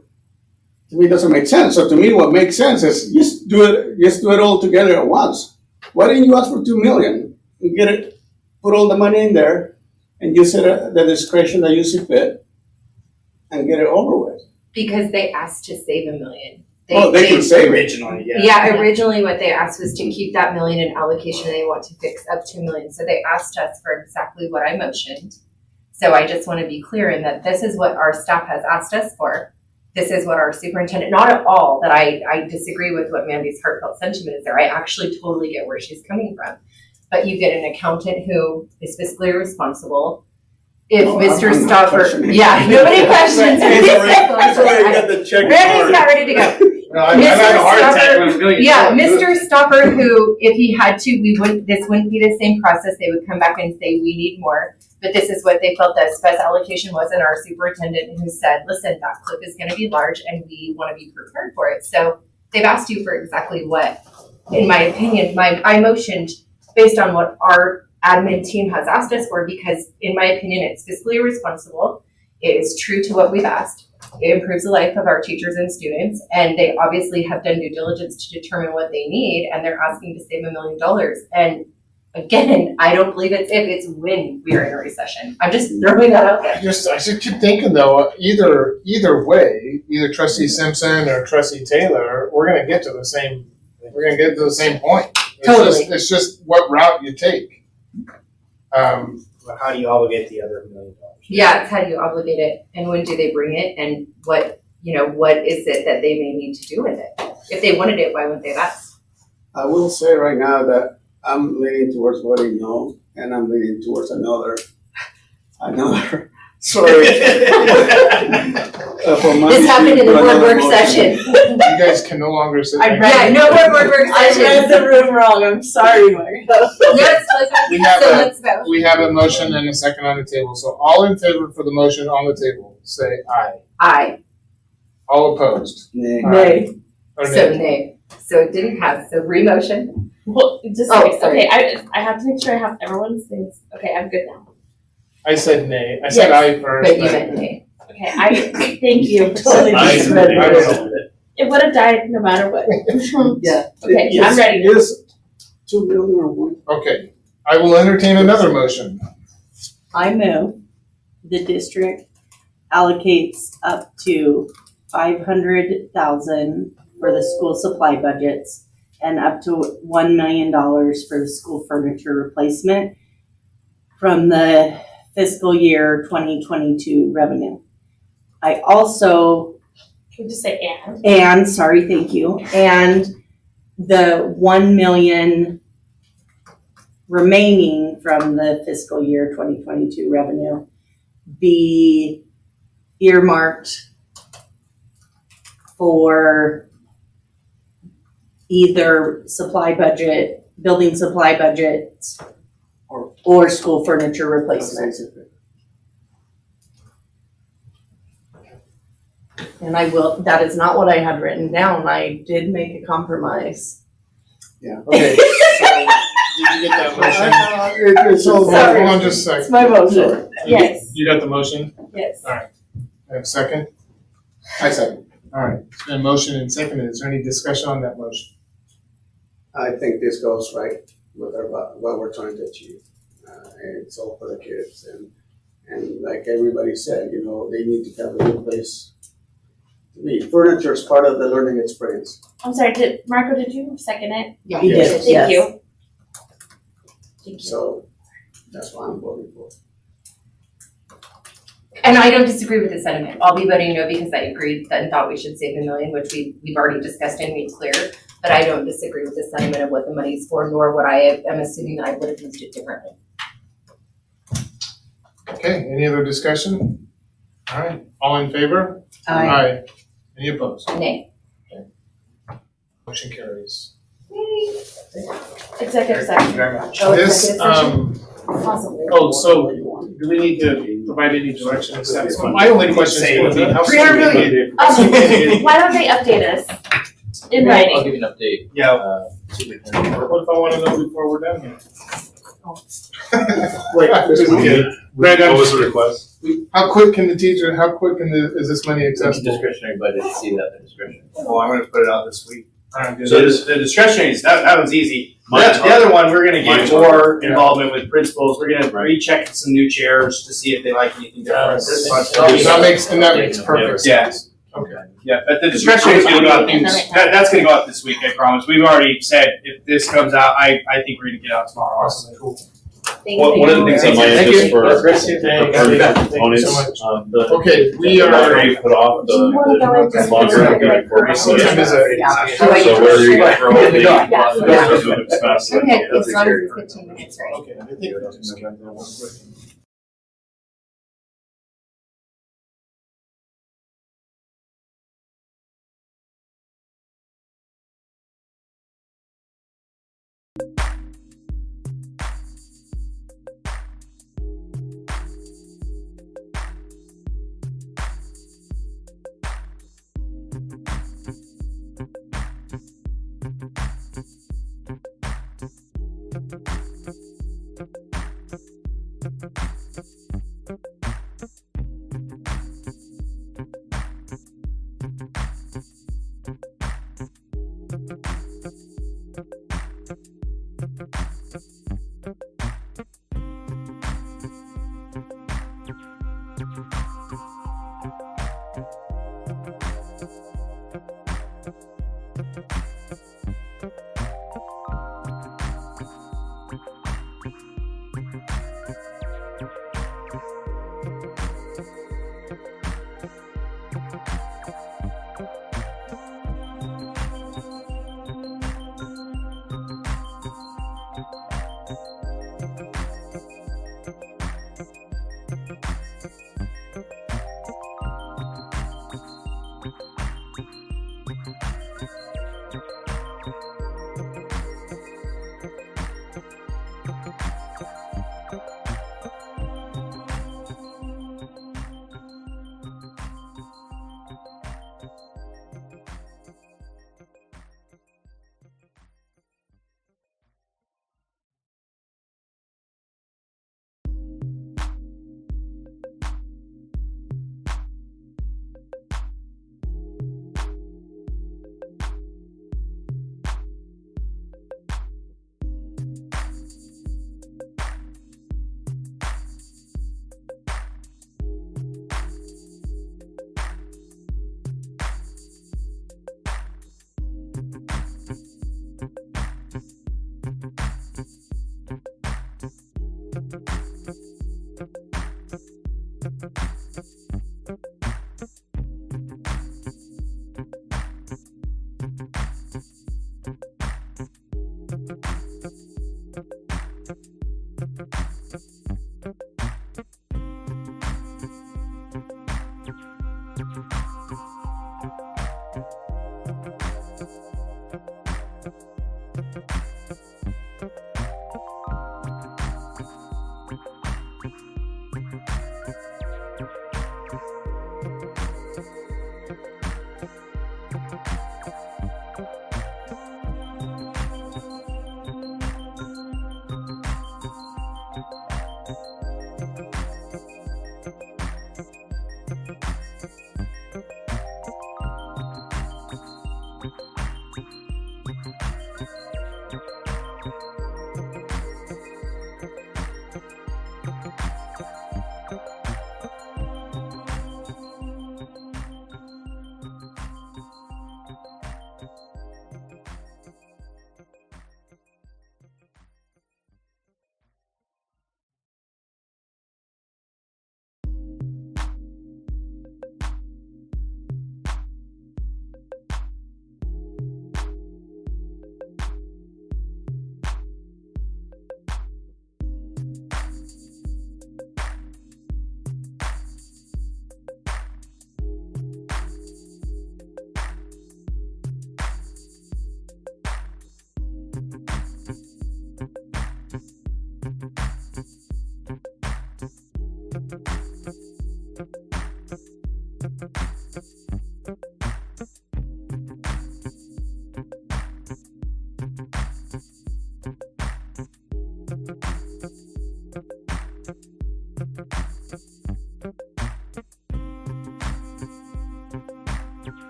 To me, it doesn't make sense. So to me, what makes sense is just do it all together at once. Why didn't you ask for 2 million and get it, put all the money in there, and use it at the discretion that you see fit, and get it over with? Because they asked to save $1 million. They can save it. Originally, yeah. Yeah, originally what they asked was to keep that $1 million in allocation and they want to fix up to $1 million. So they asked us for exactly what I motioned. So I just want to be clear in that this is what our staff has asked us for. This is what our superintendent, not at all that I disagree with what Mandy's heartfelt sentiment is there. I actually totally get where she's coming from. But you get an accountant who is fiscally responsible. If No, Mr. I'm not Stoffer, questioning. yeah, nobody questions. the check Randy's got ready to go. No, I had a heart attack when I was feeling it. Yeah, Mr. Stopper, who, if he had to, this wouldn't be the same process. They would come back and say, we need more. But this is what they felt that spec allocation was, and our superintendent who said, listen, that clip is gonna be large and we wanna be prepared for it. So they've asked you for exactly what, in my opinion, I motioned based on what our admin team has asked us for, because in my opinion, it's fiscally responsible. It is true to what we've asked. It improves the life of our teachers and students, and they obviously have done due diligence to determine what they need, and they're asking to save $1 million. And again, I don't believe it's if, it's when we are in a recession. I'm just throwing that out there. I just keep thinking though, either way, either Trustee Simpson or Trustee Taylor, we're gonna get to the same point. Totally. It's just what route you take. But how do you obligate the other $1 million? Yeah, it's how do you obligate it, and when do they bring it, and what is it that they may need to do with it? If they wanted it, why wouldn't they have asked? I will say right now that I'm leaning towards voting no, and I'm leaning towards another, sorry. This happened in the board work session. You guys can no longer sit. Yeah, no more board work I read session. the room wrong, I'm sorry, Margo. Let's vote. We have a motion and a second on the table, so all in favor for the motion on the table, say aye. Aye. All opposed? Nay. Nay. Or So nay? nay. So it didn't pass, so re-motion. Well, just Oh, like, sorry. okay, I have to make sure I have everyone's things. Okay, I'm good now. I said nay. I said Yes, aye first. But you meant nay. Okay, thank you. Totally I misread I it. was- It would have died no matter what. Yeah. Okay, Yes, I'm ready. Yes, 2 million or one. Okay, I will entertain another motion. I move the district allocates up to 500,000 for the school supply budgets and up to $1 million for the school furniture replacement from the fiscal year 2022 revenue. I also, Can we just say and? sorry, thank you, and the 1 million remaining from the fiscal year 2022 revenue be earmarked for either supply budget, building supply budgets, or school furniture replacement. And that is not what I had written down. I did make a compromise. Okay, so did you get that motion? So hold Sorry. on just a second. It's my motion. Yes. You got the motion? Yes. I have a second? I second. All right, it's been motion and seconded. Is there any discussion on that motion? I think this goes right with what we're trying to achieve. And it's all for the kids, and like everybody said, they need to have a good place to be. Furniture is part of the learning experience. I'm sorry, Marco, did you second it? Yeah. You did, Thank yes. you. Thank you. So that's why I'm voting for. And I don't disagree with the sentiment. I'll be voting no because I agreed and thought we should save $1 million, which we've already discussed and made clear. But I don't disagree with the sentiment of what the money's for, nor what I am assuming that I would have used it differently. Okay, any other discussion? All right, all in favor? Aye. Any opposed? Nay. Motion carries. Executive Thank you session, very much. Oh, This, executive possibly. so do we need to provide any direction? My only question is, how soon 300 do we million. need it? Why don't they update us in I'll writing? give you an update. Yeah. What if I wanna know before we're done here? Wait, Brad, What was the request? how quick can is this money It's a accessible? discretionary budget, see that in the discretion. Oh, I'm gonna put it out this week. All right, good. So the discretionary, that one's easy. Mine's The other one, we're gonna Mine's get more hard. involvement with principals. We're gonna Right. recheck some new chairs to see if they like anything different. This one- That makes perfect Yeah. sense. Okay. Yeah, but the discretionary is gonna go out, that's gonna go out this week, I promise. We've already said, if this comes out, I think we're gonna get out tomorrow. Awesome, cool. One of the things on my end, Thank just you. for Thank you. components, so much. the Okay, we the are. moderator put off Do you wanna go into the longer specific- before we see What time is it. it? So where you're gonna throw the. Yeah. those move as fast as I Okay, can. as long as it's 15 minutes, right? Okay, I think we just got that one quick.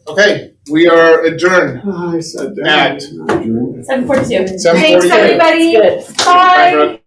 Okay, we are adjourned I said that. at 7:42. 7:42. Thanks, everybody. Good. Bye.